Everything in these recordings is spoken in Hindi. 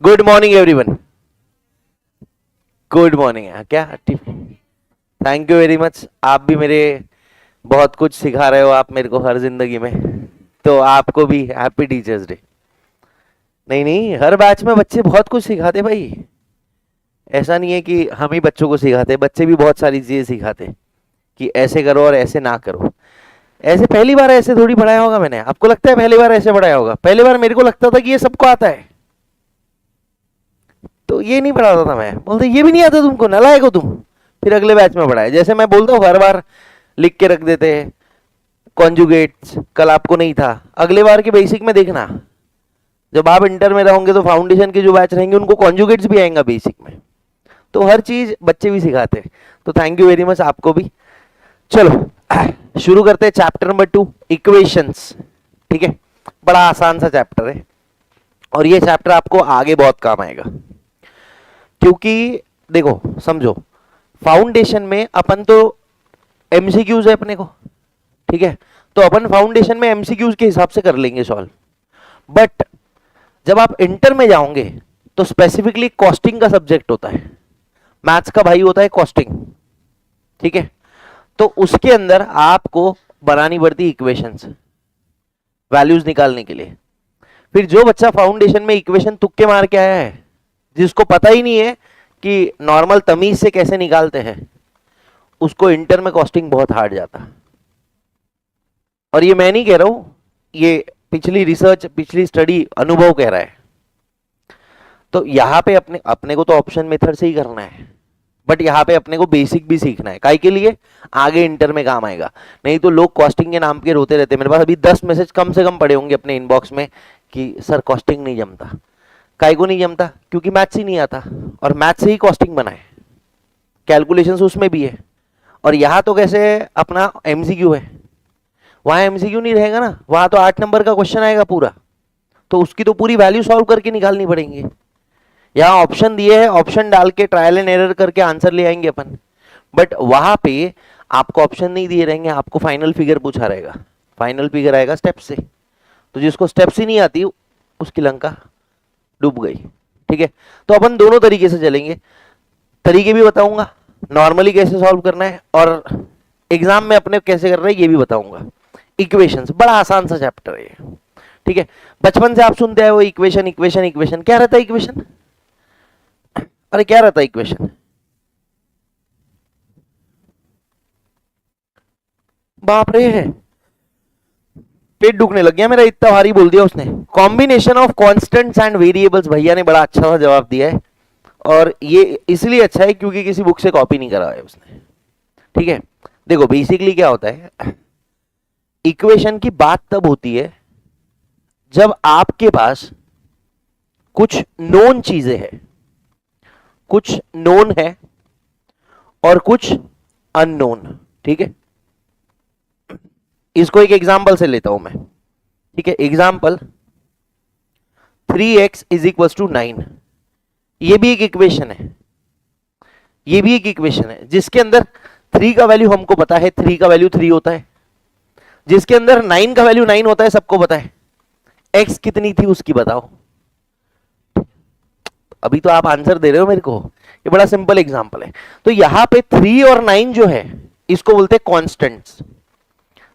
Good morning everyone. Good morning. क्या थैंक यू वेरी मच। आप भी मेरे बहुत कुछ सिखा रहे हो आप मेरे को हर जिंदगी में, तो आपको भी हैप्पी टीचर्स डे। नहीं नहीं, हर बैच में बच्चे बहुत कुछ सिखाते भाई। ऐसा नहीं है कि हम ही बच्चों को सिखाते, बच्चे भी बहुत सारी चीजें सिखाते कि ऐसे करो और ऐसे ना करो। ऐसे पहली बार ऐसे थोड़ी पढ़ाया होगा मैंने। आपको लगता है पहली बार ऐसे पढ़ाया होगा? पहली बार मेरे को लगता था कि ये सबको आता है, तो ये नहीं पढ़ाता था मैं। बोलते ये भी नहीं आता तुमको, नालायक हो तुम। फिर अगले बैच में पढ़ाया। जैसे मैं बोलता हूँ हर बार लिख के रख देते हैं कॉन्जुगेट्स, कल आपको नहीं था, अगले बार के बेसिक में देखना। जब आप इंटर में रहोगे तो फाउंडेशन के जो बैच रहेंगे उनको कॉन्जुगेट्स भी आएगा बेसिक में। तो हर चीज बच्चे भी सिखाते हैं। तो थैंक यू वेरी मच आपको भी। चलो शुरू करते हैं चैप्टर नंबर 2, इक्वेशंस। ठीक है, बड़ा आसान सा चैप्टर है और ये चैप्टर आपको आगे बहुत काम आएगा। क्योंकि देखो समझो, फाउंडेशन में अपन तो एमसीक्यूज है अपने को, ठीक है, तो अपन फाउंडेशन में एमसीक्यूज के हिसाब से कर लेंगे सॉल्व। बट जब आप इंटर में जाओगे तो स्पेसिफिकली कॉस्टिंग का सब्जेक्ट होता है, मैथ्स का भाई होता है कॉस्टिंग। ठीक है, तो उसके अंदर आपको बनानी पड़ती इक्वेशंस, वैल्यूज निकालने के लिए। फिर जो बच्चा फाउंडेशन में इक्वेशन तुक्के मार के आया है, जिसको पता ही नहीं है कि नॉर्मल तमीज से कैसे निकालते हैं, उसको इंटर में कॉस्टिंग बहुत हार्ड जाता। और ये मैं नहीं कह रहा हूं, ये पिछली रिसर्च, पिछली स्टडी, अनुभव कह रहा है। तो यहां पे अपने अपने को तो ऑप्शन मेथड से ही करना है, बट यहां पे अपने को बेसिक भी सीखना है। काहे के लिए? आगे इंटर में काम आएगा। नहीं तो लोग कॉस्टिंग के नाम पे रोते रहते हैं। मेरे पास अभी 10 मैसेज कम से कम पड़े होंगे अपने इनबॉक्स में कि सर कॉस्टिंग नहीं जमता। काहे को नहीं जमता? क्योंकि मैथ्स ही नहीं आता, और मैथ्स से ही कॉस्टिंग बनाए, कैलकुलेशंस उसमें भी है। और यहां तो कैसे अपना एमसीक्यू है, वहां एमसीक्यू नहीं रहेगा ना, वहां तो 8 नंबर का क्वेश्चन आएगा पूरा, तो उसकी तो पूरी वैल्यू सॉल्व करके निकालनी पड़ेंगी। यहाँ ऑप्शन दिए हैं, ऑप्शन डाल के ट्रायल एंड एरर करके आंसर ले आएंगे अपन। बट वहां पे आपको ऑप्शन नहीं दिए रहेंगे, आपको फाइनल फिगर पूछा रहेगा। फाइनल फिगर आएगा स्टेप से, तो जिसको स्टेप्स ही नहीं आती उसकी लंका डूब गई। ठीक है, तो अपन दोनों तरीके से चलेंगे। तरीके भी बताऊंगा, नॉर्मली कैसे सॉल्व करना है, और एग्जाम में अपने कैसे कर रहे हैं ये भी बताऊंगा। इक्वेशंस बड़ा आसान सा चैप्टर है ये। ठीक है, बचपन से आप सुनते आए वो इक्वेशन इक्वेशन इक्वेशन। क्या रहता है इक्वेशन? अरे क्या रहता है इक्वेशन? बाप रे, है पेट दुखने लग गया मेरा, इतना भारी बोल दिया उसने। Combination of constants and variables. भैया ने बड़ा अच्छा सा जवाब दिया है, और ये इसलिए अच्छा है क्योंकि किसी बुक से कॉपी नहीं करा है उसने। ठीक है, देखो बेसिकली क्या होता है, इक्वेशन की बात तब होती है जब आपके पास कुछ नोन चीजें हैं, कुछ नोन है और कुछ अननोन। ठीक है, इसको एक एग्जांपल से लेता हूं मैं। ठीक है, example 3x is equal to 9। ये भी एक इक्वेशन है, ये भी एक इक्वेशन है जिसके अंदर 3 का वैल्यू हमको पता है, 3 का वैल्यू 3 होता है। जिसके अंदर 9 का वैल्यू 9 होता है, सबको पता है। x कितनी थी उसकी बताओ। अभी तो आप आंसर दे रहे हो मेरे को, ये बड़ा सिंपल एग्जांपल है। तो यहां पे 3 और 9 जो है इसको बोलते हैं कांस्टेंट्स।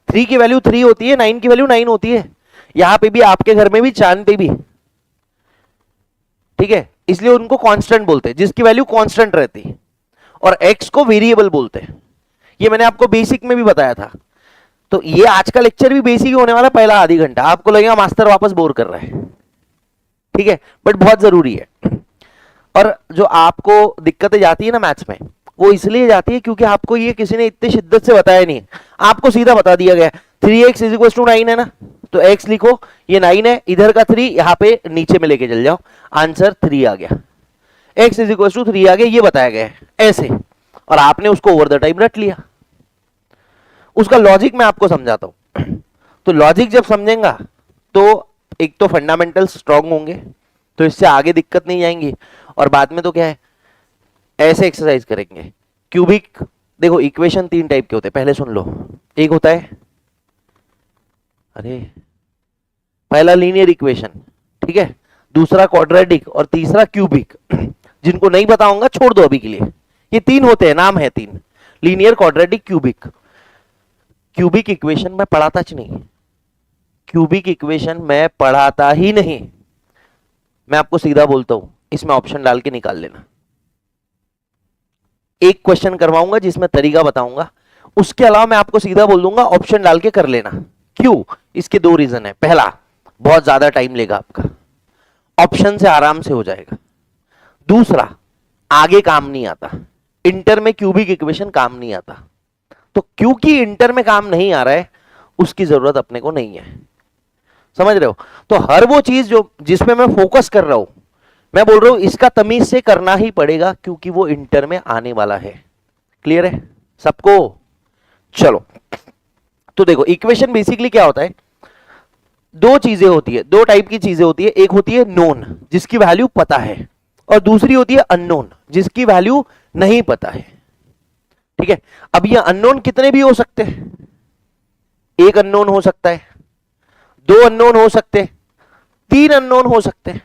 3 की वैल्यू 3 होती है, 9 की वैल्यू 9 होती है। यहां पे भी, आपके घर में भी, चांद पे भी। ठीक है, इसलिए उनको कांस्टेंट बोलते हैं, जिसकी वैल्यू कांस्टेंट रहती है। और x को वेरिएबल बोलते हैं। ये मैंने आपको बेसिक में भी बताया था। तो ये आज का लेक्चर भी बेसिक ही होने वाला, पहला आधी घंटा। आपको लगेगा मास्टर वापस बोर कर रहा है, ठीक है, बट बहुत जरूरी है। और जो आपको दिक्कतें जाती है ना मैथ्स में, वो इसलिए जाती है क्योंकि आपको ये किसी ने इतनी शिद्दत से बताया नहीं है। आपको सीधा बता दिया गया 3x इज इक्वल टू 9 है ना, तो x लिखो, ये 9 है, इधर का 3 यहाँ पे नीचे में लेके चल जाओ, आंसर 3 आ गया। x इज इक्वल टू 3 आ गया, ये बताया गया है ऐसे, और आपने उसको ओवर द टाइम रट लिया। उसका लॉजिक मैं आपको समझाता हूं। तो लॉजिक जब समझेगा तो एक तो फंडामेंटल्स स्ट्रांग होंगे, तो इससे आगे दिक्कत नहीं जाएंगी। और बाद में तो क्या है, ऐसे एक्सरसाइज करेंगे। क्यूबिक, देखो इक्वेशन 3 टाइप के होते हैं, पहले सुन लो। एक होता है, अरे पहला लीनियर इक्वेशन, ठीक है, दूसरा क्वाड्रेटिक और तीसरा क्यूबिक। जिनको नहीं पता होगा छोड़ दो अभी के लिए, ये तीन होते हैं, नाम है तीन, linear, quadratic, cubic. Cubic equation मैं पढ़ाता च नहीं, क्यूबिक इक्वेशन मैं पढ़ाता ही नहीं। मैं आपको सीधा बोलता हूं, इसमें ऑप्शन डाल के निकाल लेना। एक क्वेश्चन करवाऊंगा जिसमें तरीका बताऊंगा, उसके अलावा मैं आपको सीधा बोल दूंगा ऑप्शन डाल के कर लेना। क्यों? इसके दो रीजन है। पहला, बहुत ज्यादा टाइम लेगा आपका, ऑप्शन से आराम से हो जाएगा। दूसरा, आगे काम नहीं आता, इंटर में क्यूबिक इक्वेशन काम नहीं आता। तो क्योंकि इंटर में काम नहीं आ रहा है, उसकी जरूरत अपने को नहीं है। समझ रहे हो? तो हर वो चीज जो जिसमें मैं फोकस कर रहा हूं, मैं बोल रहा हूं इसका तमीज से करना ही पड़ेगा, क्योंकि वो इंटर में आने वाला है। क्लियर है सबको? चलो, तो देखो इक्वेशन बेसिकली क्या होता है, दो चीजें होती है, दो टाइप की चीजें होती है। एक होती है नोन, जिसकी वैल्यू पता है, और दूसरी होती है अननोन, जिसकी वैल्यू नहीं पता है। ठीक है, अब ये अननोन कितने भी हो सकते हैं, एक अननोन हो सकता है, दो अननोन हो सकते हैं, तीन अननोन हो सकते हैं,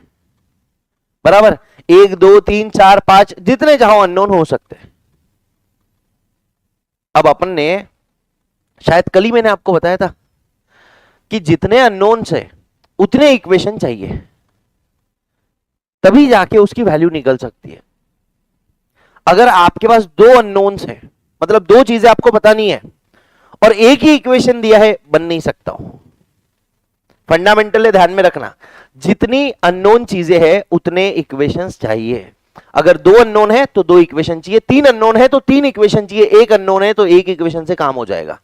बराबर, एक दो तीन चार पांच, जितने चाहो अननोन हो सकते हैं। अब अपन ने शायद कल ही मैंने आपको बताया था कि जितने अननोन्स है उतने इक्वेशन चाहिए, तभी जाके उसकी वैल्यू निकल सकती है। अगर आपके पास दो अननोन्स है, मतलब दो चीजें आपको पता नहीं है, और एक ही इक्वेशन दिया है, बन नहीं सकता हूं। फंडामेंटल ध्यान में रखना, जितनी अननोन चीजें हैं उतने इक्वेशंस चाहिए। अगर दो अननोन है तो दो इक्वेशन चाहिए, तीन अननोन है तो तीन इक्वेशन चाहिए, एक अननोन है तो एक इक्वेशन से काम हो जाएगा।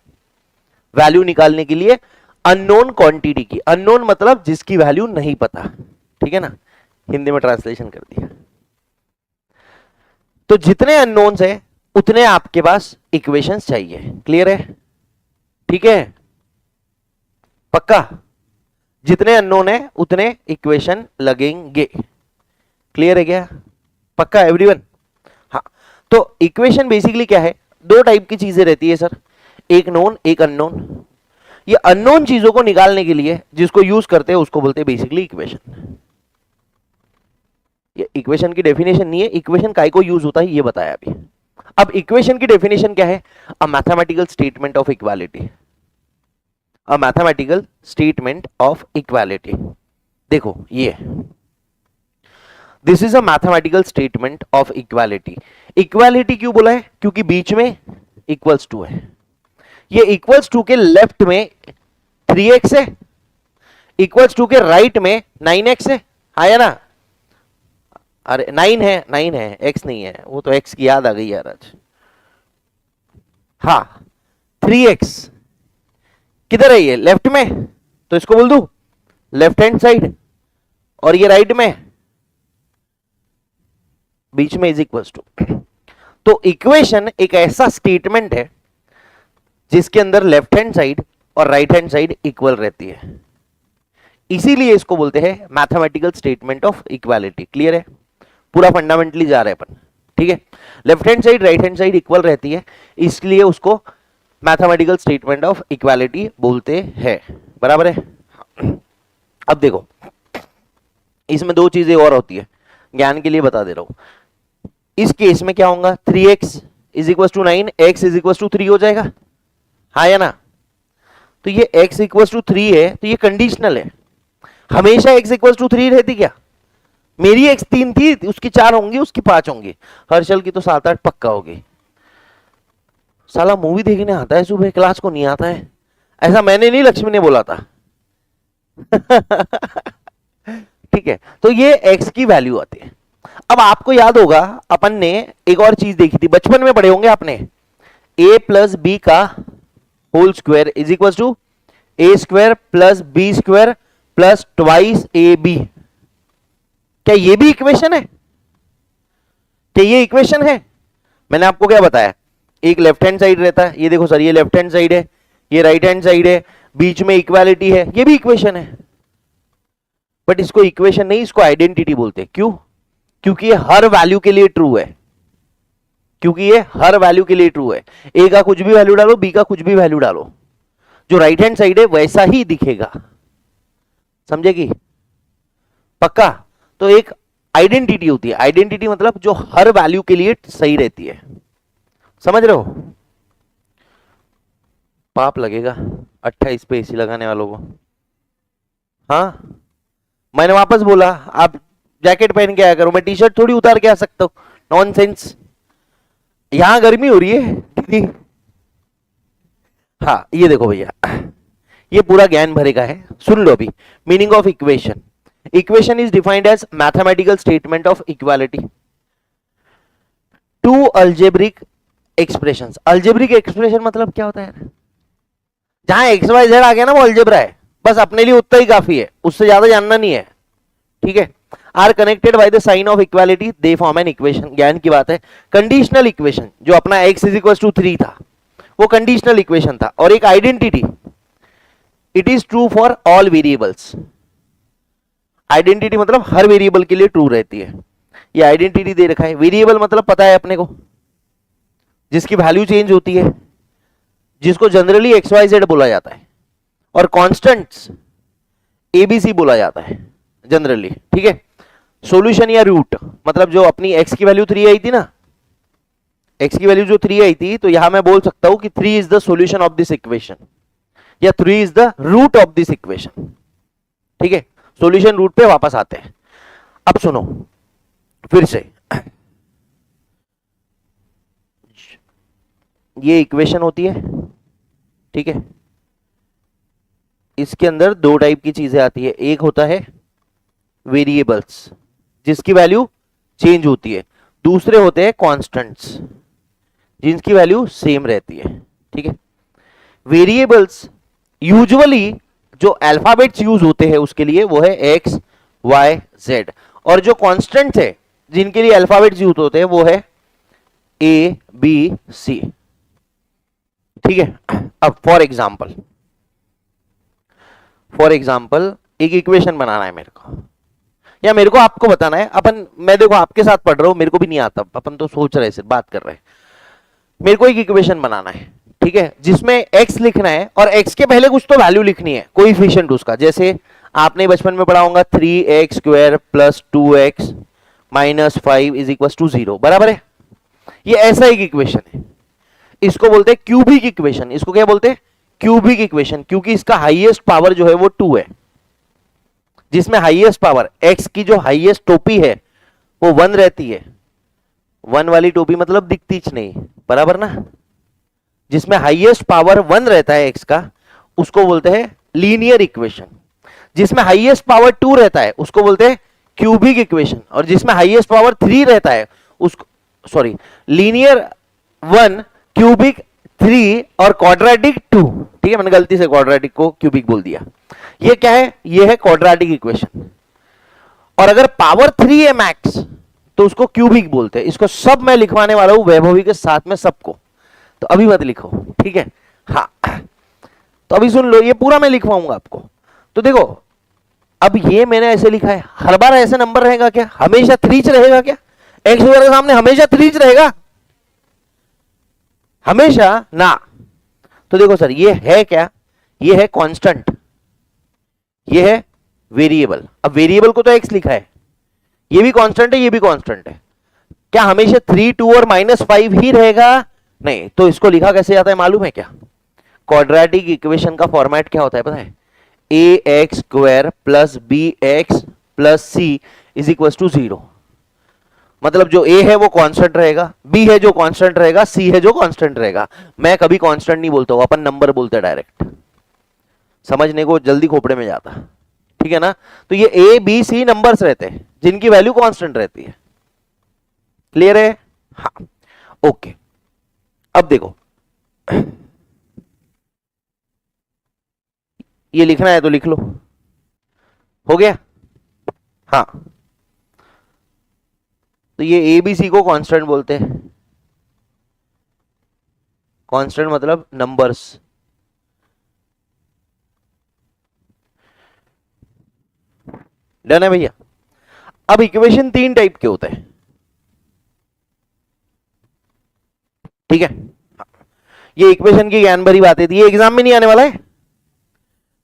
वैल्यू निकालने के लिए अननोन क्वांटिटी की, अननोन मतलब जिसकी वैल्यू नहीं पता, ठीक है ना, हिंदी में ट्रांसलेशन कर दिया। तो जितने अननोन्स है उतने आपके पास इक्वेशंस चाहिए। क्लियर है? ठीक है, पक्का? जितने अननोन है उतने इक्वेशन लगेंगे। क्लियर है क्या? पक्का एवरीवन? हाँ, तो इक्वेशन बेसिकली क्या है, दो टाइप की चीजें रहती है सर, एक नोन एक अननोन। ये अननोन चीजों को निकालने के लिए जिसको यूज करते हैं उसको बोलते हैं बेसिकली इक्वेशन। ये इक्वेशन की डेफिनेशन नहीं है, इक्वेशन काय को यूज होता है ये बताया अभी। अब इक्वेशन की डेफिनेशन क्या है? A mathematical statement of equality, a mathematical statement of equality. देखो ये, this is a mathematical statement of equality. Equality क्यों बोला है? क्योंकि बीच में इक्वल्स टू है। ये इक्वल्स टू के लेफ्ट में 3x है, इक्वल्स टू के राइट में 9x है। आया ना? अरे 9 है, 9 है, x नहीं है, वो तो x की याद आ गई यार आज। हाँ, 3x किधर है? ये लेफ्ट में, तो इसको बोल दू लेफ्ट हैंड साइड, और ये राइट में, बीच में इज इक्वल्स टू। तो इक्वेशन एक ऐसा स्टेटमेंट है जिसके अंदर लेफ्ट हैंड साइड और राइट हैंड साइड इक्वल रहती है, इसीलिए इसको बोलते हैं mathematical statement of equality. Clear है? पूरा फंडामेंटली जा रहे हैं अपन, ठीक है? Left hand side right hand side equal रहती है, इसलिए उसको मैथमेटिकल स्टेटमेंट ऑफ इक्वालिटी बोलते हैं। बराबर है? अब देखो, इसमें दो चीजें और होती है, ज्ञान के लिए बता दे रहा हूं। इस केस में क्या होगा? 3x is equal to 9, x is equal to 3 हो जाएगा। हाँ या ना? तो ये x इक्वल टू 3 है, तो ये कंडीशनल है। हमेशा x इक्वल टू 3 रहती क्या? मेरी x 3 थी, उसकी 4 होंगी, उसकी 5 होंगी, हर्षल की तो 7-8 पक्का होगी। साला मूवी देखने आता है सुबह, क्लास को नहीं आता है, ऐसा मैंने नहीं, लक्ष्मी ने बोला था। ठीक है, तो ये x की वैल्यू आती है। अब आपको याद होगा अपन ने एक और चीज देखी थी, बचपन में पढ़े होंगे आपने, a प्लस बी का whole square is equal to A square plus B square plus twice A B. क्या ये भी इक्वेशन है? क्या ये इक्वेशन है? मैंने आपको क्या बताया, एक लेफ्ट हैंड साइड रहता है, ये देखो सर, ये लेफ्ट हैंड साइड है, ये राइट हैंड साइड है, बीच में इक्वालिटी है, ये भी इक्वेशन है। बट इसको इक्वेशन नहीं, इसको आइडेंटिटी बोलते हैं। क्यों? क्योंकि ये हर वैल्यू के लिए ट्रू है, क्योंकि ये हर वैल्यू के लिए ट्रू है। ए का कुछ भी वैल्यू डालो, बी का कुछ भी वैल्यू डालो, जो राइट हैंड साइड है वैसा ही दिखेगा। समझेगी? पक्का? तो एक आइडेंटिटी होती है, आइडेंटिटी मतलब जो हर वैल्यू के लिए सही रहती है, समझ रहे हो? पाप लगेगा 28 पे एसी लगाने वालों को। हाँ, मैंने वापस बोला आप जैकेट पहन के आया करो, मैं टी शर्ट थोड़ी उतार के आ सकता हूं, नॉनसेंस। यहां गर्मी हो रही है दीदी। हाँ ये देखो भैया, ये पूरा ज्ञान भरेगा है, सुन लो अभी। Meaning of equation, equation is defined as mathematical statement of equality to algebraic expressions. Algebraic expression मतलब क्या होता है? जहां एक्स वाई जेड आ गया ना वो अल्जेब्रा है, बस अपने लिए उतना ही काफी है, उससे ज्यादा जानना नहीं है, ठीक है? Are connected by the sign of equality they form an equation, ज्ञान की बात है। कंडीशनल इक्वेशन जो अपना x इज इक्वल टू 3 था वो कंडीशनल इक्वेशन था, और एक identity, it is true for all variables. Identity मतलब हर वेरिएबल के लिए ट्रू रहती है, ये आइडेंटिटी दे रखा है। वेरिएबल मतलब पता है अपने को, जिसकी वैल्यू चेंज होती है, जिसको जनरली एक्स वाई जेड बोला जाता है, और कांस्टेंट्स एबीसी बोला जाता है जनरली, ठीक है? सॉल्यूशन या रूट मतलब जो अपनी x की वैल्यू 3 आई थी ना, x की वैल्यू जो 3 आई थी, तो यहां मैं बोल सकता हूं कि 3 is the solution of this equation, या 3 is the root of this equation, ठीक है? सॉल्यूशन रूट पे वापस आते हैं। अब सुनो फिर से, ये इक्वेशन होती है, ठीक है? इसके अंदर दो टाइप की चीजें आती है, एक होता है वेरिएबल्स जिसकी वैल्यू चेंज होती है, दूसरे होते हैं कांस्टेंट्स जिनकी वैल्यू सेम रहती है, ठीक है? वेरिएबल्स यूजुअली जो अल्फाबेट्स यूज होते हैं उसके लिए वो है एक्स वाई जेड, और जो कांस्टेंट्स है जिनके लिए अल्फाबेट्स यूज होते हैं वो है ए बी सी, ठीक है? अब फॉर एग्जाम्पल एक इक्वेशन बनाना है मेरे को, या मेरे को आपको बताना है। मैं देखो आपके साथ पढ़ रहा हूं, मेरे को भी नहीं आता, अपन तो सोच रहे सिर्फ बात कर रहे हैं। मेरे को एक इक्वेशन बनाना है, ठीक है, जिसमें x लिखना है, और x के पहले कुछ तो वैल्यू लिखनी है, कोएफिशिएंट उसका। जैसे आपने बचपन में पढ़ा होगा 3x square plus 2x minus 5 is equal to 0, बराबर है? ये ऐसा एक इक्वेशन है, इसको बोलते हैं क्यूबिक इक्वेशन। इसको क्या बोलते हैं? क्यूबिक इक्वेशन, क्योंकि इसका हाईएस्ट पावर जो है वो 2 है, जिसमें हाईएस्ट पावर x की जो हाईएस्ट टोपी है वो 1 रहती है। 1 वाली टोपी मतलब दिखती नहीं, बराबर ना? जिसमें हाईएस्ट पावर 1 रहता है x का, उसको बोलते हैं लीनियर इक्वेशन। जिसमें हाईएस्ट पावर 2 रहता है उसको बोलते हैं क्यूबिक इक्वेशन, और जिसमें हाईएस्ट पावर 3 रहता है उसको, सॉरी, लीनियर 1, क्यूबिक 3 और क्वाड्रेटिक 2, ठीक है? मैंने गलती से क्वाड्रेटिक को क्यूबिक बोल दिया। ये क्या है? ये है क्वाड्रेटिक इक्वेशन। और अगर पावर 3 है मैक्स तो उसको क्यूबिक बोलते हैं। इसको सब मैं लिखवाने वाला हूं वैभवी के साथ में सबको, तो अभी मत लिखो, ठीक है? हाँ, तो अभी सुन लो, ये पूरा मैं लिखवाऊंगा आपको। तो देखो, अब ये मैंने ऐसे लिखा है, हर बार ऐसे नंबर रहेगा क्या? हमेशा 3 रहेगा क्या? एक्स वगैरह के सामने हमेशा 3 रहेगा? हमेशा ना। तो देखो सर, ये है क्या? ये है कांस्टेंट, ये है वेरिएबल। अब वेरिएबल को तो एक्स लिखा है, ये भी कांस्टेंट है, ये भी कांस्टेंट है। क्या हमेशा 3, 2 और -5 ही रहेगा? नहीं। तो इसको लिखा कैसे जाता है मालूम है क्या? क्वाड्रेटिक इक्वेशन का फॉर्मेट क्या होता है पता है? A x square plus b x plus c is equal to 0। मतलब जो a है वो कांस्टेंट रहेगा, b है जो कांस्टेंट रहेगा, c है जो कांस्टेंट रहेगा। मैं कभी कांस्टेंट नहीं बोलता हूं, अपन नंबर बोलते हैं डायरेक्ट, समझने को जल्दी खोपड़े में जाता, ठीक है ना? तो ये a b c नंबर्स रहते हैं जिनकी वैल्यू कांस्टेंट रहती है। क्लियर है? हाँ, ओके। अब देखो, ये लिखना है तो लिख लो, हो गया? हाँ, तो ये ए बी सी को कांस्टेंट बोलते हैं। कांस्टेंट मतलब नंबर्स। डन है भैया? अब इक्वेशन 3 टाइप के होते हैं, ठीक है? ये इक्वेशन की ज्ञान भरी बातें थी, ये एग्जाम में नहीं आने वाला है,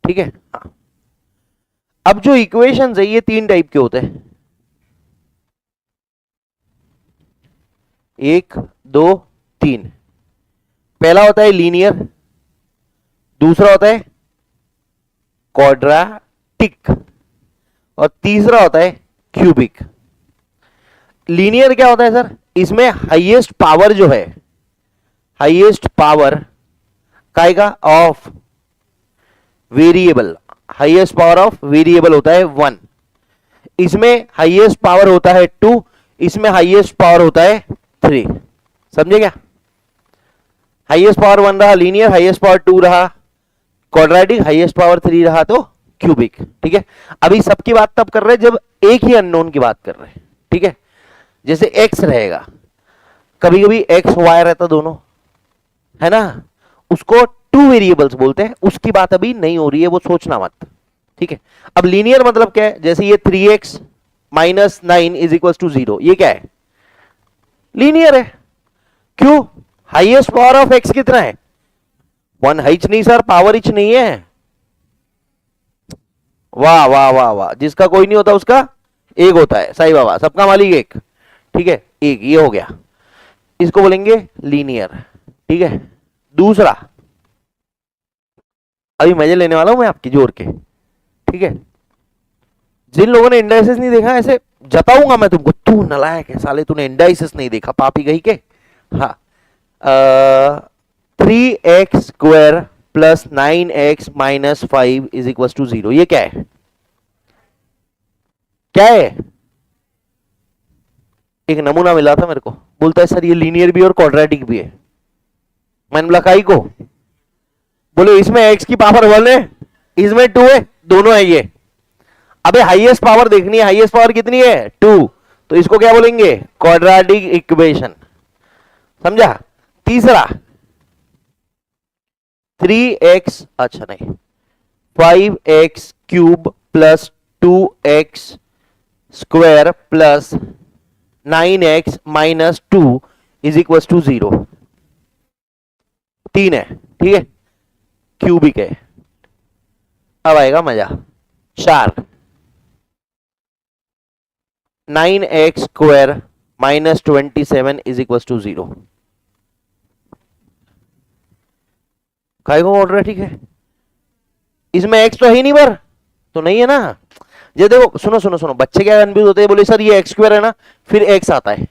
ठीक है? हाँ। अब जो इक्वेशंस है ये तीन टाइप के होते हैं, एक दो तीन। पहला होता है लीनियर, दूसरा होता है क्वाड्रेटिक, और तीसरा होता है क्यूबिक। लीनियर क्या होता है सर? इसमें हाईएस्ट पावर जो है, हाईएस्ट पावर काएगा of variable, highest power of variable होता है 1, इसमें हाईएस्ट पावर होता है 2, इसमें हाईएस्ट पावर होता है 3। समझे क्या? हाईएस्ट पावर 1 रहा लीनियर, हाईएस्ट पावर 2 रहा क्वाड्रेटिक, हाईएस्ट पावर 3 रहा तो क्यूबिक। ठीक है, अभी सबकी बात तब कर रहे हैं जब एक ही अननोन की बात कर रहे हैं। ठीक है, जैसे एक्स रहेगा, कभी कभी एक्स वाई रहता दोनों, है ना, उसको टू वेरिएबल्स बोलते हैं, उसकी बात अभी नहीं हो रही है, वो सोचना मत। ठीक है, अब लीनियर मतलब क्या है? जैसे ये 3x minus 9 is equal to 0, ये क्या है? लीनियर है। क्यों? हाईएस्ट पावर ऑफ x कितना है? 1 हिच नहीं सर, पावर हिच नहीं है। वाह वाह वाह वाह, जिसका कोई नहीं होता उसका एक होता है, साईं बाबा, सबका मालिक एक। ठीक है, एक ये हो गया, इसको बोलेंगे लीनियर। ठीक है, दूसरा, अभी मजे लेने वाला हूं मैं आपकी जोर के। ठीक है, जिन लोगों ने इंडाइसिस नहीं देखा, ऐसे जताऊंगा मैं तुमको, तू नलायक है साले, तूने इंडाइसिस नहीं देखा, पापी गई के। हाँ, 3x square plus 9x minus 5 is equal to 0, ये क्या है? क्या है? एक नमूना मिला था मेरे को, बोलता है सर ये लीनियर भी और क्वाड्रेटिक भी है। मैंने बोला काई को? बोले इसमें x की पावर 1 है, इसमें 2 है, दोनों है ये। अबे हाईएस्ट पावर देखनी है, हाईएस्ट पावर कितनी है? 2, तो इसको क्या बोलेंगे? Quadratic equation. समझा? तीसरा 3x, अच्छा नहीं, 5x cube plus 2x square plus 9x minus 2 is equal to 0, 3 है। ठीक है, क्यूबिक है। अब आएगा मजा। 4 9x square minus 27 is equal to 0, काय को ऑर्डर है? ठीक है, इसमें x तो है ही नहीं, पर तो नहीं है ना। ये देखो, सुनो सुनो सुनो, बच्चे क्या कंफ्यूज होते हैं, बोले सर ये एक्स स्क्वायर है ना, फिर x आता है,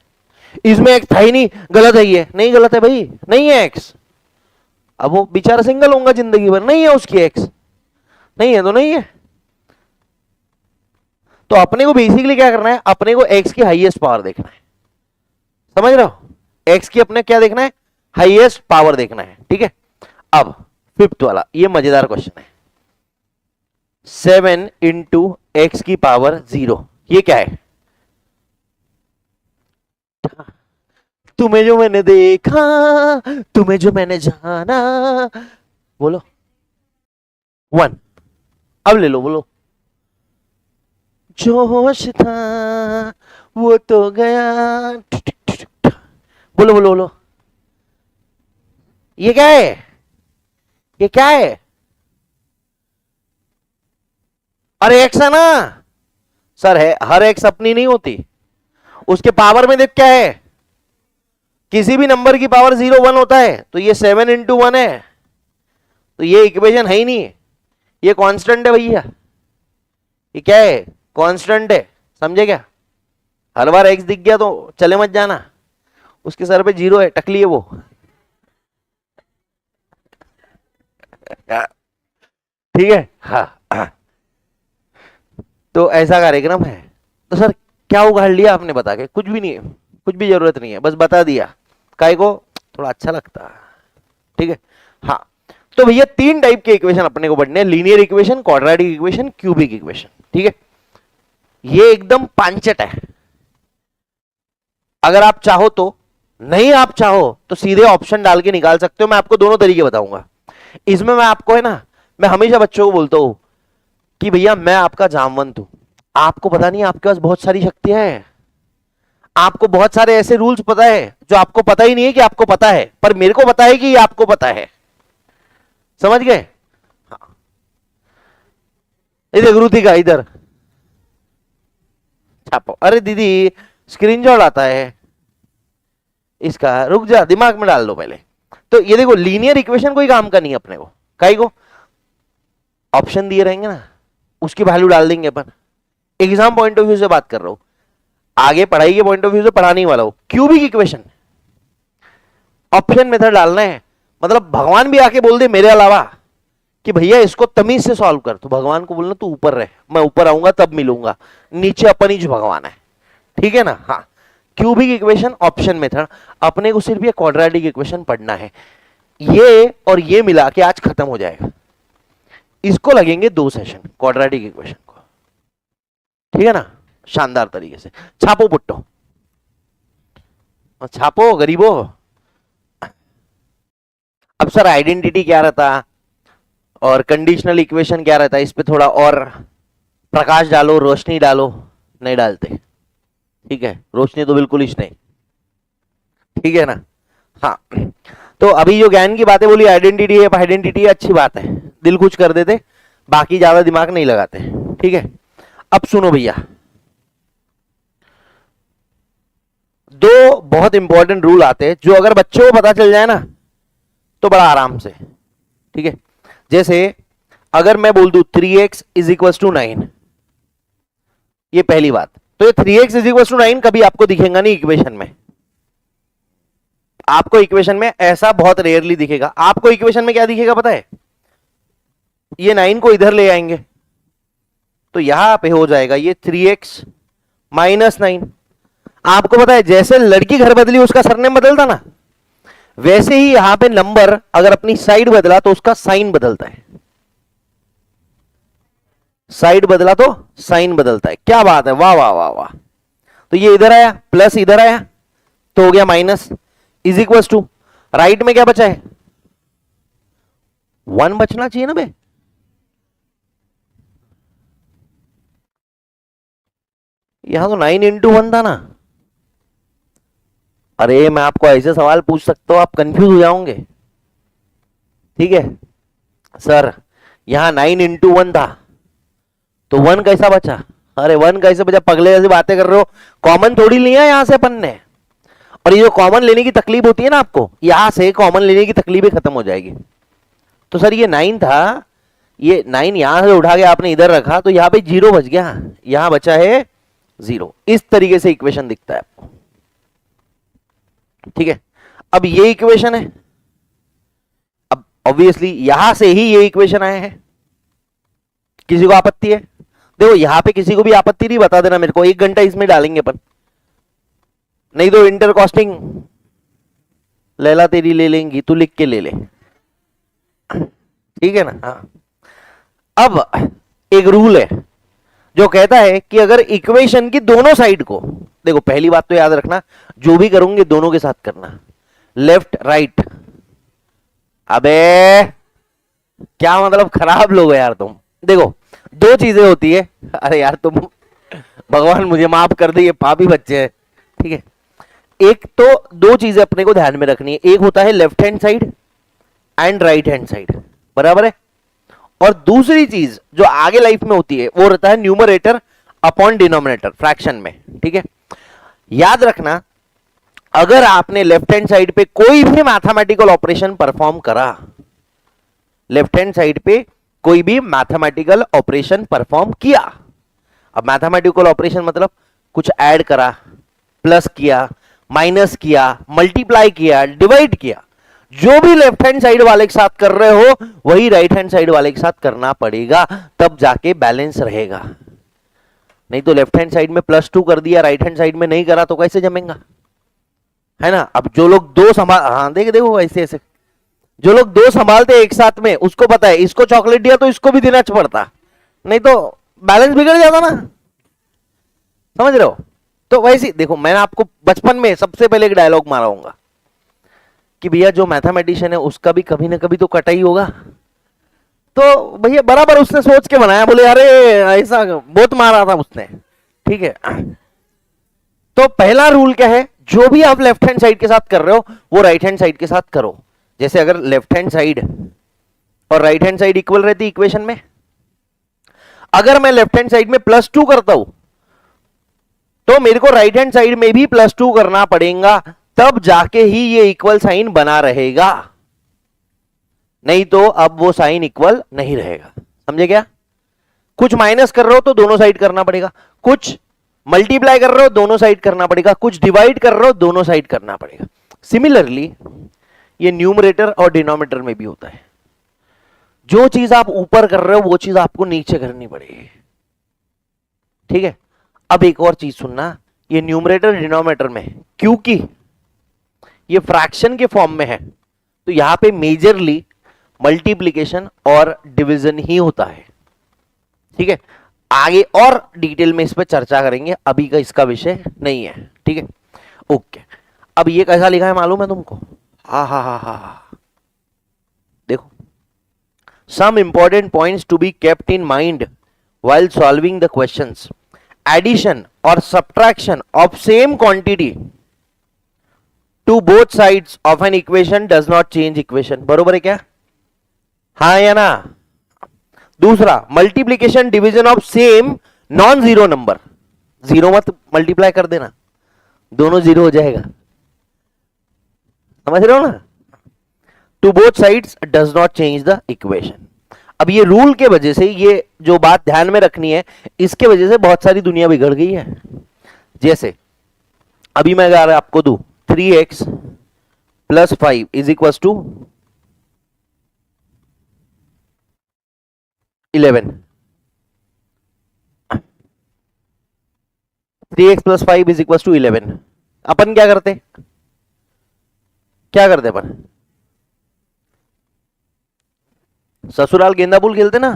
इसमें x था ही नहीं, गलत है ये। नहीं गलत है भाई, नहीं है x। अब वो बेचारा सिंगल होगा जिंदगी भर, नहीं है उसकी x, नहीं है तो नहीं है। तो अपने को बेसिकली क्या करना है? अपने को x की हाईएस्ट पावर देखना है। समझ रहे हो? x की अपने क्या देखना है? हाईएस्ट पावर देखना है। ठीक है, अब फिफ्थ वाला, ये मजेदार क्वेश्चन है। 7 इंटू एक्स की पावर 0, ये क्या है? तुम्हें जो मैंने देखा, तुम्हें जो मैंने जाना, बोलो 1। अब ले लो, बोलो जोश था वो तो गया। बोलो बोलो बोलो, ये क्या है? ये क्या है? अरे एक्स है ना सर, है। हर एक्स अपनी नहीं होती, उसके पावर में देख क्या है। किसी भी नंबर की पावर 0 1 होता है, तो ये 7 इंटू 1 है, तो ये इक्वेशन है ही नहीं, ये कांस्टेंट है भैया। ये क्या है? कांस्टेंट है। समझे क्या? हर बार एक्स दिख गया तो चले मत जाना, उसके सर पे 0 है, टकली है वो। ठीक है, हाँ। तो ऐसा कार्यक्रम है। तो सर क्या उगाड़ लिया आपने बता के? कुछ भी नहीं है, कुछ भी जरूरत नहीं है, बस बता दिया, काय को थोड़ा अच्छा लगता है। ठीक है, हाँ। तो भैया 3 टाइप के इक्वेशन अपने को पढ़ने हैं, linear equation, quadratic equation, cubic equation. ठीक है, ये एकदम पांचट है। अगर आप चाहो तो, नहीं आप चाहो तो सीधे ऑप्शन डाल के निकाल सकते हो। मैं आपको दोनों तरीके बताऊंगा। इसमें मैं आपको, है ना, मैं हमेशा बच्चों को बोलता हूं कि भैया मैं आपका जामवंत हूं, आपको पता नहीं आपके पास बहुत सारी शक्तियां हैं, आपको बहुत सारे ऐसे रूल्स पता है जो आपको पता ही नहीं है कि आपको पता है, पर मेरे को पता है कि ये आपको पता है। समझ गए? हाँ। इधर गुरुति का इधर छापो। अरे दीदी स्क्रीनशॉट आता है इसका, रुक जा, दिमाग में डाल दो पहले। तो ये देखो लीनियर इक्वेशन कोई काम का नहीं अपने को, काई को ऑप्शन दिए रहेंगे ना, उसकी वैल्यू डाल देंगे अपन। एग्जाम पॉइंट ऑफ व्यू से बात कर रहा हूं, आगे पढ़ाई के पॉइंट ऑफ व्यू से पढ़ाने वाला हूं। क्यूबिक इक्वेशन ऑप्शन मेथड डालना है, मतलब भगवान भी आके बोल दे मेरे अलावा कि भैया इसको तमीज से सॉल्व कर, तो भगवान को बोलना तू ऊपर रह, मैं ऊपर आऊंगा तब मिलूंगा, नीचे अपन ही जो भगवान है, ठीक है ना। हाँ, क्यूबिक इक्वेशन ऑप्शन मेथड, अपने को सिर्फ ये क्वाड्रेटिक इक्वेशन पढ़ना है, ये और ये मिला के आज खत्म हो जाएगा। इसको लगेंगे 2 सेशन क्वाड्रेटिक इक्वेशन को, ठीक है ना, शानदार तरीके से। छापो पुट्टो, छापो गरीबो। अब सर आइडेंटिटी क्या रहता और कंडीशनल इक्वेशन क्या रहता है, इस पे थोड़ा और प्रकाश डालो, रोशनी डालो। नहीं डालते, ठीक है, रोशनी तो बिल्कुल ही नहीं, ठीक है ना। हाँ, तो अभी जो ज्ञान की बातें बोली, आइडेंटिटी है, आइडेंटिटी अच्छी बात है, दिल कुछ कर देते, बाकी ज्यादा दिमाग नहीं लगाते, ठीक है। अब सुनो भैया, 2 बहुत इंपॉर्टेंट रूल आते हैं जो अगर बच्चों को पता चल जाए ना तो बड़ा आराम से, ठीक है। जैसे अगर मैं बोल दूं 3x इज इक्वल टू 9, ये पहली बात, तो ये 3x इज इक्वल टू 9 कभी आपको दिखेगा नहीं इक्वेशन में, आपको इक्वेशन में ऐसा बहुत रेयरली दिखेगा। आपको इक्वेशन में क्या दिखेगा पता है, ये 9 को इधर ले आएंगे तो यहां पे हो जाएगा ये 3x माइनस 9। आपको पता है जैसे लड़की घर बदली उसका सरनेम बदलता ना, वैसे ही यहां पे नंबर अगर अपनी साइड बदला तो उसका साइन बदलता है, साइड बदला तो साइन बदलता है। क्या बात है, वाह वाह वाह वाह। तो ये इधर आया प्लस, इधर आया तो हो गया minus, is equal to, right में क्या बचा है 1 बचना चाहिए ना बे, यहां तो 9 इंटू 1 था ना। अरे मैं आपको ऐसे सवाल पूछ सकता हूं आप कंफ्यूज हो जाओगे, ठीक है सर, यहां 9 इंटू 1 था तो 1 कैसा बचा, अरे 1 कैसे बचा, पगले जैसे बातें कर रहे हो, कॉमन थोड़ी लिया यहां से अपन ने। और ये जो कॉमन लेने की तकलीफ होती है ना आपको, यहां से कॉमन लेने की तकलीफ ही खत्म हो जाएगी। तो सर ये 9 था, ये 9 यहां से उठा के आपने इधर रखा तो यहां पे 0 बच गया, यहां बचा है 0। इस तरीके से इक्वेशन दिखता है आपको, ठीक है। अब ये इक्वेशन है, अब ऑब्वियसली यहां से ही ये इक्वेशन आए हैं। किसी को आपत्ति है, देखो यहां पे किसी को भी आपत्ति नहीं, बता देना मेरे को, 1 घंटा इसमें डालेंगे अपन, नहीं तो इंटर कॉस्टिंग लैला तेरी ले लेंगी, तू लिख के ले ले, ठीक है ना। हाँ, अब एक रूल है जो कहता है कि अगर इक्वेशन की दोनों साइड को, देखो पहली बात तो याद रखना, जो भी करूंगे दोनों के साथ करना, लेफ्ट राइट। अबे क्या मतलब खराब लोग हो यार तुम। देखो 2 चीजें होती है, अरे यार तुम भगवान मुझे माफ कर दे, ये पापी बच्चे हैं, ठीक है। एक तो 2 चीजें अपने को ध्यान में रखनी है, एक होता है left hand side and right hand side, बराबर है। और दूसरी चीज जो आगे लाइफ में होती है वो रहता है न्यूमरेटर अपॉन डिनोमिनेटर फ्रैक्शन में, ठीक है। याद रखना, अगर आपने लेफ्ट हैंड साइड पे कोई भी मैथमेटिकल ऑपरेशन परफॉर्म करा, लेफ्ट हैंड साइड पे कोई भी मैथमेटिकल ऑपरेशन परफॉर्म किया, अब मैथमेटिकल ऑपरेशन मतलब कुछ ऐड करा, प्लस किया, माइनस किया, मल्टीप्लाई किया, डिवाइड किया, जो भी लेफ्ट हैंड साइड वाले के साथ कर रहे हो वही राइट हैंड साइड वाले के साथ करना पड़ेगा, तब जाके बैलेंस रहेगा। नहीं तो लेफ्ट हैंड साइड में +2 कर दिया, राइट हैंड साइड में नहीं करा तो कैसे जमेगा, है ना। अब जो लोग 2 संभाल, हाँ देख देखो ऐसे ऐसे, जो लोग 2 संभालते एक साथ में, उसको पता है इसको चॉकलेट दिया तो इसको भी देना पड़ता, नहीं तो बैलेंस बिगड़ जाता ना, समझ रहे हो। तो वैसे देखो, मैंने आपको बचपन में सबसे पहले एक डायलॉग मारा होगा कि भैया जो मैथमेटिशियन है उसका भी कभी ना कभी तो कटा ही होगा, तो भैया बराबर उसने सोच के बनाया, बोले अरे ऐसा बहुत मारा था उसने, ठीक है। तो पहला रूल क्या है, जो भी आप लेफ्ट हैंड साइड के साथ कर रहे हो वो राइट हैंड साइड के साथ करो। जैसे अगर लेफ्ट हैंड साइड और राइट हैंड साइड इक्वल रहती इक्वेशन में, अगर मैं लेफ्ट हैंड साइड में +2 करता हूं तो मेरे को राइट हैंड साइड में भी +2 करना पड़ेगा, तब जाके ही ये इक्वल साइन बना रहेगा, नहीं तो अब वो साइन इक्वल नहीं रहेगा। समझे क्या? कुछ माइनस कर रहे हो तो दोनों साइड करना पड़ेगा, कुछ मल्टीप्लाई कर रहे हो दोनों साइड करना पड़ेगा, कुछ डिवाइड कर रहे हो दोनों साइड करना पड़ेगा। सिमिलरली ये न्यूमरेटर और डिनोमिनेटर में भी होता है। जो चीज आप ऊपर कर रहे हो वो चीज आपको नीचे करनी पड़ेगी। ठीक है, अब एक और चीज सुनना, ये न्यूमरेटर डिनोमिनेटर में क्योंकि ये फ्रैक्शन के फॉर्म में है तो यहां पे मेजरली मल्टीप्लिकेशन और डिवीजन ही होता है। ठीक है, आगे और डिटेल में इस पर चर्चा करेंगे, अभी का इसका विषय नहीं है। ठीक है, ओके। अब ये कैसा लिखा है मालूम है तुमको? हा हा हा हा, देखो, some important points to be kept in mind while solving the questions. Addition or subtraction of same quantity to both sides of an equation does not change equation. बरोबर है क्या? हाँ या ना? दूसरा, multiplication division of same non zero number, zero मत मल्टीप्लाई कर देना, दोनों जीरो हो जाएगा। समझ रहे हो ना? To both sides does not change the equation. अब ये रूल के वजह से, ये जो बात ध्यान में रखनी है, इसके वजह से बहुत सारी दुनिया बिगड़ गई है। जैसे अभी मैं अगर आपको दूं 3x + 5 is equal to 11, 3x + 5 is equal to 11, अपन क्या करते अपन? ससुराल गेंदा फूल खेलते ना,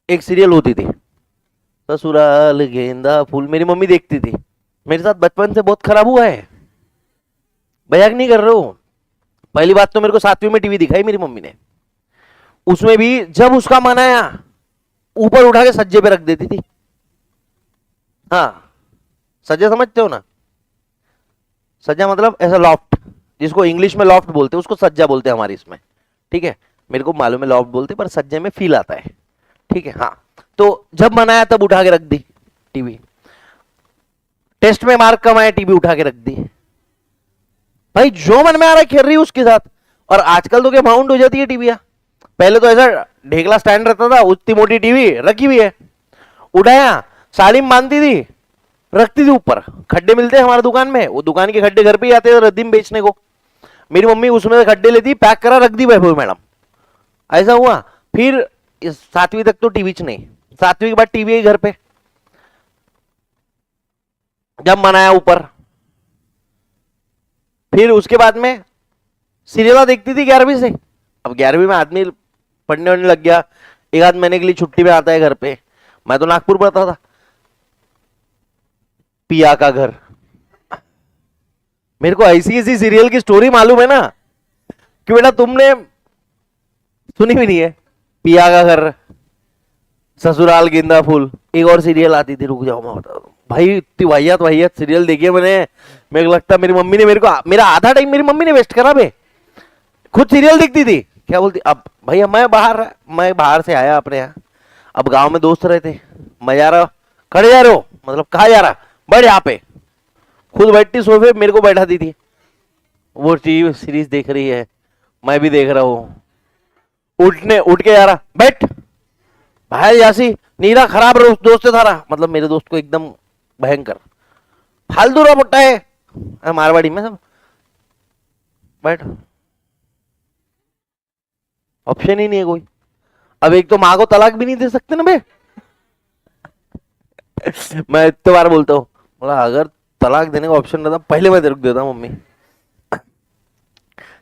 एक सीरियल होती थी ससुराल गेंदा फूल, मेरी मम्मी देखती थी। मेरे साथ बचपन से बहुत खराब हुआ है, मजाक नहीं कर रहे हो। पहली बात तो मेरे को 7वीं में टीवी दिखाई मेरी मम्मी ने, उसमें भी जब उसका मन आया ऊपर उठा के सज्जे पे रख देती थी। हाँ, सज्जा समझते हो ना? सज्जा मतलब ऐसा लॉफ्ट, जिसको इंग्लिश में लॉफ्ट बोलते हैं उसको सज्जा बोलते हैं हमारे इसमें। ठीक है, मेरे को मालूम है लॉफ्ट बोलते, पर सज्जे में फील आता है। ठीक है, हाँ, तो जब मन आया तब उठा के रख दी टीवी। टेस्ट में मार्क कम आया, टीवी उठा के रख दी। भाई जो मन में आ रहा है खेल रही है उसके साथ। और आजकल तो क्या माउंट हो जाती है टीवियां, पहले तो ऐसा ढेकला स्टैंड रहता था, उतनी मोटी टीवी रखी हुई है, उठाया, साड़ी में बांधती थी, रखती थी ऊपर। खड्डे मिलते हैं हमारे दुकान में, वो दुकान के खड्डे घर पे ही आते थे रद्दी में बेचने को। मेरी मम्मी उसमें से खड्डे लेती, पैक करा, रख दी वैभव मैडम। ऐसा हुआ। फिर 7वीं तक तो टीवी च नहीं, 7वीं के बाद टीवी है घर पे। जब मन आया ऊपर, फिर उसके बाद में सीरियल देखती थी 11वीं से। अब 11वीं में आदमी पढ़ने वढ़ने लग गया, एक आध महीने के लिए छुट्टी में आता है घर पे। मैं तो नागपुर पढ़ता था। पिया का घर, मेरे को ऐसी ऐसी सीरियल की स्टोरी मालूम है ना कि बेटा तुमने सुनी भी नहीं है। पिया का घर, ससुराल गेंदा फूल, एक और सीरियल आती थी, रुक जाओ मैं बता दूं भाई, इतनी वाहियात सीरियल देखी है मैंने। मेरे को लगता है मेरी मम्मी ने मेरा आधा टाइम मेरी मम्मी ने वेस्ट करा बे। खुद सीरियल देखती थी, क्या बोलती, अब भैया मैं बाहर से आया अपने यहाँ, अब गांव में दोस्त रहे थे, मैं जा रहा, खड़े जा रहे हो, मतलब कहा जा रहा, बैठ यहाँ पे। खुद बैठती सोफे, मेरे को बैठा दी थी, वो टीवी सीरीज देख रही है, मैं भी देख रहा हूँ। उठ के जा रहा, बैठ भाई, यासी नीरा खराब दोस्त था रहा, मतलब मेरे दोस्त को एकदम भयंकर फालतू रहा मोटा है मारवाड़ी में सब। बैठ, ऑप्शन ही नहीं है कोई। अब एक तो माँ को तलाक भी नहीं दे सकते ना बे। मैं इतने बार बोलता हूँ, बोला अगर तलाक देने का ऑप्शन रहता पहले मैं तेरे को देता mummy.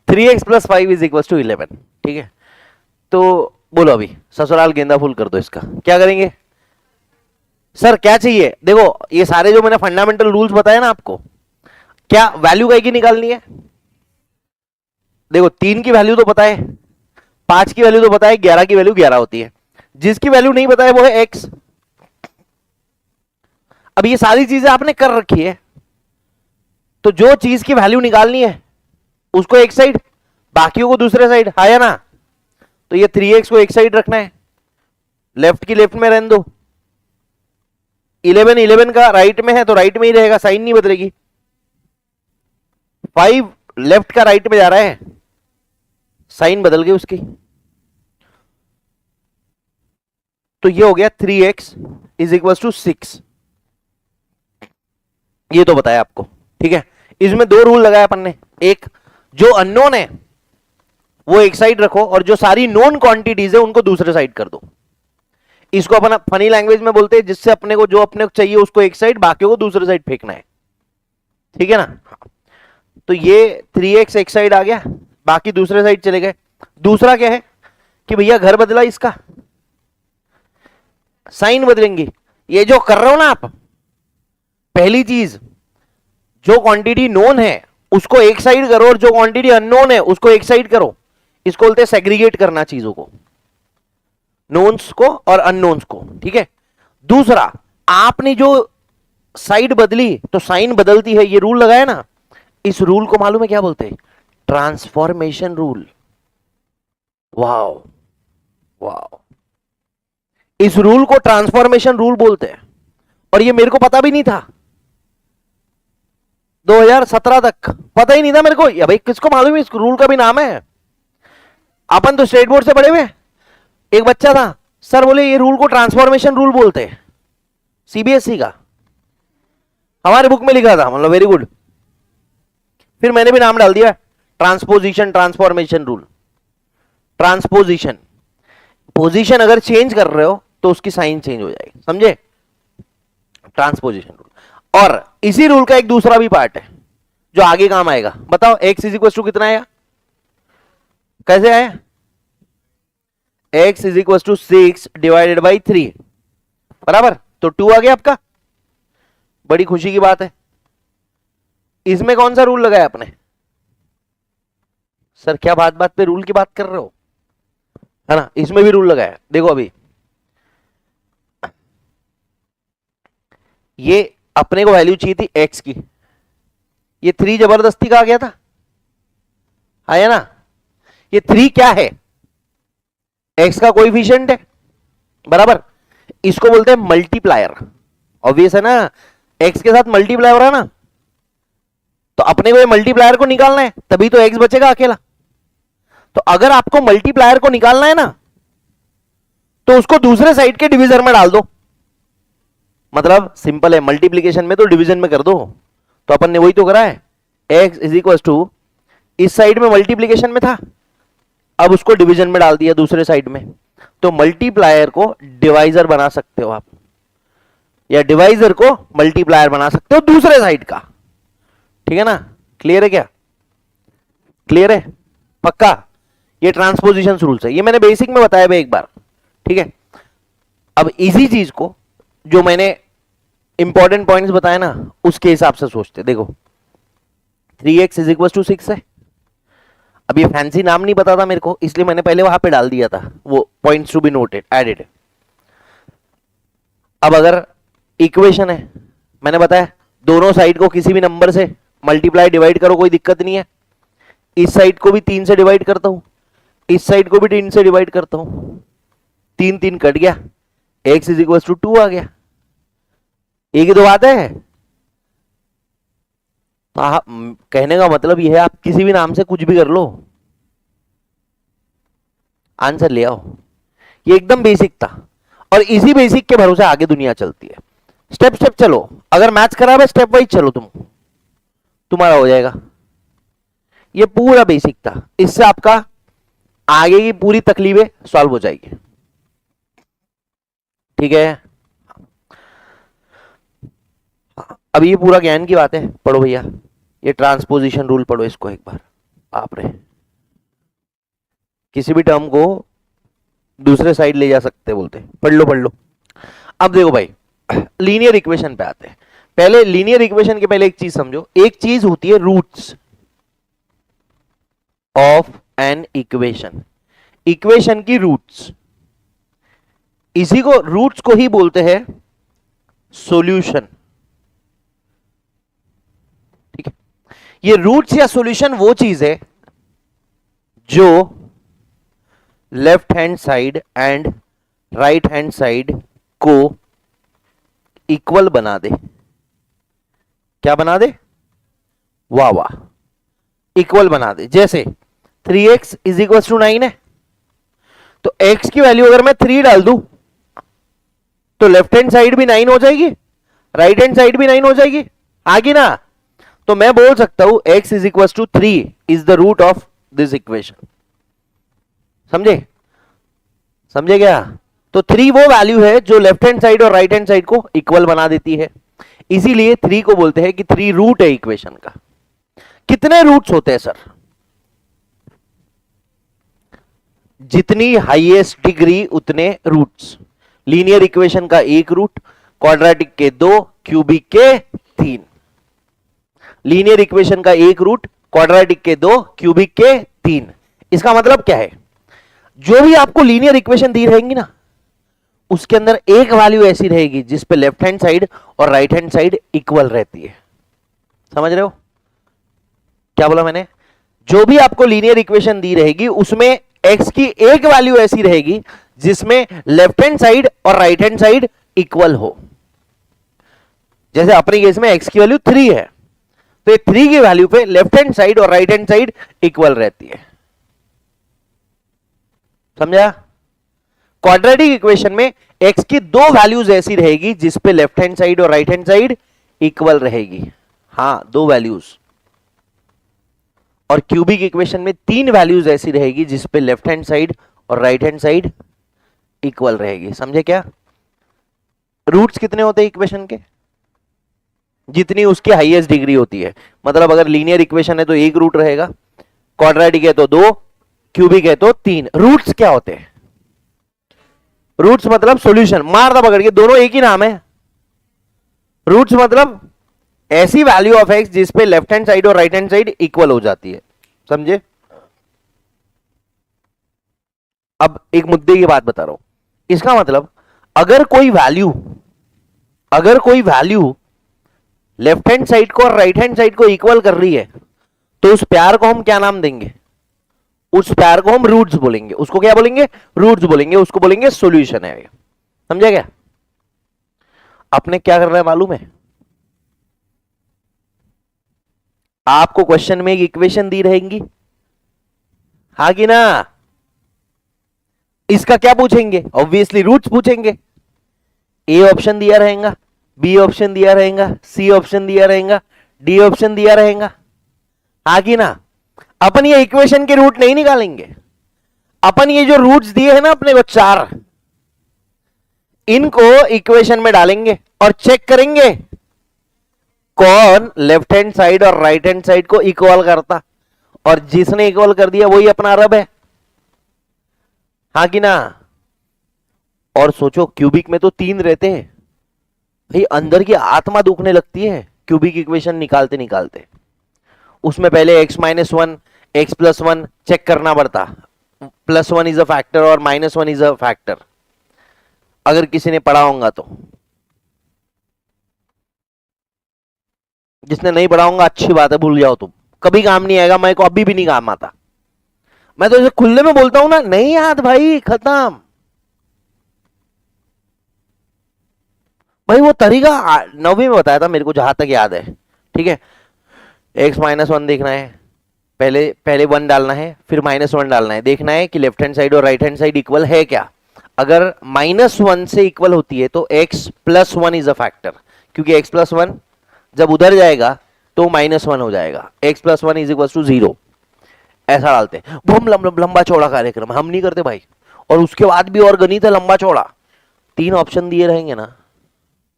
3x + 5 is equal to 11। ठीक है, तो बोलो अभी ससुराल गेंदा फूल कर दो। इसका क्या करेंगे सर, क्या चाहिए? देखो ये सारे जो मैंने फंडामेंटल रूल्स बताए ना आपको, क्या वैल्यू कहीं की निकालनी है? देखो 3 की वैल्यू तो पता है, 5 की वैल्यू तो पता है, 11 की वैल्यू 11 होती है। जिसकी वैल्यू नहीं पता है वो है x। अब ये सारी चीजें आपने कर रखी है, तो जो चीज की वैल्यू निकालनी है उसको एक साइड, बाकियों को दूसरे साइड, है या ना? तो ये 3x को एक साइड रखना है, लेफ्ट की लेफ्ट में रहने दो। 11 11 का राइट में है तो राइट में ही रहेगा, साइन नहीं बदलेगी। 5 लेफ्ट का राइट में जा रहा है, साइन बदल गई उसकी। तो ये हो गया 3x इज इक्वल टू 6। ये तो बताया आपको, ठीक है। इसमें दो रूल लगाया अपन ने, एक जो अननोन है वो एक साइड रखो और जो सारी नोन क्वांटिटीज है उनको दूसरे साइड कर दो। इसको अपन फनी लैंग्वेज में बोलते हैं, जिससे अपने को जो अपने को चाहिए उसको एक साइड, बाकियों को दूसरे साइड फेंकना है, ठीक है ना। तो ये 3x एक साइड आ गया, बाकी दूसरे साइड चले गए। दूसरा क्या है कि भैया घर बदला, इसका साइन बदलेंगे। ये जो कर रहे हो ना आप, पहली चीज जो क्वांटिटी नोन है उसको एक साइड करो और जो क्वांटिटी अननोन है उसको एक साइड करो। इसको बोलते हैं सेग्रीगेट करना चीजों को, नोन्स को और अननोन्स को, ठीक है। दूसरा, आपने जो साइड बदली तो साइन बदलती है, ये रूल लगाया ना, इस रूल को मालूम है क्या बोलते हैं? Transformation rule. वाओ वाओ, इस रूल को ट्रांसफॉर्मेशन रूल बोलते हैं। और ये मेरे को पता भी नहीं था 2017 तक, पता ही नहीं था मेरे को। भाई किसको मालूम है इस रूल का भी नाम है? अपन तो स्टेट बोर्ड से पढ़े हुए। एक बच्चा था, सर बोले ये रूल को ट्रांसफॉर्मेशन रूल बोलते हैं, सीबीएसई का, हमारे बुक में लिखा था, मतलब वेरी गुड। फिर मैंने भी नाम डाल दिया, transposition transformation rule. Transposition, position अगर चेंज कर रहे हो तो उसकी साइन चेंज हो जाएगी, समझे? Transposition rule. और इसी रूल का एक दूसरा भी पार्ट है जो आगे काम आएगा। बताओ x इज इक्वल टू कितना आया, कैसे आया? x is equal to 6 divided by 3, बराबर। तो 2 आ गया आपका, बड़ी खुशी की बात है। इसमें कौन सा रूल लगाया आपने? सर क्या बात बात पे रूल की बात कर रहे हो, है ना? इसमें भी रूल लगाया। देखो अभी ये अपने को वैल्यू चाहिए थी x की, ये 3 जबरदस्ती का आ गया था, आया ना? ये 3 क्या है? x का कोएफिशिएंट है, बराबर। इसको बोलते हैं मल्टीप्लायर। ऑब्वियस है ना, x के साथ मल्टीप्लाई हो रहा है ना, तो अपने को ये मल्टीप्लायर को निकालना है, तभी तो x बचेगा अकेला। तो अगर आपको मल्टीप्लायर को निकालना है ना, तो उसको दूसरे साइड के डिवीजर में डाल दो। मतलब सिंपल है, मल्टीप्लीकेशन में तो डिवीजन में कर दो। तो अपन ने वही तो करा है, x इज इक्वल टू, इस साइड में मल्टीप्लीकेशन में था, अब उसको डिवीजन में डाल दिया दूसरे साइड में। तो मल्टीप्लायर को डिवाइजर बना सकते हो आप, या डिवाइजर को मल्टीप्लायर बना सकते हो दूसरे साइड का, ठीक है ना? क्लियर है क्या? क्लियर है पक्का? ये ट्रांसपोजिशन रूल्स है, ये मैंने बेसिक में बताया भाई एक बार, ठीक है। अब इसी चीज को जो मैंने इंपॉर्टेंट पॉइंट्स बताए ना, उसके हिसाब से सोचते। देखो 3x इज इक्वल टू 6 है। अब ये फैंसी नाम नहीं पता था मेरे को, इसलिए मैंने पहले वहां पे डाल दिया था वो points to be noted added. अब अगर इक्वेशन है, मैंने बताया दोनों साइड को किसी भी नंबर से मल्टीप्लाई डिवाइड करो, कोई दिक्कत नहीं है। इस साइड को भी 3 से डिवाइड करता हूं, इस साइड को भी 3 से डिवाइड करता हूं, 3 3 कट गया, x इज इक्वल टू 2 आ गया। एक ही तो बात है। कहने का मतलब यह है, आप किसी भी नाम से कुछ भी कर लो, आंसर ले आओ। ये एकदम बेसिक था, और इसी बेसिक के भरोसे आगे दुनिया चलती है। स्टेप स्टेप चलो, अगर मैथ्स खराब है स्टेप वाइज चलो, तुम्हारा हो जाएगा। ये पूरा बेसिक था, इससे आपका आगे की पूरी तकलीफें सॉल्व हो जाएगी, ठीक है। अब ये पूरा ज्ञान की बात है, पढ़ो भैया ये ट्रांसपोजिशन रूल पढ़ो इसको एक बार। आपने किसी भी टर्म को दूसरे साइड ले जा सकते बोलते, पढ़ लो पढ़ लो। अब देखो भाई, लीनियर इक्वेशन पे आते हैं। पहले लीनियर इक्वेशन के पहले एक चीज समझो, एक चीज होती है roots of an equation, equation की रूट्स, इसी को रूट्स को ही बोलते हैं सॉल्यूशन, ठीक है। ये रूट्स या सॉल्यूशन वो चीज है जो left hand side and right hand side को इक्वल बना दे। क्या बना दे? वाह वाह, इक्वल बना दे। जैसे 3x इज इक्वल टू 9 है, तो x की वैल्यू अगर मैं 3 डाल दूं तो लेफ्ट हैंड साइड भी 9 हो जाएगी, राइट हैंड साइड भी 9 हो जाएगी, आगे ना। तो मैं बोल सकता हूं x is equal to 3 is the root of this equation. समझे? समझे क्या? तो 3 वो वैल्यू है जो लेफ्ट हैंड साइड और राइट हैंड साइड को इक्वल बना देती है, इसीलिए 3 को बोलते हैं कि 3 रूट है इक्वेशन का। कितने रूट्स होते हैं सर? जितनी हाईएस्ट डिग्री उतने रूट्स। लीनियर इक्वेशन का 1 रूट, क्वाड्रेटिक के 2, क्यूबिक के 3। लीनियर इक्वेशन का 1 रूट, क्वाड्रेटिक के 2, क्यूबिक के 3। इसका मतलब क्या है? जो भी आपको लीनियर इक्वेशन दी रहेंगी ना, उसके अंदर एक वैल्यू ऐसी रहेगी जिस पे लेफ्ट हैंड साइड और राइट हैंड साइड इक्वल रहती है। समझ रहे हो क्या बोला मैंने? जो भी आपको लीनियर इक्वेशन दी रहेगी उसमें x की एक वैल्यू ऐसी रहेगी जिसमें लेफ्ट हैंड साइड और राइट हैंड साइड इक्वल हो। जैसे अपने केस में x की वैल्यू 3 है, तो ये 3 की वैल्यू पे लेफ्ट हैंड साइड और राइट हैंड साइड इक्वल रहती है। समझा? क्वाड्रेटिक इक्वेशन में x की 2 वैल्यूज ऐसी रहेगी जिस पे लेफ्ट हैंड साइड और राइट हैंड साइड इक्वल रहेगी। हां, 2 वैल्यूज। और क्यूबिक इक्वेशन में 3 वैल्यूज ऐसी रहेगी जिस पे लेफ्ट हैंड साइड और राइट हैंड साइड इक्वल रहेगी। समझे क्या? रूट्स कितने होते हैं इक्वेशन के? जितनी उसकी हाईएस्ट डिग्री होती है। मतलब अगर लीनियर इक्वेशन है तो 1 रूट रहेगा, क्वाड्रेटिक है तो 2, क्यूबिक है तो 3। रूट्स क्या होते हैं? रूट्स मतलब सॉल्यूशन। मार दा पकड़ के, दोनों एक ही नाम है। रूट्स मतलब ऐसी वैल्यू ऑफ एक्स जिस पे लेफ्ट हैंड साइड और राइट हैंड साइड इक्वल हो जाती है। समझे? अब एक मुद्दे की बात बता रहा हूं। इसका मतलब अगर कोई वैल्यू लेफ्ट हैंड साइड को और राइट हैंड साइड को इक्वल कर रही है, तो उस प्यार को हम क्या नाम देंगे? उस प्यार को हम रूट्स बोलेंगे। उसको क्या बोलेंगे? रूट्स बोलेंगे। उसको बोलेंगे सॉल्यूशन है। समझा क्या? आपने क्या करना है मालूम है? आपको क्वेश्चन में एक इक्वेशन दी रहेंगी, हाँ कि ना? इसका क्या पूछेंगे? ऑब्वियसली रूट्स पूछेंगे। ए ऑप्शन दिया रहेगा, बी ऑप्शन दिया रहेगा, सी ऑप्शन दिया रहेगा, डी ऑप्शन दिया रहेगा, हाँ कि ना? अपन ये इक्वेशन के रूट नहीं निकालेंगे। अपन ये जो रूट्स दिए हैं ना अपने को 4, इनको इक्वेशन में डालेंगे और चेक करेंगे कौन लेफ्ट हैंड साइड और राइट हैंड साइड को इक्वल करता, और जिसने इक्वल कर दिया वही अपना रब है, हाँ कि ना? और सोचो क्यूबिक में तो 3 रहते हैं भाई, अंदर की आत्मा दुखने लगती है क्यूबिक इक्वेशन निकालते निकालते। उसमें पहले x - 1 x + 1 चेक करना पड़ता। +1 इज अ फैक्टर और -1 इज अ फैक्टर, अगर किसी ने पढ़ा होगा तो। जिसने नहीं पढ़ा होगा अच्छी बात है, भूल जाओ तुम, कभी काम नहीं आएगा। मेरे को अभी भी नहीं काम आता। मैं तो इसे खुले में बोलता हूं ना, नहीं याद भाई, खत्म भाई। वो तरीका 9वीं में बताया था मेरे को, जहां तक याद है। ठीक है, x - 1 देखना है, पहले 1 डालना है, फिर -1 डालना है। देखना है कि लेफ्ट हैंड साइड और राइट हैंड साइड इक्वल है क्या। अगर -1 से इक्वल होती है तो x + 1 इज अ फैक्टर, क्योंकि x + 1 जब उधर जाएगा तो -1 हो जाएगा। x + 1 = 0। ऐसा डालते हैं। वो हम लंबा चौड़ा कार्यक्रम हम नहीं करते भाई। और उसके बाद भी और गणित है लंबा चौड़ा। 3 ऑप्शन दिए रहेंगे ना,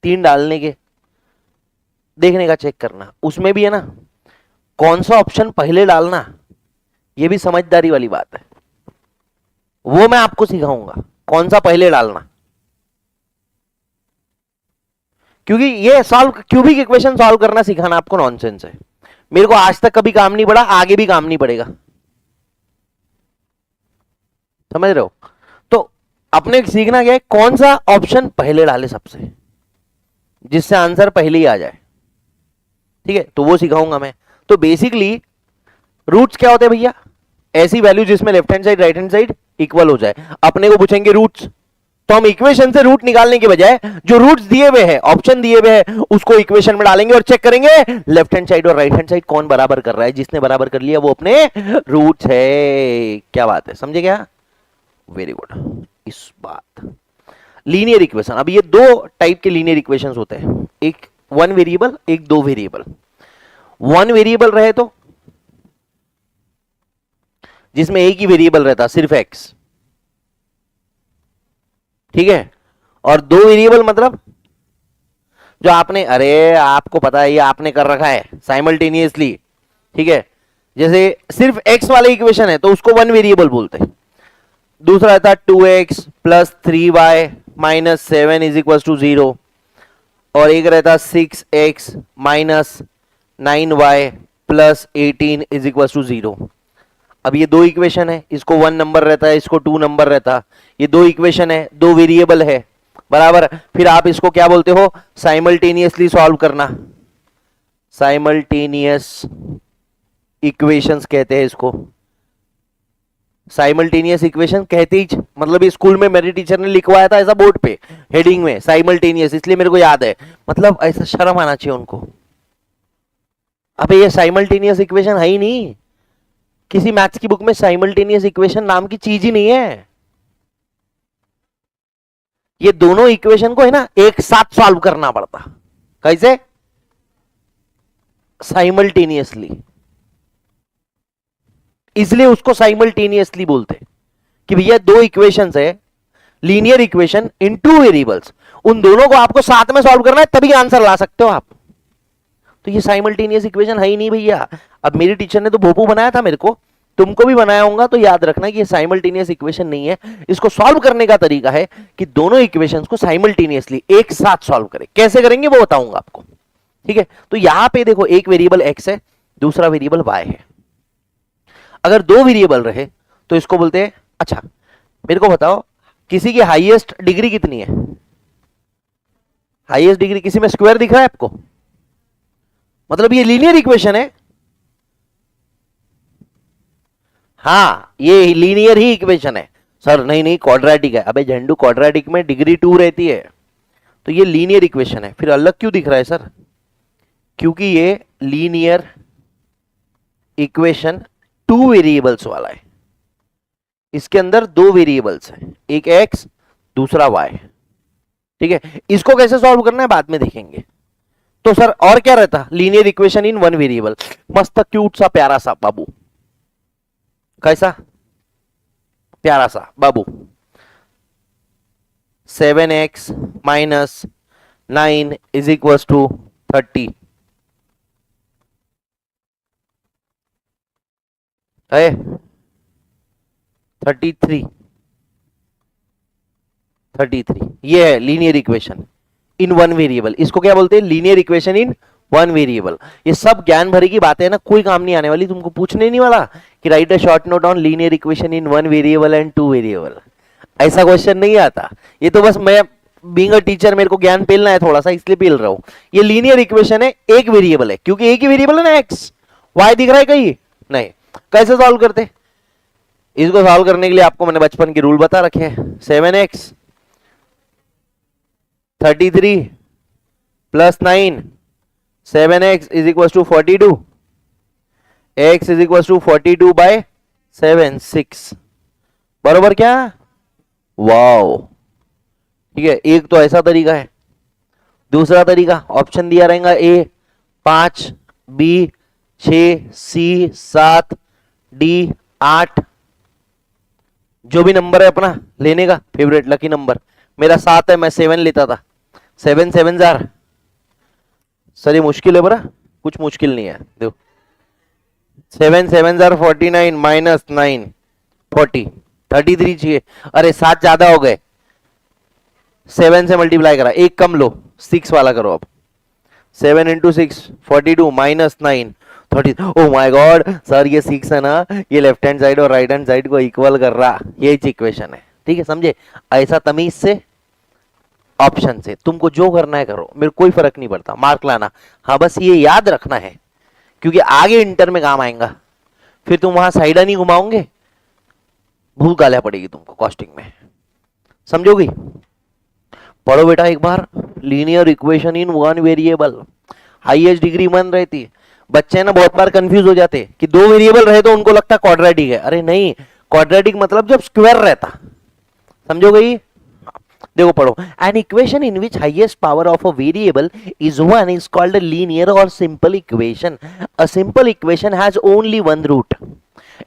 3 डालने के, देखने का, चेक करना। उसमें भी है ना, कौन सा ऑप्शन पहले डालना, ये भी समझदारी वाली बात है। वो मैं आपको सिखाऊंगा कौन सा पहले डालना, क्योंकि ये क्यूबिक इक्वेशन सॉल्व करना सिखाना आपको नॉनसेंस है। मेरे को आज तक कभी काम नहीं पड़ा, आगे भी काम नहीं पड़ेगा। समझ रहे हो? तो अपने सीखना क्या है, कौन सा ऑप्शन पहले डाले सबसे, जिससे आंसर पहले ही आ जाए। ठीक है, तो वो सिखाऊंगा मैं। तो बेसिकली रूट्स क्या होते हैं भैया? ऐसी वैल्यू जिसमें left hand side right hand side equal हो जाए। अपने को पूछेंगे रूट्स, तो हम इक्वेशन से रूट निकालने के बजाय जो रूट्स दिए हुए हैं, ऑप्शन दिए हुए हैं, उसको इक्वेशन में डालेंगे और चेक करेंगे लेफ्ट हैंड साइड और राइट हैंड साइड कौन बराबर कर रहा है। जिसने बराबर कर लिया वो अपने रूट्स है। क्या बात है, समझे क्या? Very good. इस बात लीनियर इक्वेशन, अब ये दो टाइप के लीनियर इक्वेशंस होते हैं, एक वन वेरिएबल, एक दो वेरिएबल। वन वेरिएबल रहे तो जिसमें एक ही वेरिएबल रहता, सिर्फ एक्स, ठीक है। और दो वेरिएबल मतलब जो आपने, अरे आपको पता है ये आपने कर रखा है साइमल्टेनियसली, ठीक है। जैसे सिर्फ एक्स वाले इक्वेशन है तो उसको वन वेरिएबल बोलते हैं। दूसरा रहता 2x plus 3y minus 7 is equal to 0, और एक रहता 6x minus 9y plus 18 is equal to 0। अब ये दो इक्वेशन है, इसको वन नंबर रहता है, इसको टू नंबर रहता। ये दो इक्वेशन है, दो वेरिएबल है, बराबर। फिर आप इसको क्या बोलते हो? साइमल्टेनियसली सॉल्व करना, साइमल्टेनियस इक्वेशंस कहते हैं इसको। साइमल्टेनियस इक्वेशन कहते ही, मतलब ये स्कूल में मेरे टीचर ने लिखवाया था ऐसा बोर्ड पे हेडिंग में, साइमल्टेनियस, इसलिए मेरे को याद है। मतलब ऐसा शर्म आना चाहिए उनको। अबे ये साइमल्टेनियस इक्वेशन है ही नहीं, किसी मैथ्स की बुक में साइमल्टेनियस इक्वेशन नाम की चीज ही नहीं है। ये दोनों इक्वेशन को है ना एक साथ सॉल्व करना पड़ता। कैसे? साइमल्टेनियसली, इसलिए उसको साइमल्टेनियसली बोलते कि भैया दो इक्वेशंस है, लीनियर इक्वेशन इन टू वेरिएबल्स, उन दोनों को आपको साथ में सॉल्व करना है तभी आंसर ला सकते हो आप। तो ये साइमल्टेनियस इक्वेशन है ही नहीं भैया। अब मेरी टीचर ने तो भोपू बनाया था मेरे को, तुमको भी बनाया होगा, तो याद रखना कि ये साइमल्टेनियस इक्वेशन नहीं है। इसको सॉल्व करने का तरीका है कि दोनों इक्वेशंस को साइमल्टेनियसली एक साथ सॉल्व करें। कैसे करेंगे वो बताऊंगा आपको, ठीक है। तो यहां पे देखो एक वेरिएबल x है, दूसरा वेरिएबल y है। अगर दो वेरिएबल रहे तो इसको बोलते हैं, अच्छा मेरे को बताओ किसी की हाईएस्ट डिग्री कितनी है? हाईएस्ट डिग्री किसी में स्क्वायर दिख रहा है आपको? मतलब ये लीनियर इक्वेशन है। हाँ ये लीनियर ही इक्वेशन है। सर नहीं नहीं क्वाड्रेटिक है। अबे झंडू, क्वाड्रेटिक में डिग्री 2 रहती है, तो ये लीनियर इक्वेशन है। फिर अलग क्यों दिख रहा है सर? क्योंकि ये लीनियर इक्वेशन टू वेरिएबल्स वाला है। इसके अंदर दो वेरिएबल्स हैं, एक x दूसरा y, ठीक है। इसको कैसे सॉल्व करना है बाद में देखेंगे। तो सर और क्या रहता? Linear equation in one variable, मस्त क्यूट सा प्यारा सा बाबू। कैसा प्यारा सा बाबू? 7x minus 9 is equal to 30 है, 33 ये है linear equation in one variable. इसको क्या बोलते हैं? Linear equation in one variable. ये सब ज्ञान भरी की बातें है ना, कोई काम नहीं आने वाली, तुमको पूछने नहीं वाला कि right a short note on linear equation in one variable and two variable. ऐसा क्वेश्चन नहीं आता। ये तो बस मैं बीइंग अ टीचर मेरे को ज्ञान पेलना है थोड़ा सा, इसलिए पेल रहा हूं। ये लीनियर इक्वेशन है, एक वेरिएबल है, क्योंकि एक ही वेरिएबल है ना एक्स। वाई दिख रहा है कहीं नहीं? कैसे सॉल्व करते? इसको सॉल्व करने के लिए आपको मैंने बचपन की रूल बता रखे हैं। 7x 33 plus 9, 7x is equal to 42, x is equal to 42 by 7, 6 बरोबर क्या? वाओ, ठीक है। एक तो ऐसा तरीका है। दूसरा तरीका ऑप्शन दिया रहेगा a 5, b 6, c 7, d 8, जो भी नंबर है अपना लेने का फेवरेट लकी नंबर। मेरा 7 है, मैं 7 लेता था। 7 7 जार। सर ये मुश्किल है बरा? कुछ मुश्किल नहीं है। देखो 7 7 जार 49 माइनस 9 40, 33 चाहिए। अरे 7 ज्यादा हो गए, 7 से मल्टीप्लाई करा, एक कम लो, 6 वाला करो। अब 7 into 6 42 minus 9 30। Oh my God sir, ये 6 है ना, ये लेफ्ट हैंड साइड और राइट हैंड साइड को इक्वल कर रहा, ये इक्वेशन है, ठीक है। समझे? ऐसा तमीज से, ऑप्शन से, तुमको जो करना है करो, मेरे कोई फर्क नहीं पड़ता, मार्क लाना। हाँ बस ये याद रखना है, क्योंकि आगे इंटर में काम आएगा। फिर तुम वहां साइडा नहीं घुमाओगे, भूल गालियां पड़ेगी तुमको कॉस्टिंग में, समझोगी? पढ़ो बेटा एक बार, linear equation in one variable, highest degree 1 रहती है। बच्चे ना बहुत बार कंफ्यूज हो जाते कि दो वेरिएबल रहे तो उनको लगता क्वाड्रेटिक है, अरे नहीं, क्वाड्रेटिक मतलब जब स्क्वायर रहता, समझोगे? ये देखो पढ़ो, an equation in which highest power of a variable is 1 is called a linear और simple equation. A simple equation has only one root,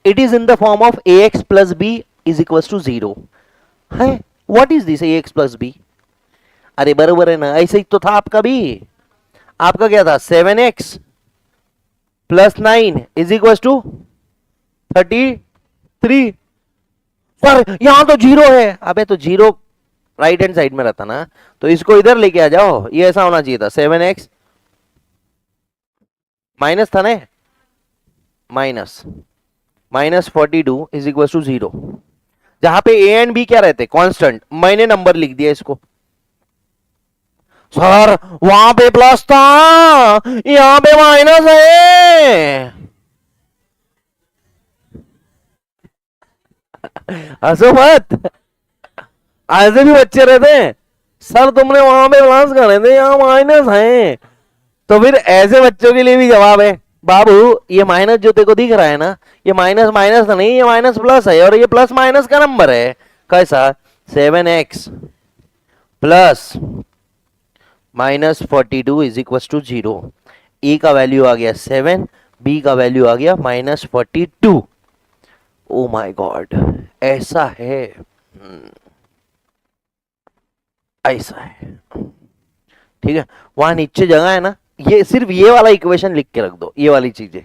it is in the form of ax plus b is equals to 0 है। What is this ax plus b? अरे बरोबर है ना, ऐसे ही तो था आपका भी। आपका क्या था, 7x plus 9 is equals to 33। पर यहां तो जीरो है, अबे तो जीरो राइट हैंड साइड में रहता ना, तो इसको इधर लेके आ जाओ, ये ऐसा होना चाहिए था 7x माइनस था ना, माइनस 42 इज इक्वल टू 0। जहां पे ए एंड बी क्या रहते, कांस्टेंट, मैंने नंबर लिख दिया इसको। सर वहां पे प्लस था, यहां पे माइनस है। हंसो मत, ऐसे भी बच्चे रहते हैं, सर तुमने वहां पे प्लस करे थे, यहाँ माइनस है। तो फिर ऐसे बच्चों के लिए भी जवाब है, बाबू ये माइनस जो तेरे को दिख रहा है ना, ये माइनस माइनस तो नहीं, ये माइनस प्लस है, और ये प्लस माइनस का नंबर है। कैसा, 7x plus minus 42 is equal to 0। A का वैल्यू आ गया 7, बी का वैल्यू आ गया माइनस 42। ओ माय गॉड, ऐसा है, ऐसा है, ठीक है। वहां नीचे जगह है ना, ये सिर्फ ये वाला इक्वेशन लिख के रख दो, ये वाली चीजें,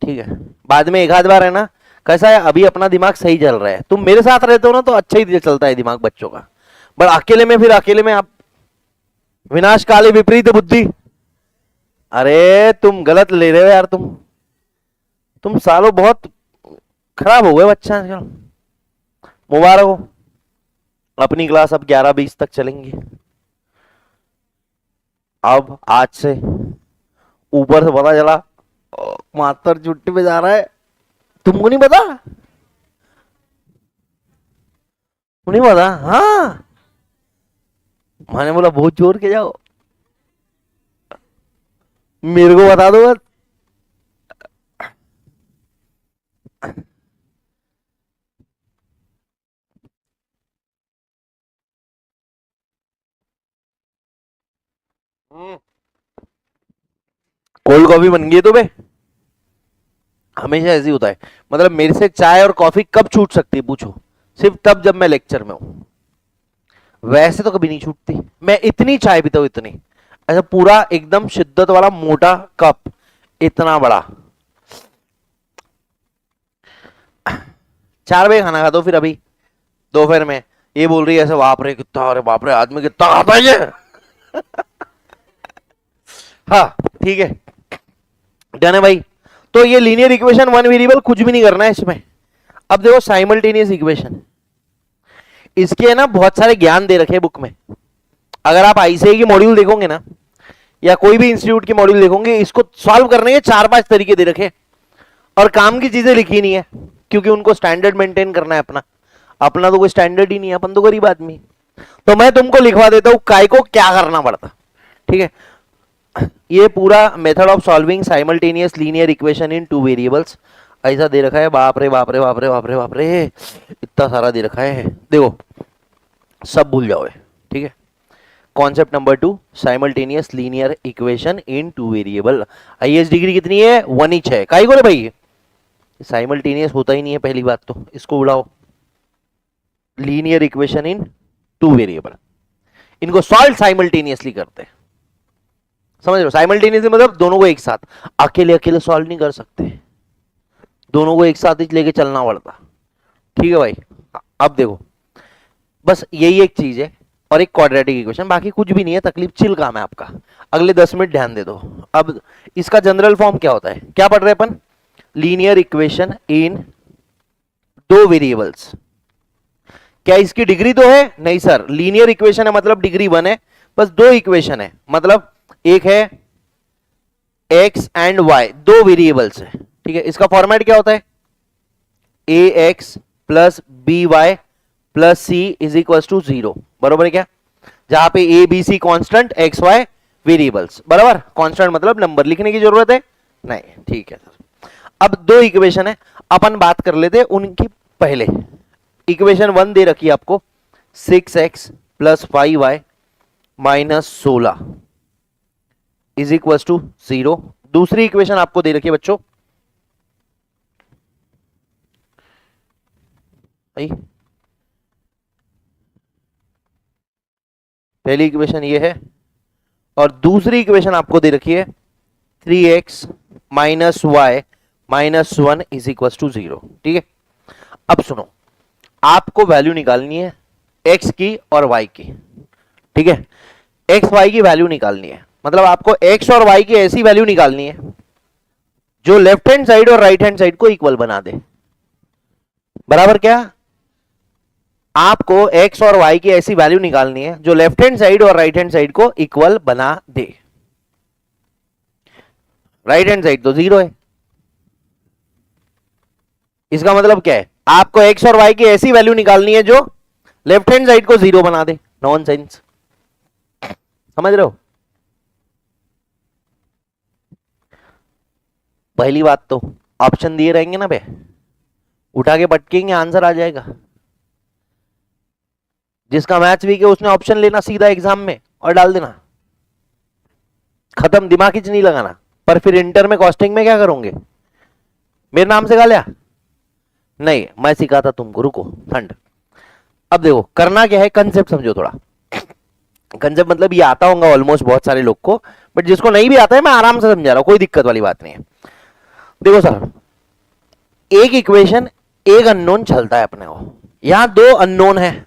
ठीक है। बाद में एक आध बार है ना, कैसा है, अभी अपना दिमाग सही चल रहा है, तुम मेरे साथ रहते हो ना तो अच्छा ही चलता है दिमाग बच्चों का, बट अकेले में, फिर अकेले में आप विनाश काले विपरीत बुद्धि। अरे तुम गलत ले रहे हो यार, तुम सालों बहुत खराब हो गए बच्चा आजकल। मुबारक हो, अपनी क्लास अब 11:20 तक चलेंगी। अब आज से ऊपर से पता चला मास्टर छुट्टी पे जा रहा है, तुमको नहीं पता? नहीं पता? हाँ, मैंने बोला बहुत जोर के जाओ, मेरे को बता दो बस। कोल्ड कॉफी बन गई है तो बे, हमेशा ऐसे ही होता है। मतलब मेरे से चाय और कॉफी कब छूट सकती है पूछो, सिर्फ तब जब मैं लेक्चर में हूं, वैसे तो कभी नहीं छूटती। मैं इतनी चाय पीता हूं, इतनी, ऐसा पूरा एकदम शिद्दत वाला मोटा कप, इतना बड़ा। 4 बजे खाना खाता हूं, फिर अभी दोपहर में ये बोल रही है ऐसे, बाप रे कितना, अरे बाप रे आदमी कितना खाता है ये। हाँ ठीक है, डन है भाई। तो ये लीनियर इक्वेशन वन वेरिएबल, कुछ भी नहीं करना है इसमें। अब देखो साइमल्टेनियस इक्वेशन, इसके ना बहुत सारे ज्ञान दे रखे बुक में। अगर आप आईसीआई की मॉड्यूल देखोगे ना, या कोई भी इंस्टीट्यूट की मॉड्यूल देखोगे, इसको सॉल्व करने के 4-5 तरीके दे रखे, और काम की चीजें लिखी नहीं है, क्योंकि उनको स्टैंडर्ड मेंटेन करना है अपना। अपना तो कोई स्टैंडर्ड ही नहीं है, अपन तो गरीब आदमी। तो मैं तुमको लिखवा देता हूं काय को क्या करना पड़ता, ठीक है। ये पूरा method of solving simultaneous linear equation in 2 variables ऐसा दे रखा है। बाप रे बाप रे बाप रे बाप रे बाप रे, इतना सारा दे रखा है, देखो सब भूल जाओ, ठीक है। Concept number 2, simultaneous linear equation इन 2 वेरिएबल। हाईएस्ट डिग्री कितनी है, 1 इंच है। काई को रे भाई, साइमल्टेनियस होता ही नहीं है पहली बात तो, इसको उड़ाओ। लीनियर इक्वेशन इन 2 वेरिएबल, इनको सॉल्व साइमल्टेनियसली करते हैं, समझ रहे हो? साइमल्टेनियसली मतलब दोनों को एक साथ, अकेले अकेले सॉल्व नहीं कर सकते, दोनों को एक साथ ही लेके चलना पड़ता, ठीक है भाई। अब देखो बस यही एक चीज है, और एक क्वाड्रेटिक इक्वेशन, बाकी कुछ भी नहीं है, तकलीफ चिल काम है आपका। अगले 10 मिनट ध्यान दे दो। अब इसका जनरल फॉर्म क्या होता है, क्या पढ़ रहे अपन, लीनियर इक्वेशन इन 2 वेरिएबल्स। क्या इसकी डिग्री 2 है? नहीं सर, लीनियर इक्वेशन है मतलब डिग्री 1 है, बस 2 इक्वेशन है, मतलब एक है x एंड y, 2 वेरिएबल्स है, ठीक है। इसका फॉर्मेट क्या होता है, ax plus b y plus c is equal to 0, बरोबर है क्या? जहां पे a b c constant, x y variables, बराबर। कांस्टेंट मतलब नंबर, लिखने की जरूरत है नहीं, ठीक है सर। अब दो इक्वेशन है, अपन बात कर लेते हैं उनकी। पहले इक्वेशन 1 दे रखी है आपको, 6x plus 5y minus 16 is equal to 0। दूसरी इक्वेशन आपको दे रखी है बच्चों, पहली इक्वेशन ये है और दूसरी इक्वेशन आपको दे रखी है 3x minus y minus 1 is equal to 0, ठीक है। अब सुनो, आपको वैल्यू निकालनी है x की और y की, ठीक है। x y की वैल्यू निकालनी है, मतलब आपको x और y की ऐसी वैल्यू निकालनी है जो लेफ्ट हैंड साइड और राइट हैंड साइड को इक्वल बना दे, बराबर क्या? आपको x और y की ऐसी वैल्यू निकालनी है जो लेफ्ट हैंड साइड और राइट हैंड साइड को इक्वल बना दे। राइट हैंड साइड तो 0 है, इसका मतलब क्या है? आपको x और y की ऐसी वैल्यू निकालनी है जो लेफ्ट हैंड साइड को 0 बना दे। नॉनसेंस, समझ रहे हो? पहली बात तो ऑप्शन दिए रहेंगे ना बे, उठा के पटकेंगे, आंसर आ जाएगा। जिसका मैथ्स वीक है उसने ऑप्शन लेना सीधा एग्जाम में और डाल देना, खत्म, दिमाग ही नहीं लगाना। पर फिर इंटर में कॉस्टिंग में क्या करोगे? मेरे नाम से गालिया नहीं, मैं सिखाता तुमको, रुको ठंड। अब देखो करना क्या है, कंसेप्ट समझो थोड़ा। कंसेप्ट मतलब ये आता होगा ऑलमोस्ट बहुत सारे लोग को, बट जिसको नहीं भी आता है मैं आराम से समझा रहा हूं, कोई दिक्कत वाली बात नहीं है। देखो सर, एक इक्वेशन एक अननोन चलता है अपने को, यहां दो अननोन है,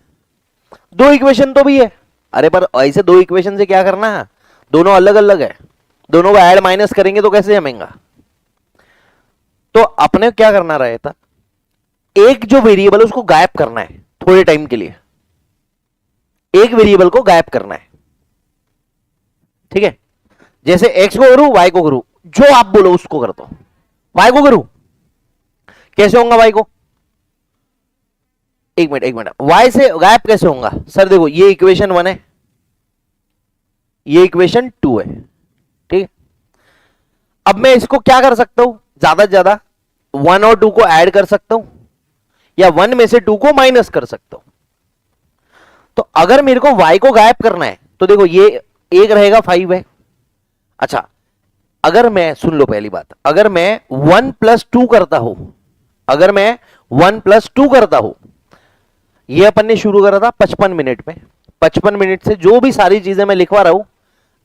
दो इक्वेशन तो भी है। अरे पर ऐसे दो इक्वेशन से क्या करना है, दोनों अलग अलग है, दोनों को ऐड माइनस करेंगे तो कैसे जमेगा? तो अपने क्या करना रहता, एक जो वेरिएबल है उसको गायब करना है थोड़े टाइम के लिए, एक वेरिएबल को गायब करना है, ठीक है। जैसे x को करूं, y को करूं, जो आप बोलो उसको करता हूं। y को करूं, कैसे होगा y को? एक मिनट, y से गायब कैसे होगा? सर देखो, ये इक्वेशन 1 है, ये इक्वेशन 2 है, ठीक है। अब मैं इसको क्या कर सकता हूं, ज्यादा से ज्यादा 1 और 2 को ऐड कर सकता हूं, या 1 में से 2 को माइनस कर सकता हूं। तो अगर मेरे को y को गायब करना है तो देखो ये एक रहेगा 5 है। अच्छा, अगर मैं, सुन लो पहली बात, अगर मैं 1 प्लस 2 करता हूं, अगर मैं 1 प्लस 2 करता हूं, ये अपन ने शुरू करा था 55 मिनट में, 55 मिनट से जो भी सारी चीजें मैं लिखवा रहा हूं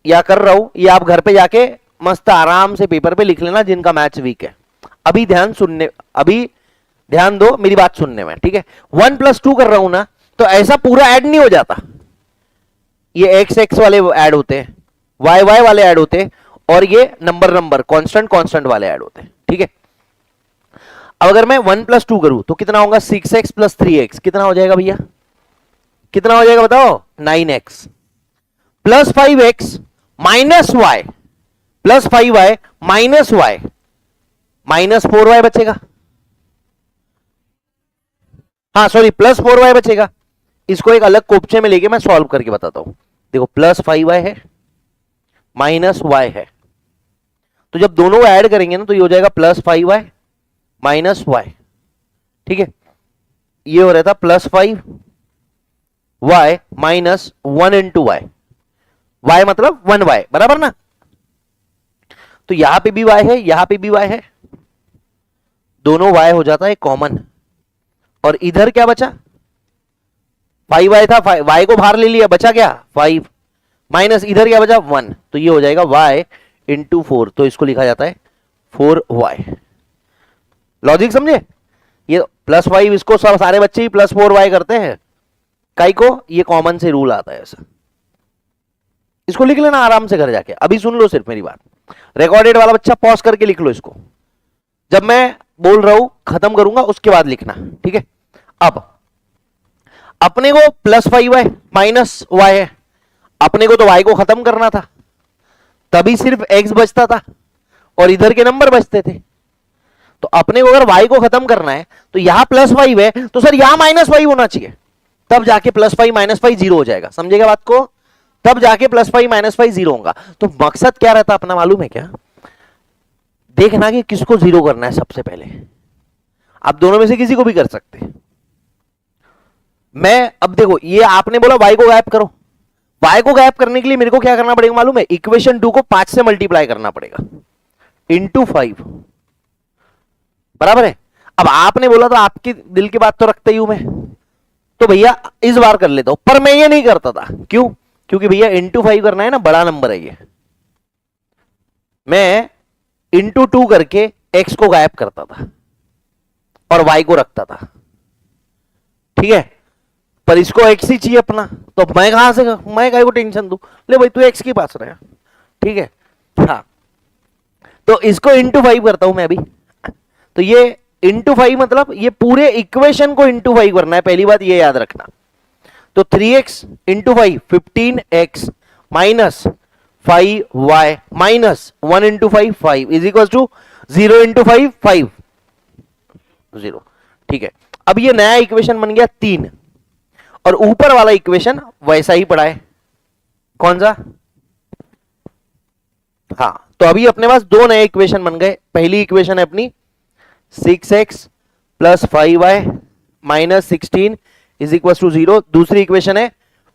या कर रहा हूं, ये आप घर पे जाके मस्त आराम से पेपर पे लिख लेना जिनका मैथ्स वीक है। अभी ध्यान दो मेरी बात सुनने में, ठीक है। 1 प्लस 2 कर रहा हूं ना, तो ऐसा पूरा ऐड नहीं हो जाता, ये एक्स एक्स वाले ऐड होते हैं, वाई वाई वाले ऐड होते हैं, और ये नंबर कांस्टेंट वाले ऐड होते हैं, ठीक है। अब अगर मैं 1 प्लस 2 करूं तो कितना होगा? 6x प्लस 3x, कितना हो जाएगा भैया? कितना हो जाएगा बताओ? 9x plus 5x minus y plus 5y minus y minus 4y बचेगा, हाँ सॉरी प्लस 4y बचेगा। इसको एक अलग कोपचे में लेके मैं सॉल्व करके बताता हूं। देखो प्लस 5y है माइनस y है, तो जब दोनों को ऐड करेंगे ना तो ये हो जाएगा प्लस 5y माइनस y, ठीक है। ये हो रहा था plus 5y minus 1 into y, y मतलब 1y, बराबर ना। तो यहां पे भी y है, यहां पे भी y है, दोनों y हो जाता है कॉमन, और इधर क्या बचा? 5y था, y को बाहर ले लिया, बचा क्या? 5 माइनस इधर क्या बचा? 1, तो ये हो जाएगा y इंटू 4, तो इसको लिखा जाता है 4y। लॉजिक समझे? ये प्लस 5 इसको सब सारे बच्चे ही प्लस 4y करते हैं, काई को? ये कॉमन से रूल आता है ऐसा। इसको लिख लेना आराम से घर जाके, अभी सुन लो सिर्फ मेरी बात, रिकॉर्डेड वाला बच्चा पॉज करके लिख लो इसको, जब मैं बोल रहा हूं खत्म करूंगा उसके बाद लिखना, ठीक है। अब अपने को प्लस 5y माइनस y है, अपने को तो y को खत्म करना था, तभी सिर्फ x बचता था और इधर के नंबर बचते थे। तो अपने को अगर y को खत्म करना है तो यहां +5 है तो सर यहां -5 होना चाहिए, तब जाके +5 -5 0 हो जाएगा। समझेगा बात को? तब जाके +5 -5 0 होगा। तो मकसद क्या रहता अपना मालूम है क्या? देखना कि किसको 0 करना है सबसे पहले। आप दोनों में से किसी को भी कर सकते हैं। मैं अब देखो, ये आपने बोला y को गायब करो, y को गायब करने के लिए मेरे को क्या करना पड़ेगा मालूम है? इक्वेशन 2 को 5 से मल्टीप्लाई करना पड़ेगा इंटू 5, बराबर है। अब आपने बोला तो आपकी दिल की बात तो रखता ही हूं मैं, तो भैया इस बार कर लेता हूं, पर मैं ये नहीं करता था। क्यों? क्योंकि भैया इंटू 5 करना है ना, बड़ा नंबर है ये। मैं इंटू 2 करके x को गायब करता था और y को रखता था, ठीक है। पर इसको x ही चाहिए अपना, तो मैं कहां से, मैं काहे को टेंशन दूं? ले भाई तू x के पास रहा, ठीक है। हाँ, तो इसको इंटू 5 करता हूं मैं अभी। तो ये इंटू 5 मतलब ये पूरे इक्वेशन को इंटू 5 करना है, पहली बात ये याद रखना। तो 3x into 5 15x minus 5y minus 1 into 5 5 is equal to 0 into 5 5 0, ठीक है। अब ये नया इक्वेशन बन गया 3, और ऊपर वाला इक्वेशन वैसा ही पड़ा है। कौन सा? हाँ, तो अभी अपने पास दो नए इक्वेशन बन गए। पहली इक्वेशन है अपनी 6x plus 5y minus 16 is equal to 0। दूसरी इक्वेशन है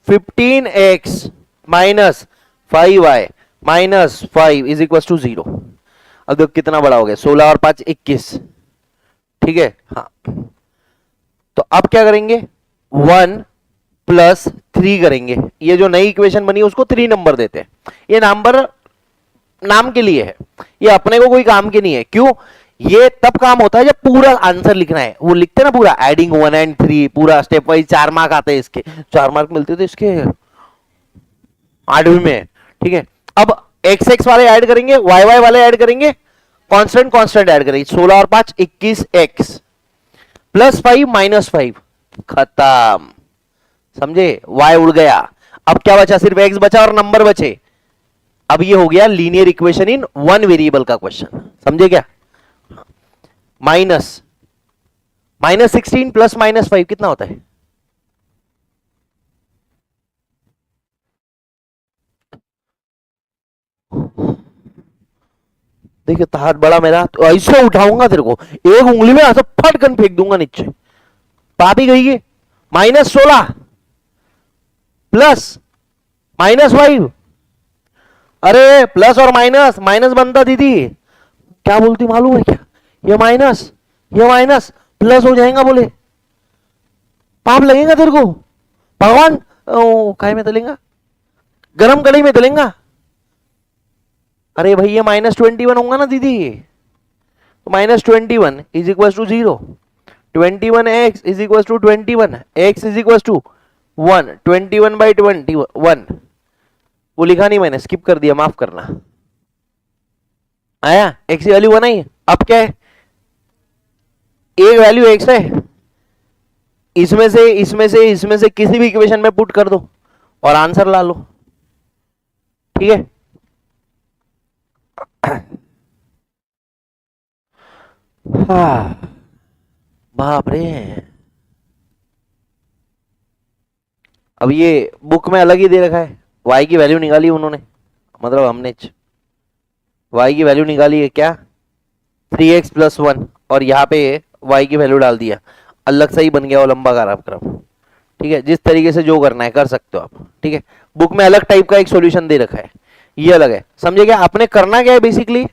15x minus 5y minus 5 is equal to 0। अब देखो कितना बड़ा हो गया, 16 और 5 21, ठीक है। हाँ, तो अब क्या करेंगे? 1 प्लस 3 करेंगे। ये जो नई इक्वेशन बनी उसको 3 नंबर देते हैं। ये नंबर नाम के लिए है, ये अपने को कोई काम के नहीं है। क्यों? ये तब काम होता है जब पूरा आंसर लिखना है। वो लिखते हैं ना पूरा एडिंग 1 एंड 3, पूरा स्टेप वाइज 4 मार्क आते हैं इसके, 4 मार्क मिलते थे इसके 8वीं में, ठीक है। अब एक्स एक्स वाले ऐड करेंगे, वाई वाई वाले ऐड करेंगे, कांस्टेंट कांस्टेंट ऐड करेंगे। 16 और 5 21 एक्स प्लस 5 माइनस 5, खत्म। समझे? y उड़ गया। अब क्या बचा? सिर्फ x बचा और नंबर बचे। अब ये हो गया linear equation in one variable का क्वेश्चन। समझे क्या? माइनस 16 प्लस -5 कितना होता है? देखिए तो हाथ बड़ा मेरा, तो ऐसे उठाऊंगा तेरे को, एक उंगली में ऐसा फटकन फेंक दूंगा नीचे। पाप ही गई है। -16 प्लस -5, अरे प्लस और माइनस, माइनस बनता दीदी, क्या बोलती मालूम है क्या? ये माइनस प्लस हो जाएगा, बोले पाप लगेगा तेरे को। भगवान काय में तलेगा? गरम कढ़ाई में तलेगा। अरे भैया -21 होगा ना दीदी, तो -21 is equal to 0, 21x is equal to 21, x is equal to 1, 21/21, वो लिखा नहीं मैंने, स्किप कर दिया, माफ करना। आया? x की वैल्यू 1 आई। अब क्या है? एक वैल्यू x है, इसमें से किसी भी इक्वेशन में पुट कर दो और आंसर ला लो, ठीक है। बाप रे, अब ये बुक में अलग ही दे रखा है। y की वैल्यू निकाली उन्होंने, मतलब हमने y की वैल्यू निकाली है क्या? 3x प्लस 1, और यहाँ पे y की वैल्यू डाल दिया, अलग से ही बन गया वो लंबा कार्यक्रम, ठीक है। जिस तरीके से जो करना है कर सकते हो आप, ठीक है। बुक में अलग टाइप का एक सॉल्यूशन दे रखा है, ये अलग है। समझे क्या? आपने करना क्या है? बेसिकली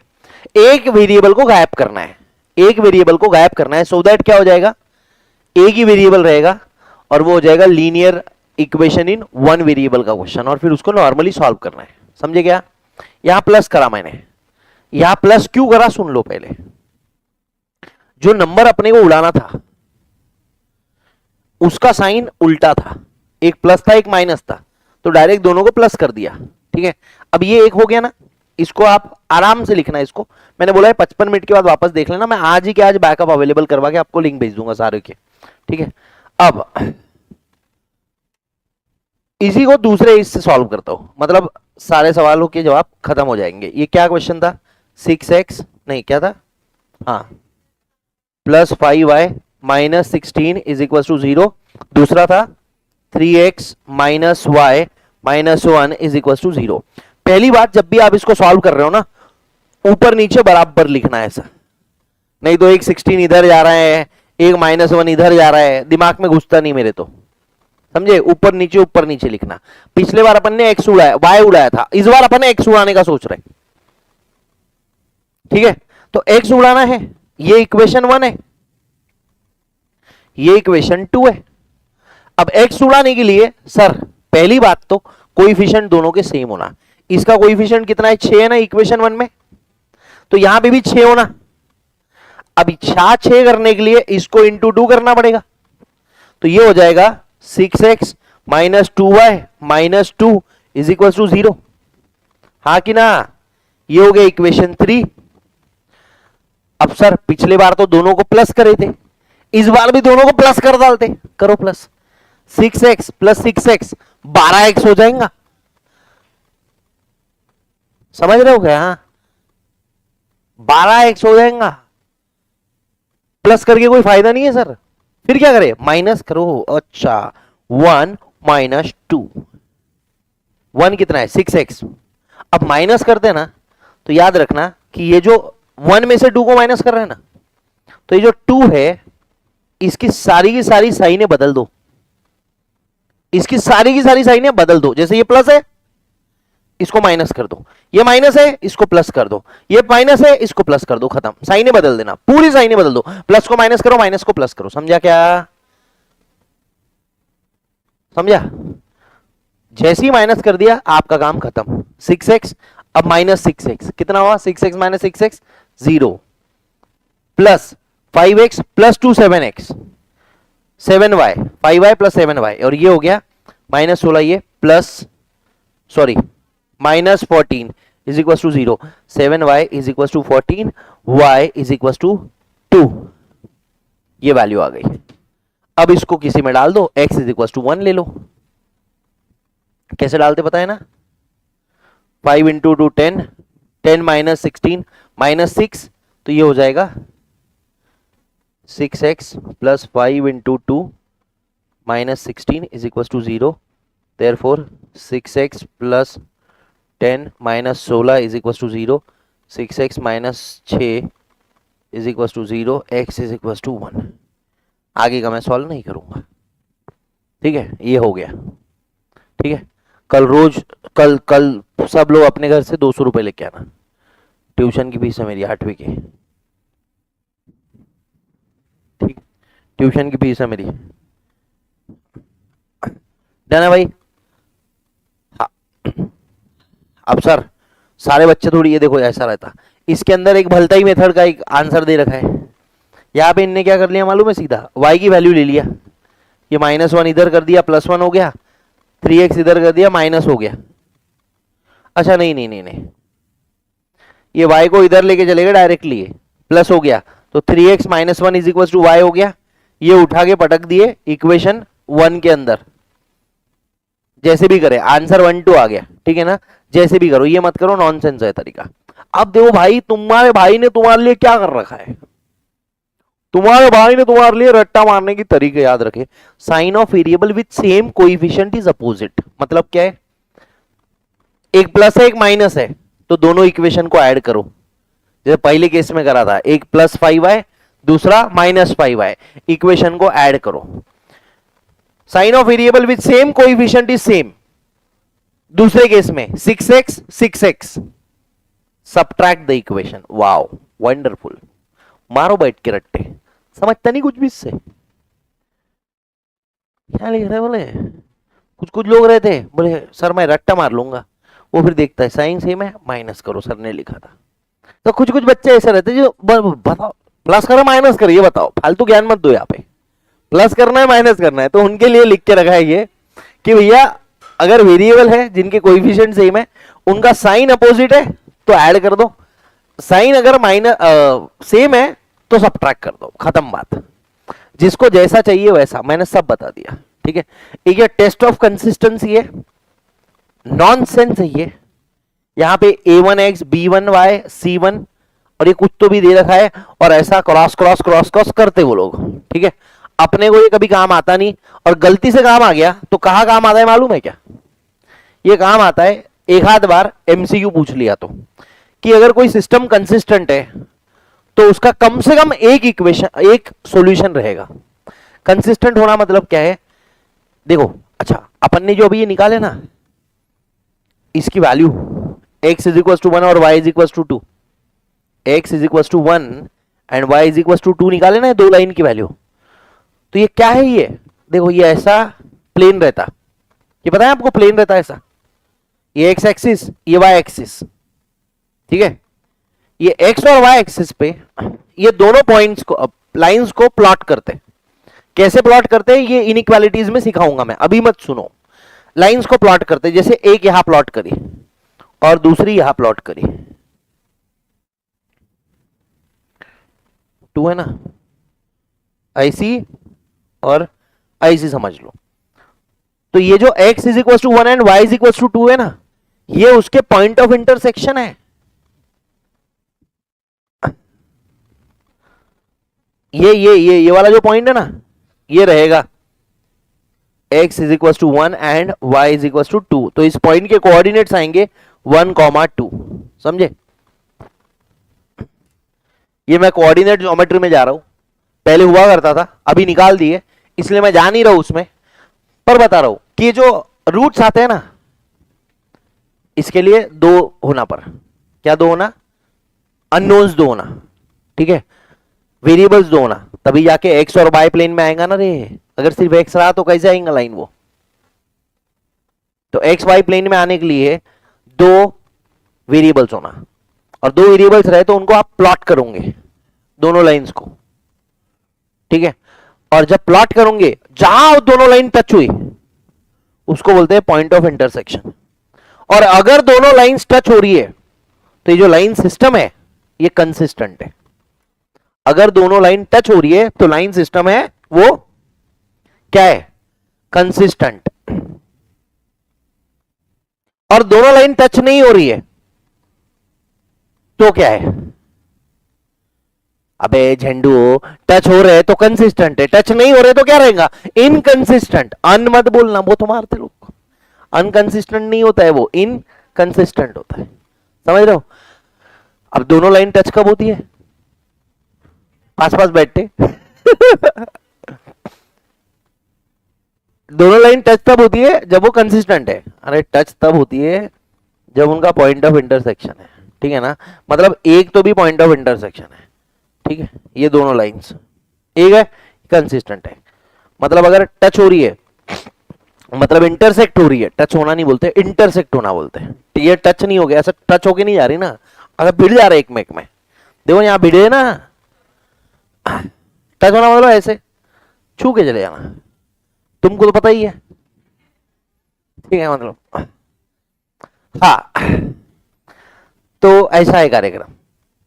एक वेरिएबल को गायब करना है, एक वेरिएबल को गायब करना है, सो दैट क्या हो जाएगा? एक ही वेरिएबल रहेगा और वो हो जाएगा linear equation in one variable का क्वेश्चन, और फिर उसको नॉर्मली सॉल्व करना है। समझे क्या? यहां प्लस करा मैंने, यहां प्लस क्यों करा सुन लो पहले। जो नंबर अपने को उड़ाना था उसका साइन उल्टा था, एक प्लस था एक माइनस था, तो डायरेक्ट दोनों को प्लस कर दिया, ठीक है। अब ये एक हो गया ना, इसको आप आराम से लिखना है। इसको मैंने बोला है 55 मिनट के बाद वापस देख लेना, मैं आज ही के आज बैकअप अवेलेबल करवा के आपको लिंक भेज दूंगा सारे के, ठीक है। अब इसी को दूसरे इससे सॉल्व करता हूं, मतलब सारे सवालों के जवाब खत्म हो जाएंगे। ये क्या क्वेश्चन था? 6x नहीं क्या था? हाँ plus 5y minus 16 is equal to 0। दूसरा था 3x minus y minus 1 is equal to 0। पहली बात, जब भी आप इसको सॉल्व कर रहे हो ना, ऊपर नीचे बराबर लिखना है ऐसा, नहीं तो एक 16 इधर जा रहा है, एक माइनस 1 इधर जा रहा है, दिमाग में घुसता नहीं मेरे तो, समझे? ऊपर नीचे लिखना। पिछले बार अपन ने एक्स उड़ाया, वाई उड़ाया था, इस बार अपन एक्स उड़ाने का सोच रहे हैं, ठीक है? तो एक्स उड़ाना है, ये इक्वेशन 1 है, ये इक्वेशन 2 है। अब एक्स उड़ाने के लिए सर पहली बात तो कोएफिशिएंट दोनों के सेम होना। इसका कोएफिशिएंट कितना है? 6 है ना इक्वेशन 1 में, तो यहां पे भी 6 होना। अब 6 करने के लिए इसको इंटू 2 करना पड़ेगा, तो ये हो जाएगा 6x minus 2y minus 2 is equal to 0। हाँ कि ना? ये हो गया इक्वेशन 3। अब सर पिछले बार तो दोनों को प्लस करे थे, इस बार भी दोनों को प्लस कर डालते, करो plus. 6x plus 6x 12x हो जाएगा, समझ रहे हो क्या? हाँ 12x हो जाएगा, प्लस करके कोई फायदा नहीं है सर, फिर क्या करें? माइनस करो। अच्छा 1 माइनस 2, 1 कितना है? 6x। अब माइनस करते हैं ना, तो याद रखना कि ये जो 1 में से 2 को माइनस कर रहे हैं ना, तो ये जो 2 है इसकी सारी की सारी साइनें बदल दो, इसकी सारी की सारी साइनें बदल दो। जैसे ये प्लस है, इसको माइनस कर दो, ये माइनस है, इसको प्लस कर दो, ये माइनस है, इसको प्लस कर दो, खत्म। साइनें बदल देना, पूरी साइनें बदल दो, प्लस को माइनस करो, माइनस को प्लस करो। समझा क्या? समझा? जैसे ही माइनस कर दिया आपका काम खत्म। 6x अब माइनस 6x कितना हुआ? 6x minus 6x 0, plus 5x plus 2 7x 7y 5y plus 7y, और ये हो गया माइनस 16, ये plus sorry minus 14 is equal to 0। 7y is equal to 14, y is equal to 2, ये वैल्यू आ गई। अब इसको किसी में डाल दो, x इज इक्वल टू 1 ले लो। कैसे डालते पता है ना? 5 इंटू 2 10, 10 माइनस 16 माइनस 6, तो ये हो जाएगा 6x plus 5 into 2 minus 16 is equal to 0। Therefore 6x plus 10 minus 16 is equal to 0, 6x minus 6 is equal to 0, x is equal to 1। आगे का मैं सॉल्व नहीं करूंगा, ठीक है? ये हो गया, ठीक है? कल सब लोग अपने घर से 200 रुपए लेके आना, ट्यूशन की फीस है मेरी 8वीं की, ठीक? ट्यूशन की फीस है मेरी, डन है भाई? हाँ। अब सर सारे बच्चे थोड़ी, ये देखो ऐसा रहता, इसके अंदर एक भलताई मेथड का एक आंसर दे रखा है। यहाँ पे इनने क्या कर लिया मालूम है? सीधा y की वैल्यू ले लिया, ये -1 इधर कर दिया, +1 हो गया, 3x इधर कर दिया, माइनस हो गया। अच्छा नहीं नहीं नहीं नहीं, ये y को इधर लेके चलेगा डायरेक्टली, प्लस हो गया, तो 3x minus 1 is equal to y हो गया। ये उठा के पटक दिए इक्वेशन 1 के अंदर, जैसे भी करे आंसर 1 2 आ गया, ठीक है ना? जैसे भी करो, ये मत करो, नॉनसेंस है तरीका। अब देखो भाई, तुम्हारे भाई ने तुम्हारे लिए क्या कर रखा है, तुम्हारे भाई ने तुम्हारे लिए रट्टा मारने की तरीके याद रखे। Sign of variable with same coefficient is opposite, मतलब क्या है? एक प्लस है एक माइनस है, तो दोनों इक्वेशन को ऐड करो, जैसे पहले केस में करा था, एक प्लस 5y दूसरा माइनस 5y, इक्वेशन को ऐड करो। Sign of variable with same coefficient is same. दूसरे केस में 6x 6x, subtract the equation. Wow wonderful, मारो बैठ के रट्टे, समझता नहीं कुछ भी इससे। क्या लिख रहे बोले? कुछ लोग रहते बोले सर मैं रट्टा मार लूंगा, वो फिर देखता है साइन सेम है, माइनस करो, सर ने लिखा था। तो कुछ बच्चे ऐसे रहते जो बताओ प्लस करो माइनस करो, ये बताओ, फालतू ज्ञान मत दो। यहाँ पे प्लस करना है माइनस करना है, तो उनके लिए लिख के रखा है ये कि भैया अगर वेरिएबल है जिनके कोएफिशिएंट सेम है, उनका साइन अपोजिट है तो ऐड कर दो, साइन अगर माइनस सेम है तो सब्ट्रैक्ट कर दो, खत्म बात। जिसको जैसा चाहिए वैसा, मैंने सब बता दिया, ठीक है? एक ये टेस्ट ऑफ कंसिस्टेंसी है, नॉनसेंस है ये। यहां पे a1x b1y c1 और ये कुछ तो भी दे रखा है, और ऐसा क्रॉस क्रॉस क्रॉस क्रॉस करते वो लोग, ठीक है। अपने को ये कभी काम आता नहीं, और गलती से काम आ गया तो कहाँ काम आता है मालूम है क्या? ये काम आता है एक आध बार एमसीक्यू पूछ लिया तो, कि अगर कोई सिस्टम कंसिस्टेंट है तो उसका कम से कम एक इक्वेशन, एक सॉल्यूशन रहेगा। कंसिस्टेंट होना मतलब क्या है? देखो, अच्छा अपन ने जो अभी ये निकाले ना, इसकी value x is equal to 1 और y is equal to 2, x is equal to 1 and y is equal to 2 निकाले ना, दो लाइन की वैल्यू। तो ये क्या है? ये देखो, ये ऐसा प्लेन रहता, ये पता है आपको, प्लेन रहता है ऐसा, ये x एक्सिस, ये y एक्सिस, ठीक है। ये x और y एक्सिस पे ये दोनों पॉइंट्स को, लाइंस को प्लॉट करते। कैसे प्लॉट करते हैं ये इनइक्वालिटीज में सिखाऊंगा मैं, अभी मत सुनो। लाइंस को प्लॉट करते, जैसे एक यहां प्लॉट करी और दूसरी यहां प्लॉट करी, 2 है ना, ऐसी और ऐसी समझ लो। तो ये जो x is equal to 1 and y is equal to 2 है ना, ये उसके पॉइंट ऑफ इंटरसेक्शन है। ये वाला जो पॉइंट है ना, ये रहेगा x is equal to 1 and y is equal to 2। तो इस पॉइंट के कोऑर्डिनेट्स आएंगे 1, 2, समझे? ये मैं कोऑर्डिनेट ज्योमेट्री में जा रहा हूं, पहले हुआ करता था, अभी निकाल दिए, इसलिए मैं जा नहीं रहा हूं उसमें, पर बता रहा हूं कि जो रूट्स आते हैं ना, इसके लिए दो होना, पर क्या दो होना? अननोन्स दो होना, ठीक है, वेरिएबल्स दो होना, तभी जाके एक्स और वाई प्लेन में आएगा ना रे। अगर सिर्फ एक्स रहा तो कैसे आएगा लाइन वो? तो एक्स वाई प्लेन में आने के लिए दो वेरिएबल्स होना, और दो वेरिएबल्स रहे तो उनको आप प्लॉट करोगे दोनों लाइंस को, ठीक है। और जब प्लॉट करोगे, जहां दोनों लाइन टच हुई उसको बोलते हैं पॉइंट ऑफ इंटरसेक्शन। और अगर दोनों लाइंस टच हो रही है तो ये जो लाइन सिस्टम है ये कंसिस्टेंट है। अगर दोनों लाइन टच हो रही है तो लाइन सिस्टम है वो क्या है? कंसिस्टेंट। और दोनों लाइन टच नहीं हो रही है तो क्या है? अबे झंडू, टच हो रहे तो कंसिस्टेंट है, टच नहीं हो रहे तो क्या रहेगा? इनकंसिस्टेंट। अन मत बोलना, वो तो मारते लोग। अनकंसिस्टेंट नहीं होता है वो, इनकंसिस्टेंट होता है, समझ रहे हो? अब दोनों लाइन टच कब होती है? पास पास बैठते दोनों लाइन टच तब होती है जब वो कंसिस्टेंट है। अरे टच तब होती है जब उनका पॉइंट ऑफ इंटरसेक्शन है, ठीक है ना। मतलब एक तो भी पॉइंट ऑफ इंटरसेक्शन है, ठीक है। ये दोनों लाइंस एक है, कंसिस्टेंट है। मतलब अगर टच हो रही है, मतलब इंटरसेक्ट हो रही है, टच होना नहीं बोलते, इंटरसेक्ट होना बोलते हैं। ये टच नहीं हो गया, ऐसा टच होके नहीं जा रही ना, अगर भिड़ जा रहे एक में एक में, देखो यहां भिड़े ना, टच होना मतलब ऐसे छू के चले जाना, तुमको तो पता ही है, ठीक है। मतलब हाँ, तो ऐसा है कार्यक्रम,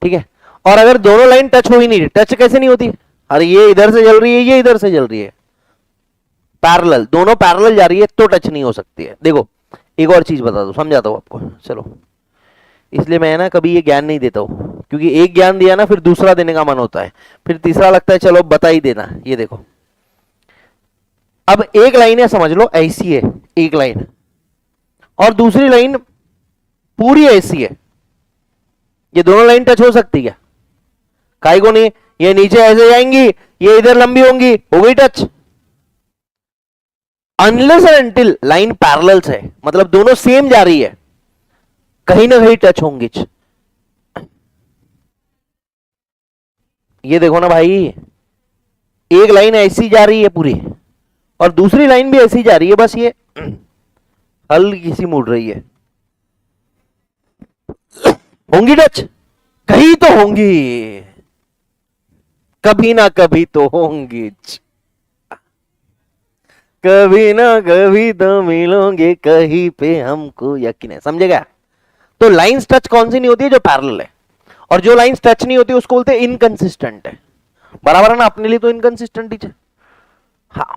ठीक है। और अगर दोनों लाइन टच हो ही नहीं, टच कैसे नहीं होती? अरे ये इधर से चल रही है, ये इधर से चल रही है, पैरेलल, दोनों पैरेलल जा रही है तो टच नहीं हो सकती है। देखो एक और चीज बता दो, समझाता हूं आपको, चलो। इसलिए मैं ना कभी ये ज्ञान नहीं देता हूं, क्योंकि एक ज्ञान दिया ना फिर दूसरा देने का मन होता है, फिर तीसरा लगता है चलो बता ही देना। ये देखो, अब एक लाइन है, समझ लो ऐसी है एक लाइन, और दूसरी लाइन पूरी ऐसी है, ये दोनों लाइन टच हो सकती है? काहे को नहीं? ये नीचे ऐसे जाएंगी, ये इधर लंबी होंगी, हो गई touch. Unless and until line parallels है, मतलब दोनों सेम जा रही है, कहीं ना कहीं टच होंगी। ये देखो ना भाई, एक लाइन ऐसी जा रही है पूरी और दूसरी लाइन भी ऐसी जा रही है, बस ये हल्की सी मुड़ रही है। होंगी टच? कहीं तो होंगी, कभी ना कभी तो होंगी, कभी ना कभी तो मिलोगे कहीं पे, हमको यकीन है, समझेगा? तो लाइंस टच कौन सी नहीं होती है? जो पैरेलल है। और जो लाइंस टच नहीं होती उसको बोलते हैं इनकंसिस्टेंट है। बराबर है ना? अपने लिए तो इनकंसिस्टेंट ही है। हाँ,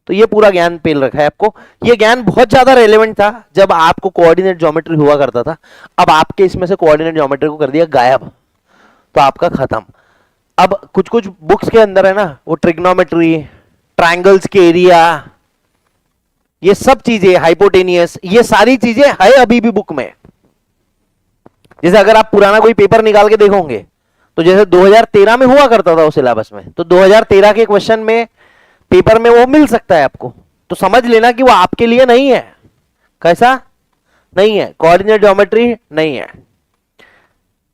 तो ये पूरा ज्ञान पेल रखा है आपको। ये ज्ञान बहुत ज्यादा रेलेवेंट था जब आपको कोऑर्डिनेट ज्योमेट्री हुआ करता था। अब आपके इसमें से कोऑर्डिनेट ज्योमेट्री को कर दिया गायब। तो आपका खत्म। अब कुछ कुछ बुक्स के अंदर है ना वो ट्रिग्नोमेट्री, ट्रायंगल्स के एरिया, ये सब चीजें, हाइपोटेनियस, ये सारी चीजें है अभी भी बुक में। जैसे अगर आप पुराना कोई पेपर निकाल के देखोगे तो जैसे 2013 में हुआ करता था उस सिलेबस में, तो 2013 के क्वेश्चन में पेपर में वो मिल सकता है आपको, तो समझ लेना कि वो आपके लिए नहीं है। कैसा नहीं है? कोऑर्डिनेट ज्योमेट्री नहीं है।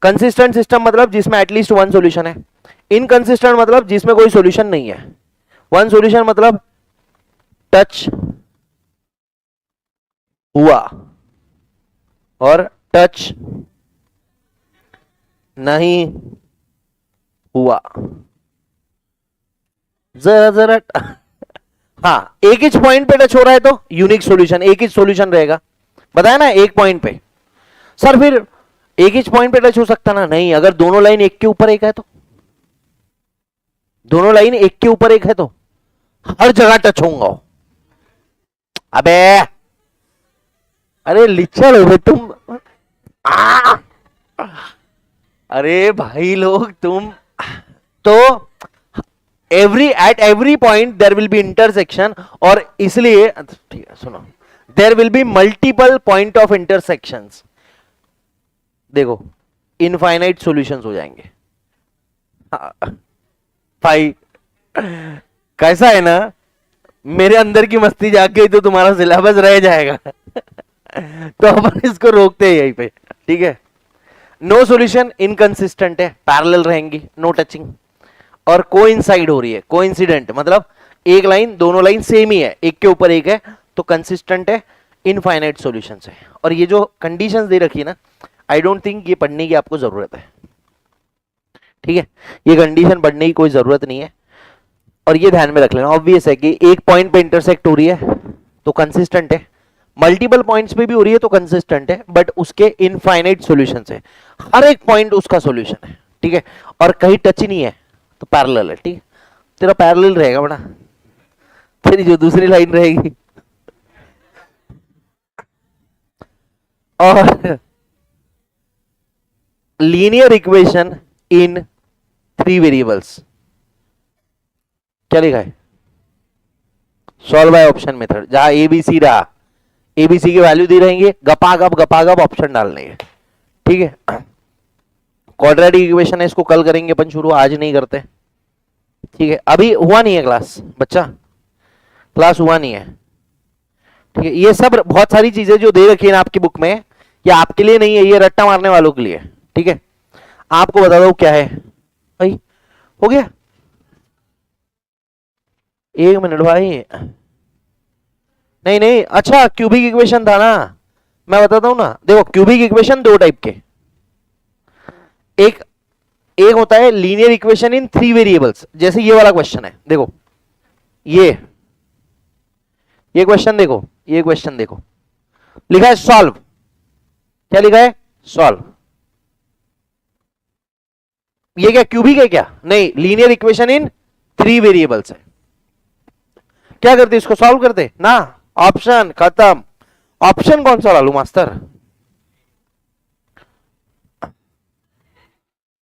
कंसिस्टेंट सिस्टम मतलब जिसमें एटलीस्ट वन सॉल्यूशन है। इनकंसिस्टेंट मतलब जिसमें कोई सॉल्यूशन नहीं है। वन सॉल्यूशन मतलब टच हुआ और टच नहीं हुआ। जरा जरा हाँ, एक ही पॉइंट पे टच हो रहा है तो यूनिक सॉल्यूशन, एक ही सॉल्यूशन रहेगा। बताया ना, एक पॉइंट पे। सर फिर एक ही पॉइंट पे टच हो सकता ना? नहीं, अगर दोनों लाइन एक के ऊपर एक है तो, दोनों लाइन एक के ऊपर एक है तो हर जगह टच होगा। अबे अरे लिचड़ हो तुम। अरे भाई लोग तुम तो at every point there will be intersection, और इसलिए ठीक है सुनो, there will be multiple point of intersections. देखो इनफाइनाइट सॉल्यूशंस हो जाएंगे। भाई कैसा है ना, मेरे अंदर की मस्ती जाग गई तो तुम्हारा सिलेबस रह जाएगा। तो अपन इसको रोकते हैं यहीं पे, ठीक है। नो सॉल्यूशन इनकंसिस्टेंट है, पैरेलल रहेंगी, नो टचिंग, और कोइंसाइड हो रही है। कोइंसिडेंट मतलब एक लाइन, दोनों लाइन सेम ही है, एक के ऊपर एक है तो कंसिस्टेंट है, इनफाइनाइट सॉल्यूशंस है। और ये जो कंडीशंस दे रखी है ना, आई डोंट थिंक ये पढ़ने की आपको जरूरत है, ठीक है। ये कंडीशन पढ़ने की कोई जरूरत नहीं है, और ये ध्यान में रख लेना। ऑब्वियस है कि एक पॉइंट पे इंटरसेक्ट हो रही है तो कंसिस्टेंट है, मल्टीपल पॉइंट्स पे भी हो रही है तो कंसिस्टेंट है, बट उसके इनफाइनाइट सॉल्यूशंस है, हर एक पॉइंट उसका सॉल्यूशन है, ठीक है। और कहीं टच ही नहीं है तो पैरेलल है, ठीक है। तेरा पैरेलल रहेगा बड़ा, तेरी जो दूसरी लाइन रहेगी। और लीनियर इक्वेशन इन 3 वेरिएबल्स, क्या लिखा है? Solve by option method. जहां एबीसी रहा, एबीसी की वैल्यू दी रहेंगे, गपागप ऑप्शन डालने हैं, ठीक है। क्वाड्रेटिक इक्वेशन है, इसको कल करेंगे अपन शुरू, आज नहीं करते, ठीक है। अभी हुआ नहीं है क्लास बच्चा, क्लास हुआ नहीं है, ठीक है। ये सब बहुत सारी चीजें जो दे रखी है ना आपकी बुक में, ये आपके लिए नहीं है, ये रट्टा मारने वालों के लिए, ठीक है। आपको बता दो क्या है भाई, हो गया 1 मिनट भाई। नहीं नहीं, अच्छा क्यूबिक इक्वेशन था ना, मैं बताता हूं ना। देखो क्यूबिक इक्वेशन दो टाइप के, एक होता है लीनियर इक्वेशन इन 3 वेरिएबल्स, जैसे ये वाला क्वेश्चन है। देखो ये क्वेश्चन देखो, ये क्वेश्चन देखो, लिखा है सॉल्व। क्या लिखा है? सॉल्व। ये क्या क्यूबिक है क्या? नहीं, लीनियर इक्वेशन इन 3 वेरिएबल्स है। क्या करते इसको? सॉल्व करते ना, ऑप्शन खत्म। ऑप्शन कौन सा डालू मास्टर?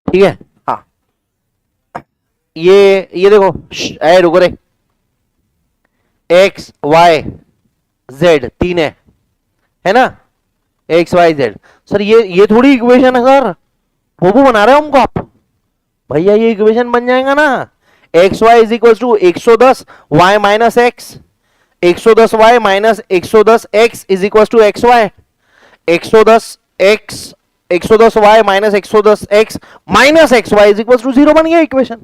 ठीक है, हाँ ये देखो, ए रुको रे, एक्स वाई जेड 3 है ना, एक्स वाई जेड। सर ये थोड़ी इक्वेशन है सर, वो बना रहे हो हमको आप? भैया ये इक्वेशन बन जाएगा ना, x y is equal to 110 y minus x, 110 y minus 110 x is equal to x y, 110 x 110 y minus 110 x minus x y is equal to 0 बन गया इक्वेशन।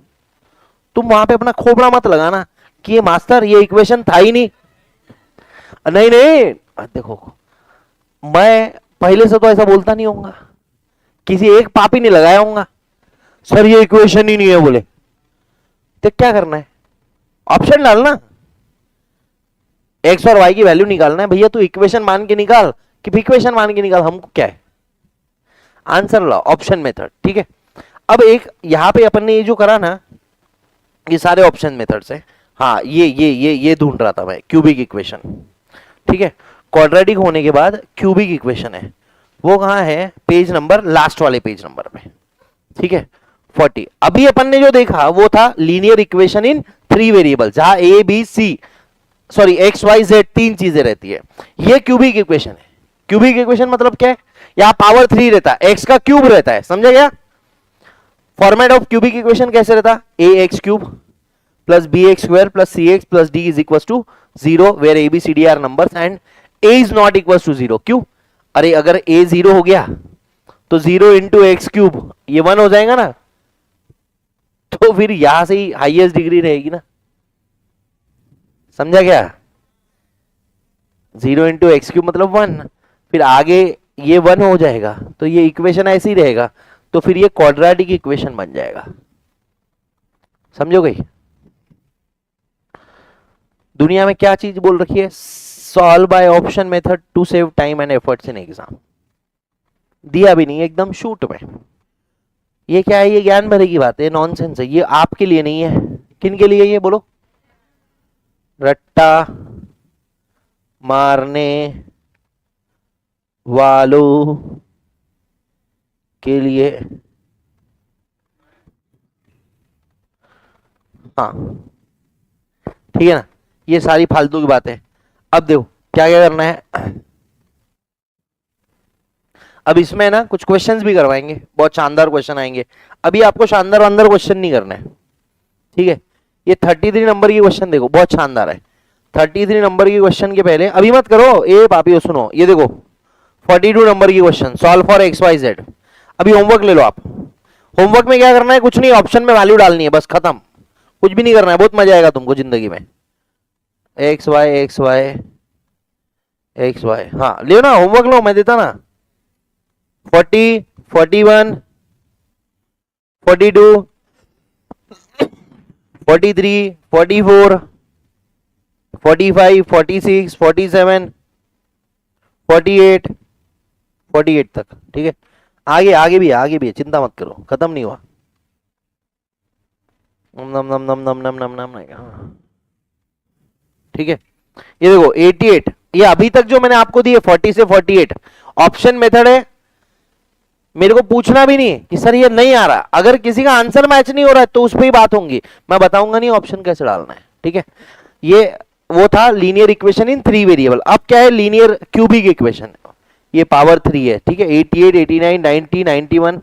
तुम वहां पे अपना खोपड़ा मत लगाना कि ये मास्टर ये इक्वेशन था ही नहीं। नहीं नहीं, देखो मैं पहले से तो ऐसा बोलता नहीं होऊंगा, किसी एक पापी ने लगाया होगा सर ये इक्वेशन ही नहीं है बोले, तो क्या करना है? ऑप्शन डालना, एक्स और वाई की वैल्यू निकालना है। भैया तू इक्वेशन मान के निकाल कि इक्वेशन मान के निकाल, हमको क्या है? आंसर ला, ऑप्शन मेथड, ठीक है। अब एक यहां पे अपन ने ये जो करा ना, ये सारे ऑप्शन मेथड्स है। हाँ ये ढूंढ रहा था मैं, क्यूबिक इक्वेशन, ठीक है। क्वाड्रेटिक होने के बाद क्यूबिक इक्वेशन है, वो कहां है? पेज नंबर, लास्ट वाले पेज नंबर पे, ठीक है। 40। अभी अपन ने जो देखा वो था लीनियर इक्वेशन इन 3 वेरिएबल, जहां a b c sorry x y z 3 चीजें रहती है। ये क्यूबिक इक्वेशन है। क्यूबिक इक्वेशन मतलब क्या है, यहां पावर 3 रहता है, एक्स का क्यूब रहता है, समझा गया। फॉर्मेट ऑफ क्यूबिक इक्वेशन कैसे रहता, a x cube plus b x square plus c x plus d is equal to 0 where a b c d are numbers and a is not equal to 0। क्यों, अरे अगर ए 0 हो गया तो 0 इंटू एक्स क्यूब ये 1 हो जाएगा ना, तो फिर यहां से ही हाईएस्ट डिग्री रहेगी ना, समझा क्या। 0 इंटू एक्स क्यूब मतलब 1, फिर आगे ये 1 हो जाएगा, तो ये इक्वेशन ऐसे ही रहेगा, तो फिर ये क्वाड्रेटिक इक्वेशन बन जाएगा, समझो गई। दुनिया में क्या चीज बोल रखी है, solve by option method to save time and efforts in exam, दिया भी नहीं एकदम शूट में। ये क्या है, ये ज्ञान भरे की बात है, नॉनसेंस है, ये आपके लिए नहीं है। किन के लिए ये बोलो, रट्टा मारने वालों के लिए। हाँ ठीक है ना, ये सारी फालतू की बातें। अब देखो क्या क्या करना है। अब इसमें ना कुछ क्वेश्चंस भी करवाएंगे, बहुत शानदार क्वेश्चन आएंगे। अभी आपको शानदार अंदर क्वेश्चन नहीं करना है, ठीक है। ये 33 नंबर की क्वेश्चन देखो, बहुत शानदार है। 33 नंबर की क्वेश्चन के पहले अभी मत करो, ए पापी सुनो, ये देखो 42 नंबर की question, solve for x y z. अभी होमवर्क ले लो आप। होमवर्क में क्या करना है, कुछ नहीं, ऑप्शन में वैल्यू डालनी है, बस खत्म, कुछ भी नहीं करना है। बहुत मजा आएगा तुमको जिंदगी में। X y x y x y, हाँ ले ना, होमवर्क लो, मैं देता ना। 40 41 42 43 44 45 46 47 48 48 तक, ठीक है। आगे आगे भी है, चिंता मत करो, खत्म नहीं हुआ। नम नम नम नम नम नम नम नम, ठीक है। ये देखो 88, ये अभी तक जो मैंने आपको दी है 40 से 48 ऑप्शन मेथड है। मेरे को पूछना भी नहीं कि सर ये नहीं आ रहा, अगर किसी का आंसर मैच नहीं हो रहा है तो उस पर ही बात होंगी, मैं बताऊंगा नहीं ऑप्शन कैसे डालना है, ठीक है। ये वो था लीनियर इक्वेशन इन 3 वेरिएबल। अब क्या है, लीनियर क्यूबिक इक्वेशन, ये पावर 3 है, ठीक है। 88 89 90 91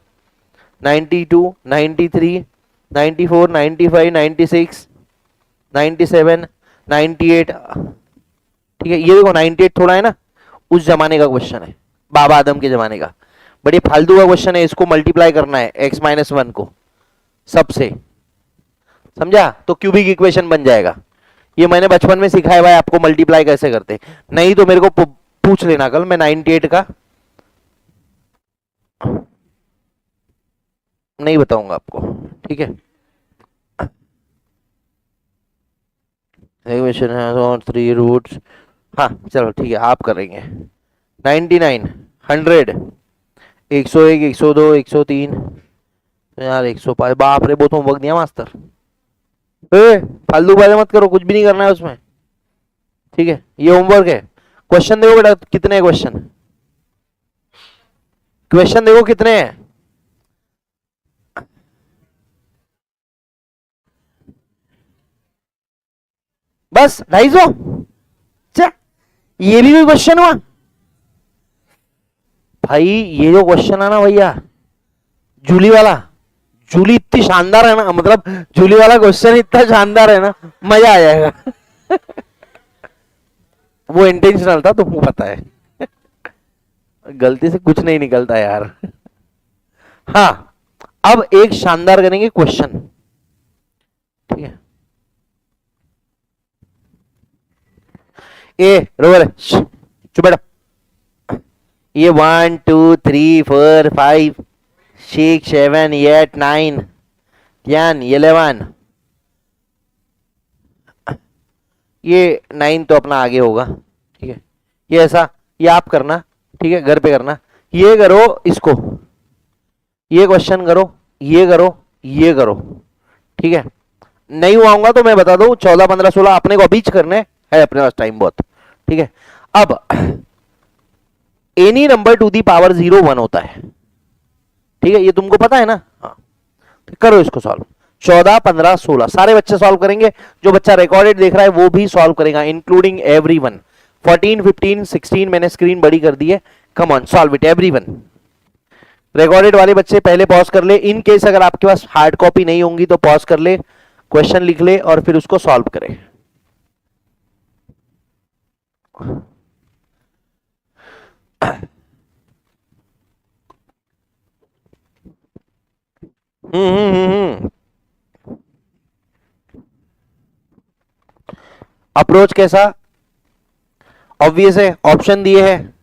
92 93 94 95 96 97 98, ठीक है। ये देखो 98 थोड़ा है ना, उस जमाने का क्वेश्चन है, बाबा आदम के जमाने का, बड़ी फालतू का क्वेश्चन है। इसको मल्टीप्लाई करना है x-1 को सबसे, समझा, तो क्यूबिक इक्वेशन बन जाएगा। ये मैंने बचपन में सिखाया भाई आपको मल्टीप्लाई कैसे करते, नहीं तो मेरे को पूछ लेना कल, मैं 98 का नहीं बताऊंगा आपको, ठीक है। इक्वेशन है 3 रूट्स, हाँ चलो ठीक है, आप करेंगे। 99 100 101 102 103 यार 105, बाप रे बहुत होमवर्क दिया मास्टर। फालतू बातें मत करो, कुछ भी नहीं करना है उसमें, ठीक है। ये होमवर्क है। क्वेश्चन देखो बेटा, कितने क्वेश्चन, क्वेश्चन देखो कितने हैं, बस 250। ये भी कोई क्वेश्चन हुआ भाई। ये जो क्वेश्चन है ना भैया, जूली वाला, जूली इतनी शानदार है ना, मतलब जूली वाला क्वेश्चन इतना शानदार है ना, मजा आ जाएगा। वो इंटेंशनल था, तुमको पता है। गलती से कुछ नहीं निकलता यार। हाँ, अब एक शानदार करेंगे क्वेश्चन, ठीक है। ए रोवर चुप बैठो। ये 1 2 3 4 5 6 7 8 9 10 11, ये 9 तो अपना आगे होगा, ठीक है। ये ऐसा, ये आप करना, ठीक है, घर पे करना। ये करो इसको, ये क्वेश्चन करो, ये करो, ये करो, ठीक है। नहीं हुआ तो मैं बता दूं 14 15 16 अपने को बीच करने है, अपने पास टाइम बहुत, ठीक है। अब any number to the power 0 1 होता है, ठीक है, ये तुमको पता है ना। हाँ, करो इसको सॉल्व। 14, 15, 16 सारे बच्चे सॉल्व करेंगे। जो बच्चा रिकॉर्डेड देख रहा है वो भी सॉल्व करेगा, इंक्लूडिंग एवरीवन। 14, 15, 16 मैंने स्क्रीन बड़ी कर दी है। Come on solve it everyone. Recorded वाले बच्चे पहले पॉज कर ले। इन केस अगर आपके पास हार्ड कॉपी नहीं होंगी तो पॉज कर ले, क्वेश्चन लिख ले और फिर उसको सॉल्व करें। अप्रोच कैसा? ऑब्वियस है, ऑप्शन दिए हैं,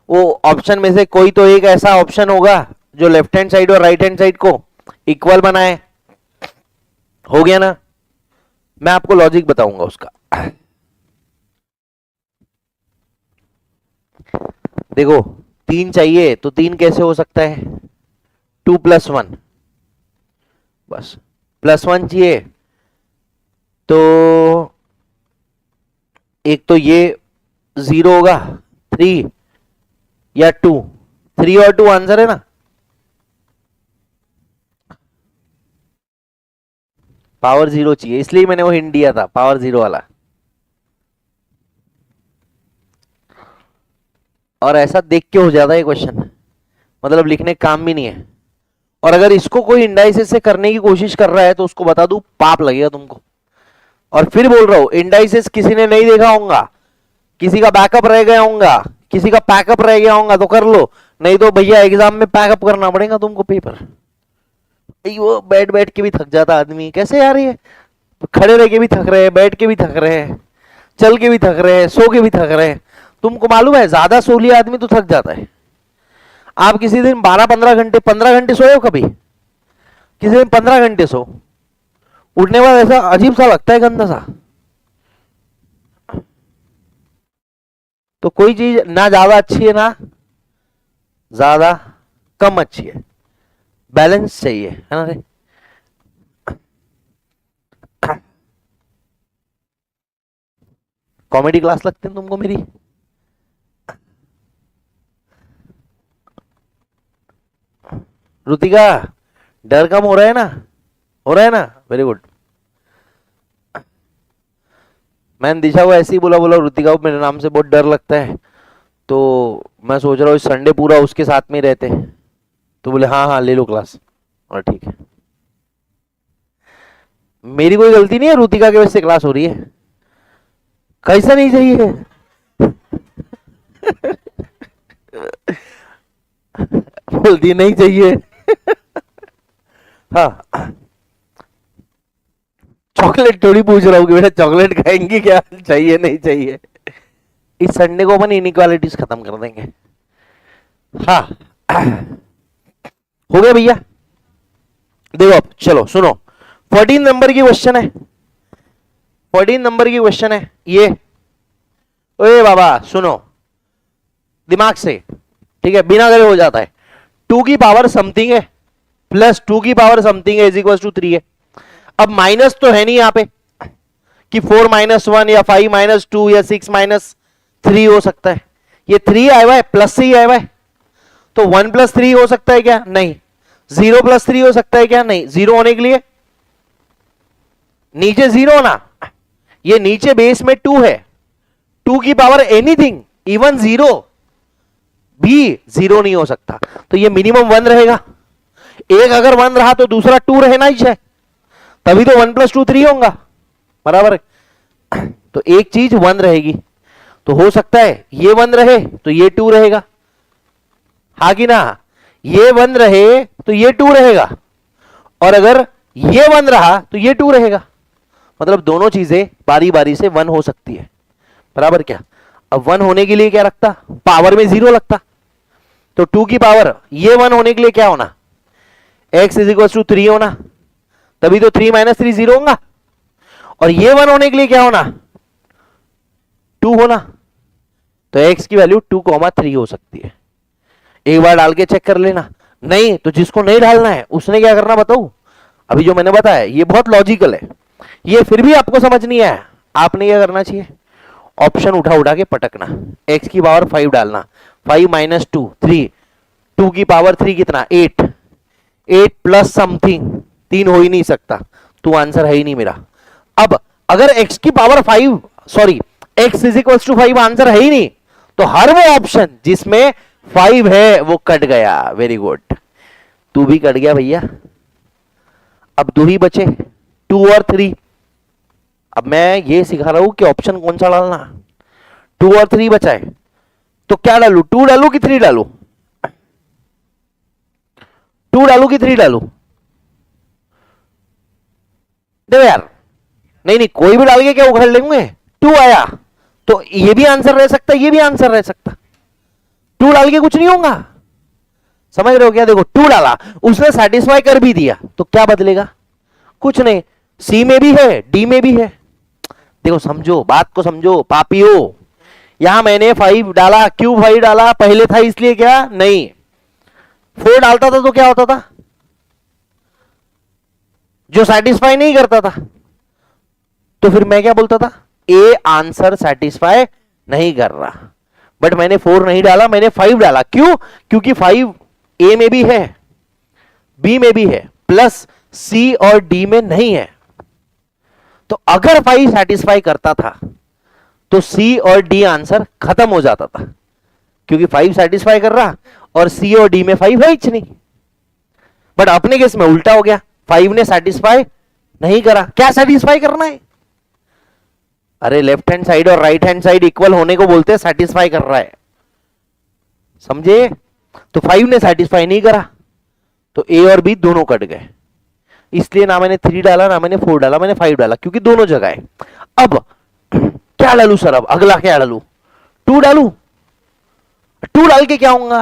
वो ऑप्शन में से कोई तो एक ऐसा ऑप्शन होगा जो लेफ्ट हैंड साइड और राइट हैंड साइड को इक्वल बनाए। हो गया ना? मैं आपको लॉजिक बताऊंगा उसका। देखो 3 चाहिए तो 3 कैसे हो सकता है? 2 + 1, बस +1 चाहिए तो एक तो ये 0 होगा, 3 या 2, 3 और 2 आंसर है ना। पावर 0 चाहिए, इसलिए मैंने वो हिंट दिया था पावर 0 वाला। और ऐसा देख के हो जाता है क्वेश्चन, मतलब लिखने काम भी नहीं है। और अगर इसको कोई इंडाइसिस से करने की कोशिश कर रहा है तो उसको बता दूं पाप लगेगा तुमको। और फिर बोल रहा हूं, इंडाइसिस किसी ने नहीं देखा होगा, किसी का बैकअप रह गया होगा, किसी का पैकअप रह गया होगा तो कर लो, नहीं तो भैया एग्जाम में पैकअप करना पड़ेगा तुमको पेपर। वो बैठ बैठ के भी थक जाता आदमी, कैसे यार ये खड़े रह के भी थक रहे हैं, बैठ के भी थक रहे हैं, चल के भी थक रहे हैं, सो के भी थक रहे हैं। तुमको मालूम है ज्यादा सो लिया आदमी तो थक जाता है। आप किसी दिन 12-15 घंटे 15 घंटे सोए हो कभी? किसी दिन 15 घंटे सो, उठने के बाद ऐसा अजीब सा लगता है, गंदा सा। तो कोई चीज ना ज्यादा अच्छी है ना ज्यादा कम अच्छी है, बैलेंस चाहिए, है ना रे? कॉमेडी क्लास लगते हैं तुमको मेरी? रुतिका डर कम हो रहा है ना? हो रहा है ना? Very good. मैंने दिशा को ऐसे ही बोला रुतिका को मेरे नाम से बहुत डर लगता है, तो मैं सोच रहा हूँ इस संडे पूरा उसके साथ में ही रहते। तो बोले हाँ हाँ ले लो क्लास, और ठीक है। मेरी कोई गलती नहीं है, रुतिका के वजह से क्लास हो रही है। कैसा नहीं चाहिए? बोलती नहीं चाहिए। हाँ, चॉकलेट थोड़ी पूछ रहा हूँ कि बेटा चॉकलेट खाएंगी क्या, चाहिए नहीं चाहिए। इस संडे को अपन इनइक्वालिटीज खत्म कर देंगे। हाँ हो गया भैया। देखो अब चलो सुनो, 14 नंबर की क्वेश्चन है, 14 नंबर की क्वेश्चन है ये। ओए बाबा सुनो दिमाग से, ठीक है, बिना करे हो जाता है। 2 की पावर समथिंग है प्लस 2 की पावर समथिंग है इज इक्वल टू 3 है। अब माइनस तो है नहीं यहां पे कि 4 - 1 या 5 - 2 या 6 - 3 हो सकता है। ये 3 आया हुआ है, प्लस से ही आया हुआ है, तो 1 + 3 हो सकता है क्या? नहीं। 0 + 3 हो सकता है क्या? नहीं। 0 होने के लिए नीचे 0 होना, ये नीचे बेस में 2 है, 2 की पावर एनीथिंग इवन 0 भी 0 नहीं हो सकता, तो ये मिनिमम 1 रहेगा। एक अगर 1 रहा तो दूसरा 2 रहना ही है, तभी तो 1 + 2 3 होगा, बराबर। तो एक चीज 1 रहेगी, तो हो सकता है ये 1 रहे तो ये 2 रहेगा, हाँ कि ना? ये 1 रहे तो ये 2 रहेगा, और अगर ये 1 रहा तो ये 2 रहेगा। मतलब दोनों चीजें बारी बारी से 1 हो सकती है, बराबर क्या? अब 1 होने के लिए क्या रखता? पावर में 0 लगता, तो 2 की पावर ये 1 होने के लिए क्या होना? x = 3 होना, तभी तो 3 - 3 0 होगा। और ये 1 होने के लिए क्या होना? 2 होना, तो x की वैल्यू 2,3 हो सकती है। एक बार डाल के चेक कर लेना, नहीं तो जिसको नहीं डालना है उसने क्या करना बताऊं? अभी जो मैंने बताया ये बहुत लॉजिकल है, ये फिर भी आपको समझ नहीं आया, आपने क्या करना चाहिए? ऑप्शन उठा उठा के पटकना, x की पावर 5 डालना, 5 - 2 3, 2 की पावर 3 कितना? 8, 8 प्लस समथिंग, 3 हो ही नहीं सकता, तो आंसर है ही नहीं मेरा। अब अगर x की power 5, sorry x is equal to 5 answer है ही नहीं, तो हर वो ऑप्शन जिसमें 5 है वो कट गया। वेरी गुड, तू भी कट गया भैया। अब 2 ही बचे, 2 और 3। अब मैं ये सिखा रहा हूं कि ऑप्शन कौन सा डालना। 2 और 3 बचा है, तो क्या डालू, 2 डालू कि 3 डालू, 2 डालू कि 3 डालू? देखो यार, नहीं नहीं कोई भी डाल के क्या उखाड़ लेंगे, 2 आया तो ये भी आंसर रह सकता, ये भी आंसर रह सकता, 2 डाल के कुछ नहीं होगा। समझ रहे हो क्या? देखो 2 डाला, उसने सेटिस्फाई कर भी दिया, तो क्या बदलेगा? कुछ नहीं, सी में भी है, डी में भी है। देखो समझो, बात को समझो पापियो। यहां मैंने 5 डाला, क्यों 5 डाला? पहले था इसलिए क्या? नहीं, 4 डालता था तो क्या होता था? जो सेटिस्फाई नहीं करता था, तो फिर मैं क्या बोलता था? ए आंसर सेटिस्फाई नहीं कर रहा। बट मैंने 4 नहीं डाला, मैंने 5 डाला। क्यों? क्योंकि 5 ए में भी है, बी में भी है, प्लस सी और डी में नहीं है। तो अगर 5 सेटिस्फाई करता था तो सी और डी आंसर खत्म हो जाता था, क्योंकि 5 सेटिस्फाई कर रहा और सी और डी में 5 है ही नहीं। बट अपने केस में उल्टा हो गया, 5 ने सेटिस्फाई नहीं करा। क्या सेटिस्फाई करना है? अरे लेफ्ट हैंड साइड और राइट हैंड साइड इक्वल होने को बोलते हैं सेटिस्फाई कर रहा है, समझे? तो 5 ने सेटिस्फाई नहीं करा, तो ए और बी दोनों कट गए। इसलिए ना मैंने 3 डाला, ना मैंने 4 डाला, मैंने 5 डाला, क्योंकि दोनों जगह है। अब क्या डालू सर? अब अगला क्या डालू? 2 डालू? 2 डाल के क्या होगा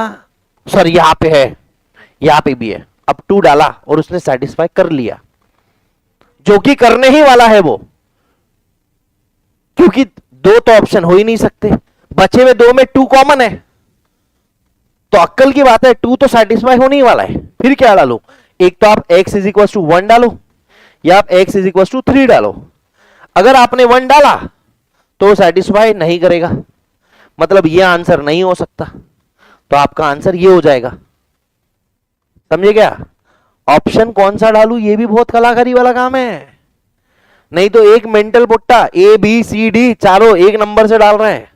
सर? यहां पे है, यहां पे भी है। अब 2 डाला और उसने सेटिस्फाई कर लिया, जो कि करने ही वाला है वो, क्योंकि 2 तो ऑप्शन हो ही नहीं सकते, बचे हुए 2 में 2 कॉमन है, तो अक्कल की बात है 2 तो सेटिस्फाई होने ही वाला है। फिर क्या डालो? एक तो आप x इज इक्वल टू 1 डालो, या आप x इज इक्वल टू 3 डालो। अगर आपने 1 डाला तो सेटिस्फाई नहीं करेगा, मतलब ये आंसर नहीं हो सकता, तो आपका आंसर ये हो जाएगा। समझे क्या? ऑप्शन कौन सा डालू ये भी बहुत कलाकारी वाला काम है। नहीं तो एक मेंटल पुट्टा ए बी सी डी चारों एक नंबर से डाल रहे हैं।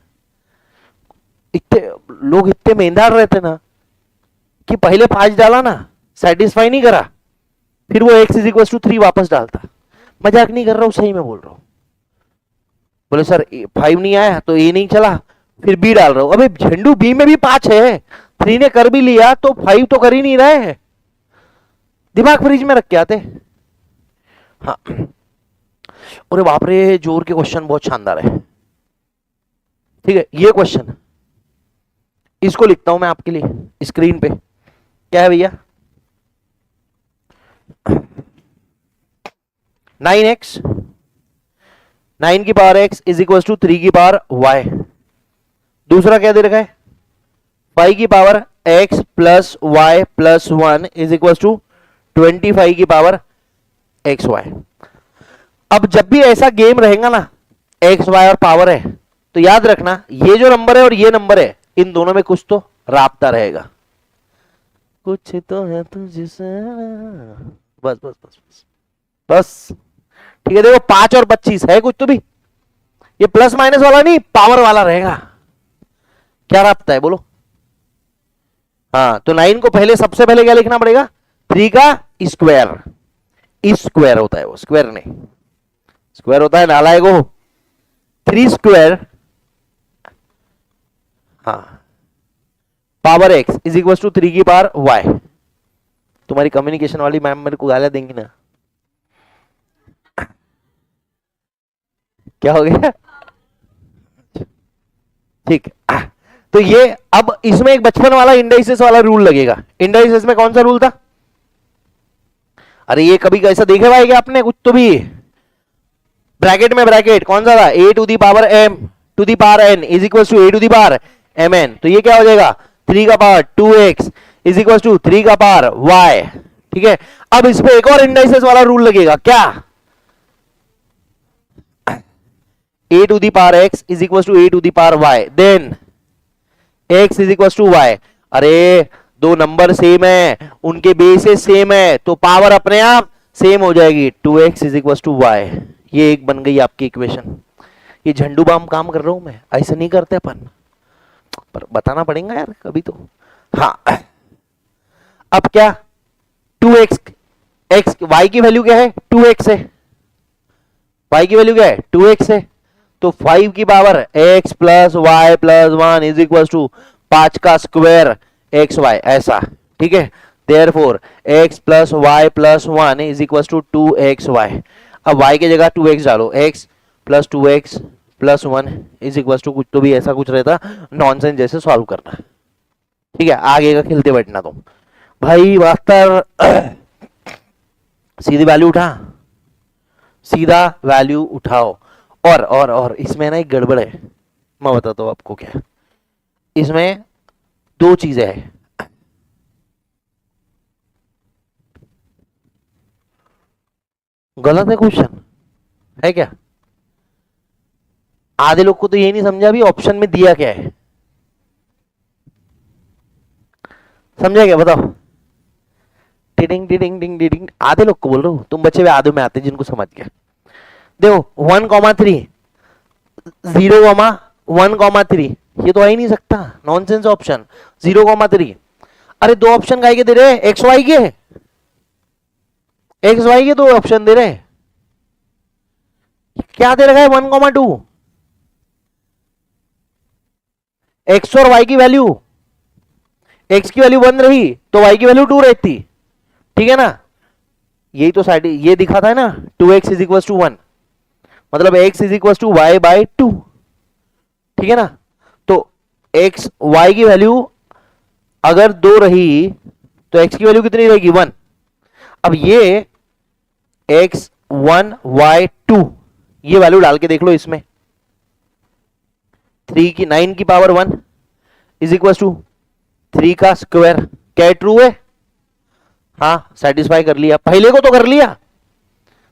इतने लोग इतने मेहनदार रहते ना कि पहले 5 डाला ना, सेटिस्फाई नहीं करा, फिर वो x इज इक्वल टू 3 वापस डालता। मजाक नहीं कर रहा हूं, सही में बोल रहा हूं। बोले सर 5 नहीं आया तो ए नहीं चला, फिर बी डाल रहा हूं। अबे झंडू, बी में भी 5 है, 3 ने कर भी लिया तो 5 तो कर ही नहीं रहे हैं। दिमाग फ्रिज में रख के आते। हाँ, अरे बाप रे, जोर के क्वेश्चन बहुत शानदार है। ठीक है, ये क्वेश्चन इसको लिखता हूं मैं आपके लिए स्क्रीन पे। क्या है भैया? 9x, 9 की power x is equal to 3 की पावर y। दूसरा क्या दे रखा है? 5 की power x plus y plus 1 is equal to 25 की पावर एक्स वाई। अब जब भी ऐसा गेम रहेगा ना, एक्स वाई और पावर है, तो याद रखना ये जो नंबर है और ये नंबर है, इन दोनों में कुछ तो राब्ता रहेगा, कुछ तो है तुझसे। बस बस बस बस बस, ठीक है। देखो 5 और 25 है कुछ तो भी, ये प्लस माइनस वाला नहीं, पावर वाला रहेगा। क्या राब्ता है बोलो? हाँ, तो 9 को पहले, सबसे पहले क्या लिखना पड़ेगा? 3 का स्क्वायर, स्क्वायर होता है वो, स्क्वायर नहीं, स्क्वायर होता है नालायक को। 3 स्क्वायर, हाँ, power x is equal to 3 की पावर वाई। तुम्हारी कम्युनिकेशन वाली मैम मेरे को गालियां देंगी ना? क्या हो गया? ठीक, तो ये अब इसमें एक बचपन वाला इंडाइसिस वाला रूल लगेगा। इंडाइसिस में कौन सा रूल था? अरे ये कभी कैसा देखे भाई क्या आपने? कुछ तो भी ब्रैकेट में, ब्रैकेट कौन सा था? a to the power m to the power n is equal to a to the power mn। तो ये क्या हो जाएगा? 3 का power 2x is equal to 3 का पावर y। ठीक है, अब इस पे एक और इंडाइसिस वाला रूल लगेगा। क्या? a to the power x is equal to a to the power y, then x is equal to y। अरे दो नंबर सेम है, उनके बेसेस सेम है, तो पावर अपने आप सेम हो जाएगी। 2x is equal to Y, ये एक बन गई आपकी इक्वेशन। ये झंडू बाम काम कर रहा हूं मैं, ऐसे नहीं करते अपन, पर बताना पड़ेगा यार कभी तो। हाँ, अब क्या, 2x, x y की वैल्यू क्या है, 2x है, y की वैल्यू क्या है, 2x है, तो 5 की power x plus y plus 1 is equal to 5 का स्क्वायर एक्स वाई, ऐसा, ठीक है। Therefore x plus y plus 1 is equal to 2xy। अब y की जगह 2x डालो, x plus 2x plus 1 is equal to कुछ तो भी ऐसा कुछ रहता, नॉनसेंस जैसे सॉल्व करना, ठीक है। आगे का खेलते बैठना तुम भाई। मास्टर सीधी वैल्यू उठा, सीधा वैल्यू उठाओ। और इसमें ना एक गड़बड़ है, मैं बताता हूं आपको क्या। इसमें दो चीजें हैं, गलत है क्वेश्चन है क्या? आधे लोग को तो ये नहीं समझा भी ऑप्शन में दिया क्या है, समझा क्या बताओ? टिडिंग टिडिंग टिडिंग टिडिंग, आधे लोग को बोल रहा हूं, तुम बच्चे भी आधे में आते जिनको समझ गया। देखो 1,3, 0,1,3, ये तो आ ही नहीं सकता, नॉनसेंस ऑप्शन। 0,3, अरे दो ऑप्शन काय के दे रहे, एक्स वाई के, एक्स वाई के दो ऑप्शन दे रहे, क्या दे रखा है 1,2, एक्स और वाई की वैल्यू, एक्स की वैल्यू 1 रही तो वाई की वैल्यू 2 रहती, ठीक है ना। यही तो साइड ये दिखा था ना, 2x इज इक्वल टू 1, मतलब x is equal to y by 2, ठीक है ना। तो x y की वैल्यू अगर 2 रही तो x की वैल्यू कितनी रहेगी, 1। अब ये x 1 y 2, ये वैल्यू डाल के देख लो इसमें, 9 की पावर 1 इज इक्वल टू 3 का स्क्वायर, क्या ट्रू है? हाँ, सेटिस्फाई कर लिया, पहले को तो कर लिया,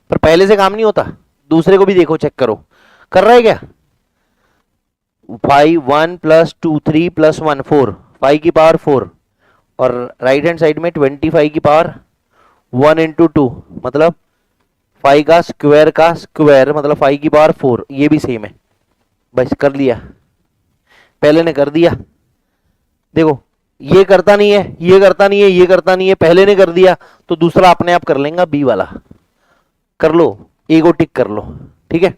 पर पहले से काम नहीं होता, दूसरे को भी देखो, चेक करो कर रहा है क्या। 5 1 प्लस 2 3 प्लस 1 4, 5 की पावर 4, और राइट हैंड साइड में 25 की पावर 1 इंटू 2, मतलब 5 का स्क्वायर मतलब 5 की पावर 4, ये भी सेम है, बस कर लिया, पहले ने कर दिया। देखो ये करता नहीं है, ये करता नहीं है, ये करता नहीं है, पहले ने कर दिया, तो दूसरा अपने आप कर लेगा, बी वाला कर लो, ए को टिक कर लो, ठीक है।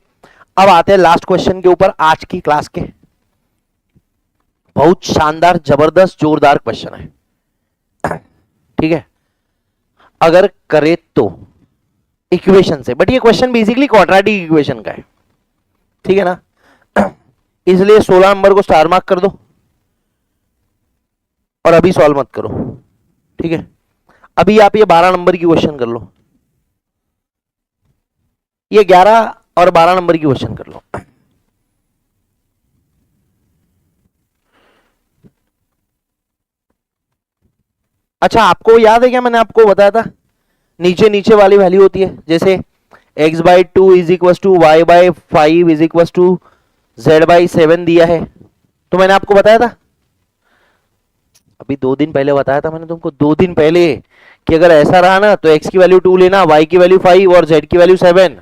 अब आते हैं लास्ट क्वेश्चन के ऊपर आज की क्लास के, बहुत शानदार जबरदस्त जोरदार क्वेश्चन है, ठीक है। अगर करे तो इक्वेशन से, बट ये क्वेश्चन बेसिकली क्वाड्रेटिक इक्वेशन का है, ठीक है ना, इसलिए 16 नंबर को स्टार मार्क कर दो और अभी सॉल्व मत करो, ठीक है। अभी आप ये 12 नंबर की क्वेश्चन कर लो, ये 11 और 12 नंबर की क्वेश्चन कर लो। अच्छा, आपको याद है क्या, मैंने आपको बताया था नीचे नीचे वाली वैल्यू होती है, जैसे x by 2 is equal to y by 5 is equal to z by 7 दिया है, तो मैंने आपको बताया था, अभी 2 दिन पहले बताया था मैंने तुमको, 2 दिन पहले, कि अगर ऐसा रहा ना तो x की वैल्यू 2 लेना, y की वैल्यू 5 और z की वैल्यू 7,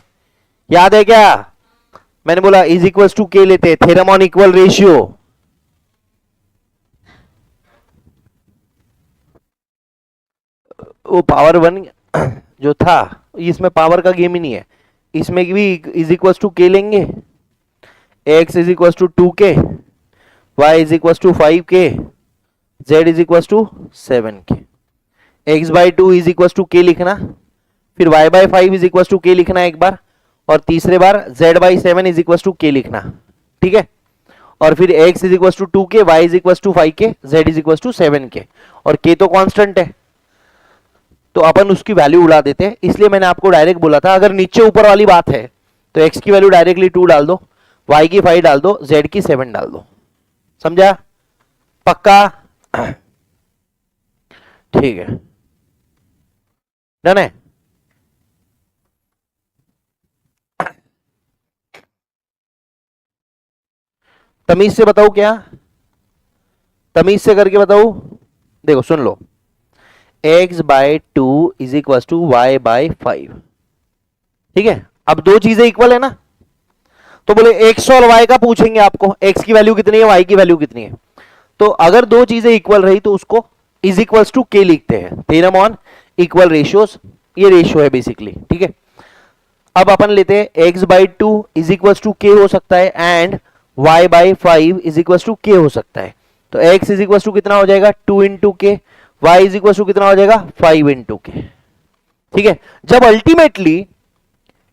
याद है क्या? मैंने बोला इज इक्वल टू के लेते, थ्योरम ऑन इक्वल रेशियो, वो पावर 1 जो था, इसमें पावर का गेम ही नहीं है, इसमें भी इज इक्वल टू के लेंगे, x is equal to 2k, y is equal to 5k, z is equal to 7k, x by 2 is equal to k लिखना, फिर y by 5 is equal to k लिखना एक बार, और तीसरे बार z by 7 is equal to k लिखना, ठीक है। और फिर x is equal to 2k, y is equal to 5k, z is equal to 7k, और k तो कांस्टेंट है, तो अपन उसकी वैल्यू उड़ा देते हैं, इसलिए मैंने आपको डायरेक्ट बोला था, अगर नीचे ऊपर वाली बात है तो x की वैल्यू डायरेक्टली 2 डाल दो, y की 5 डाल दो, z की 7 डाल दो, समझा? पक्का? ठीक है, डन है। तमीज से बताओ, क्या तमीज से करके बताओ, देखो सुन लो, x by 2 is equal to y by 5। ठीक है, अब दो चीजें इक्वल है ना, तो बोले x और y का पूछेंगे आपको, x की वैल्यू कितनी है, y की वैल्यू कितनी है। तो अगर दो चीजें इक्वल रही तो उसको इज इक्वल्स टू के लिखते हैं, थ्योरम ऑन इक्वल रेशियोज, ये रेशियो है बेसिकली। ठीक है, अब अपन लेते हैं x by 2 is equals to k हो सकता है and y by 5 is equals to k हो सकता है। तो x इज इक्वल्स टू कितना हो जाएगा 2 इंटू के, y इज इक्वल्स टू कितना हो जाएगा 5 इंटू के। ठीक है, जब अल्टीमेटली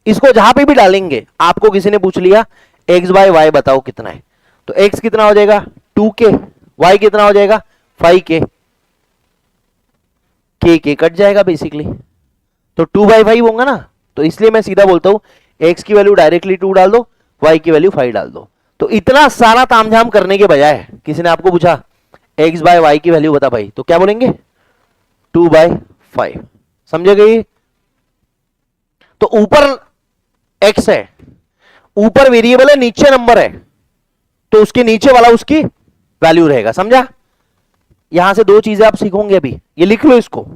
इसको जहां पे भी डालेंगे, आपको किसी ने पूछ लिया x बाय y बताओ कितना है, तो x कितना हो जाएगा 2k, y कितना हो जाएगा 5k, के कट जाएगा बेसिकली, तो 2 बाई 5 होगा ना। तो इसलिए मैं सीधा बोलता हूं x की वैल्यू डायरेक्टली 2 डाल दो, y की वैल्यू 5 डाल दो। तो इतना सारा तामझाम करने के बजाय किसी ने आपको पूछा x बाय y की वैल्यू बता भाई, तो क्या बोलेंगे 2 बाय 5। समझे गई? तो ऊपर x है, ऊपर वेरिएबल है, नीचे नंबर है, तो उसके नीचे वाला उसकी वैल्यू रहेगा। समझा? यहां से दो चीजें आप सीखोगे अभी, ये लिख लो इसको।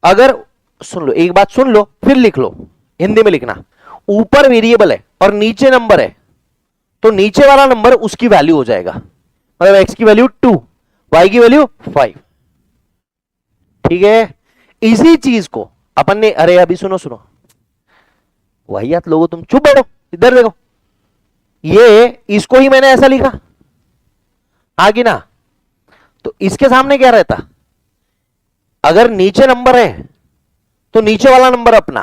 अगर सुन लो, एक बात सुन लो फिर लिख लो, हिंदी में लिखना। ऊपर वेरिएबल है और नीचे नंबर है, तो नीचे वाला नंबर उसकी वैल्यू हो जाएगा, मतलब x की वैल्यू 2, y की वैल्यू 5। ठीक है, इसी चीज को अपन ने, अरे अभी सुनो सुनो, वाहियात लोगों, तुम चुप बैठो, इधर देखो, ये इसको ही मैंने ऐसा लिखा आगे ना, तो इसके सामने क्या रहता, अगर नीचे नंबर है तो नीचे वाला नंबर अपना,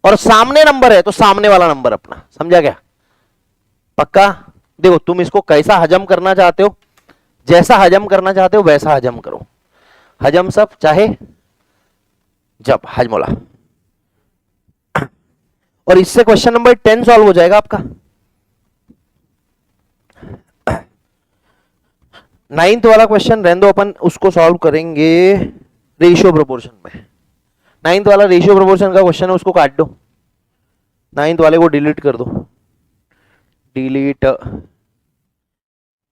और सामने नंबर है तो सामने वाला नंबर अपना। समझा क्या? पक्का? देखो तुम इसको कैसा हजम करना चाहते हो, जैसा हजम करना चाहते हो वैसा हजम करो, हजम सब चाहे जब हजमोला। और इससे क्वेश्चन नंबर 10 सॉल्व हो जाएगा आपका। 9th वाला क्वेश्चन रहने दो, अपन उसको सॉल्व करेंगे रेशियो प्रोपोर्शन में। 9th वाला रेशियो प्रोपोर्शन का क्वेश्चन है, उसको काट दो, 9th वाले को डिलीट कर दो, डिलीट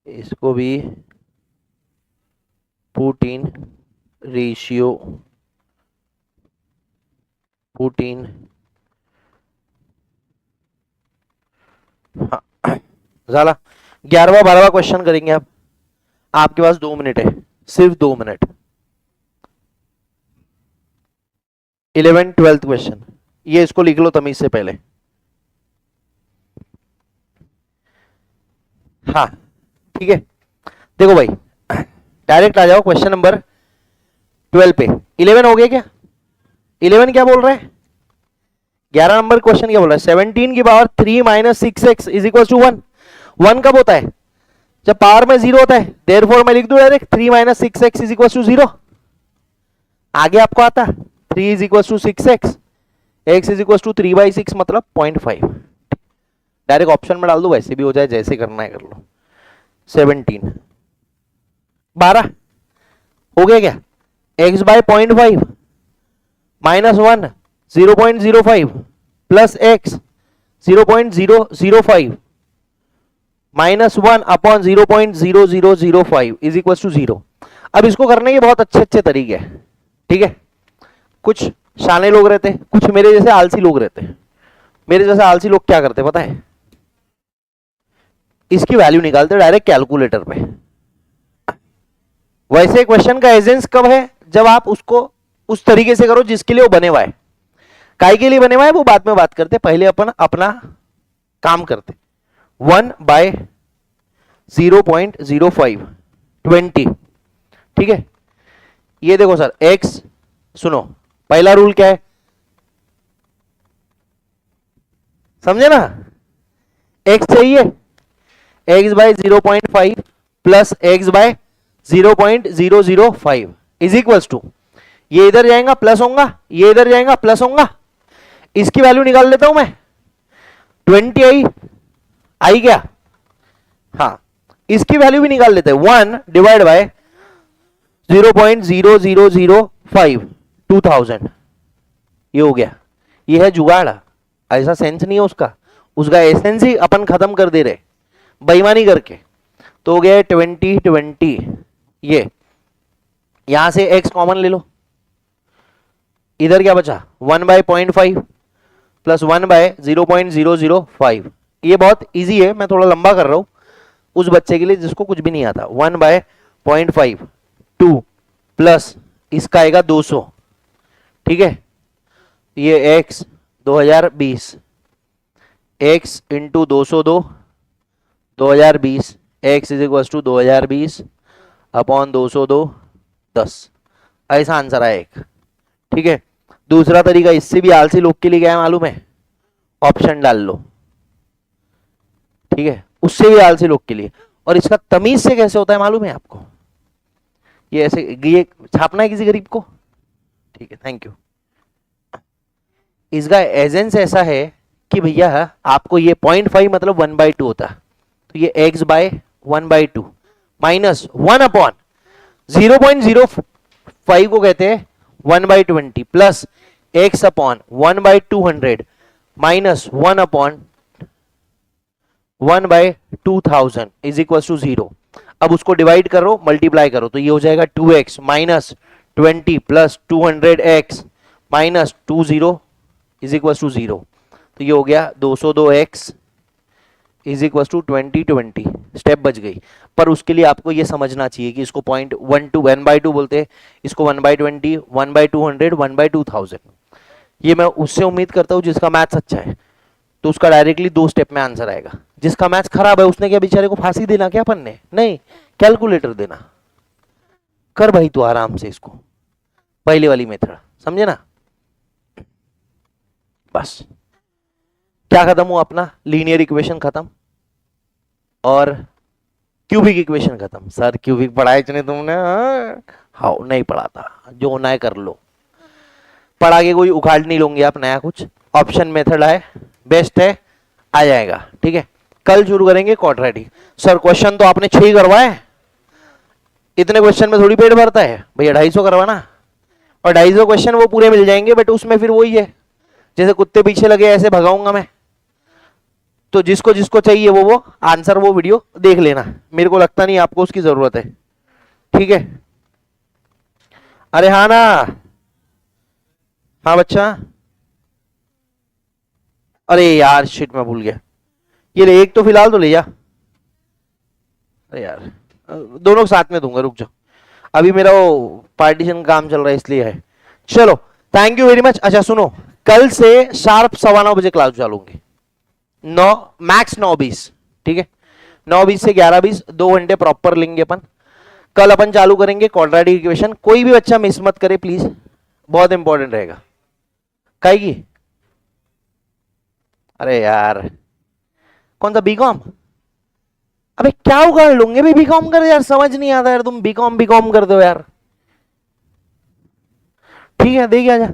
इसको भी, put in ratio, put in, हाँ झाला। 11वां 12वां क्वेश्चन करेंगे आप, आपके पास 2 मिनट है, सिर्फ 2 मिनट। 11th 12th क्वेश्चन, ये इसको लिख लो तमीज से पहले। हाँ ठीक है, देखो भाई डायरेक्ट आ जाओ क्वेश्चन नंबर 12 पे। 11 हो गया क्या? 11 क्या बोल रहा है? 11 नंबर क्वेश्चन क्या बोल रहा है? 17 की power 3 minus 6x is equal to 1। 1 कब होता है? जब पावर में 0 होता है। देयरफॉर मैं लिख दूं direct 3 minus 6x is equal to 0। आगे आपको आता 3 is equal to 6x, x is equal to 3 by 6 मतलब 0.5। डायरेक्ट ऑप्शन में डाल दो, वैसे भी हो जाए, जैसे करना है कर लो। 17 12 हो गया क्या? x by 0.5 minus 1 0.05 plus x 0.005 minus 1 upon 0.0005 is equal to 0। अब इसको करने के बहुत अच्छे अच्छे तरीके हैं। ठीक है, कुछ शाने लोग रहते हैं, कुछ मेरे जैसे आलसी लोग रहते हैं। मेरे जैसे आलसी लोग क्या करते हैं पता है? इसकी वैल्यू निकालते डायरेक्ट कैलकुलेटर पे। वैसे क्वेश्चन का एजेंस कब है? जब आप उसको उस तरीके से करो जिसके लिए वो बने हुआ है। काय के लिए बने हुआ है वो बाद में बात करते, पहले अपन अपना काम करते। 1 बाय 0.05 20। ठीक है, ये देखो सर x, सुनो पहला रूल क्या है समझे ना? x चाहिए, x by 0.5 plus x by 0.005 is equals to, ये इधर जाएगा प्लस होगा, ये इधर जाएगा प्लस होगा। इसकी वैल्यू निकाल लेता हूं मैं, 20 आई क्या? हाँ, इसकी वैल्यू भी निकाल लेते हैं। 1 डिवाइड बाय 0.0005 2000, ये हो गया। ये है जुगाड़, ऐसा सेंस नहीं है उसका, उसका एसेंस ही अपन खत्म कर दे रहे बेईमानी करके। तो हो गया 2020 ये यहां से x कॉमन ले लो, इधर क्या बचा 1/0.5 प्लस 1/0.005। ये बहुत इजी है, मैं थोड़ा लंबा कर रहा हूं उस बच्चे के लिए जिसको कुछ भी नहीं आता। 1/0.5 2 प्लस इसका आएगा 200, ठीक है। ये x 2020 x into 202 2020 x is equal to 2020 upon 202 10, ऐसा आंसर आया एक, ठीक है। दूसरा तरीका इससे भी आलसी लोग के लिए क्या है मालूम है, ऑप्शन डाल लो, ठीक है, उससे भी आलसी लोग के लिए। और इसका तमीज से कैसे होता है मालूम है आपको, ये ऐसे ये छापना है किसी गरीब को, ठीक है, थैंक यू। इसका एजेंस ऐसा है कि भैया आपको ये 0.5 मतलब 1/2 होता है, तो ये x बाय 1/2 माइनस 1 अपॉन 0.05 को कहते हैं 1/20 plus x upon 1/200 minus 1 upon 1/2000 is equal to 0। अब उसको डिवाइड करो, मल्टीप्लाई करो, तो ये हो जाएगा 2x minus 20 plus 200x minus 20 is equal to 0। तो ये हो गया 202x is equal to 2020। Step बच गई, पर उसके लिए आपको ये समझना चाहिए कि इसको 0.1/2 बोलते हैं, इसको 1/20 1/200 1/2000। ये मैं उससे उम्मीद करता हूं जिसका मैथ्स अच्छा है, तो उसका डायरेक्टली 2 स्टेप में आंसर आएगा। जिसका मैथ्स खराब है उसने क्या बेचारे को फांसी देना क्या अपन ने, नहीं, कैलकुलेटर देना। कर भाई तू आराम से इसको, पहले वाली मेथड समझे ना। बस क्या खत्म हुआ अपना, लीनियर इक्वेशन खत्म और क्यूबिक इक्वेशन खत्म। सर क्यूबिक पढ़ाए चने तुमने, हाँ नहीं पढ़ा था, जो होना है कर लो, पढ़ा के कोई उखाड़ नहीं लोगे आप नया कुछ। ऑप्शन मेथड है, बेस्ट है, आ जाएगा, ठीक है। कल शुरू करेंगे क्वाड्रेटिक। सर क्वेश्चन तो आपने 6 करवाए, इतने क्वेश्चन में थोड़ी पेट भरता है भैया, 250 करवाना, और 250 क्वेश्चन वो पूरे मिल जाएंगे, बट उसमें फिर वही है, जैसे कुत्ते पीछे लगे ऐसे भगाऊंगा मैं। तो जिसको जिसको चाहिए वो आंसर वो वीडियो देख लेना, मेरे को लगता नहीं आपको उसकी जरूरत है, ठीक है। अरे हाँ ना, हाँ बच्चा, अरे यार शिट मैं भूल गया, ये ले एक तो फिलहाल तो ले जा। अरे यार दोनों साथ में दूंगा, रुक जाओ, अभी मेरा वो पार्टीशन काम चल रहा है इसलिए है। चलो थैंक यू वेरी मच। अच्छा सुनो, कल से शार्प 9:15 बजे क्लास चालू होंगी, 9 मैक्स 9:20, ठीक है, 9:20 से 11:20 2 घंटे प्रॉपर लेंगे अपन। कल अपन चालू करेंगे क्वाड्रेटिक इक्वेशन, कोई भी बच्चा मिस मत करे प्लीज, बहुत इंपॉर्टेंट रहेगा। काहेगी, अरे यार कौन सा बीकॉम, अबे क्या उगाड़ लूंगे भाई, बीकॉम कर यार, समझ नहीं आता यार, तुम बीकॉम कर दो यार, ठीक है, देखिए आजा।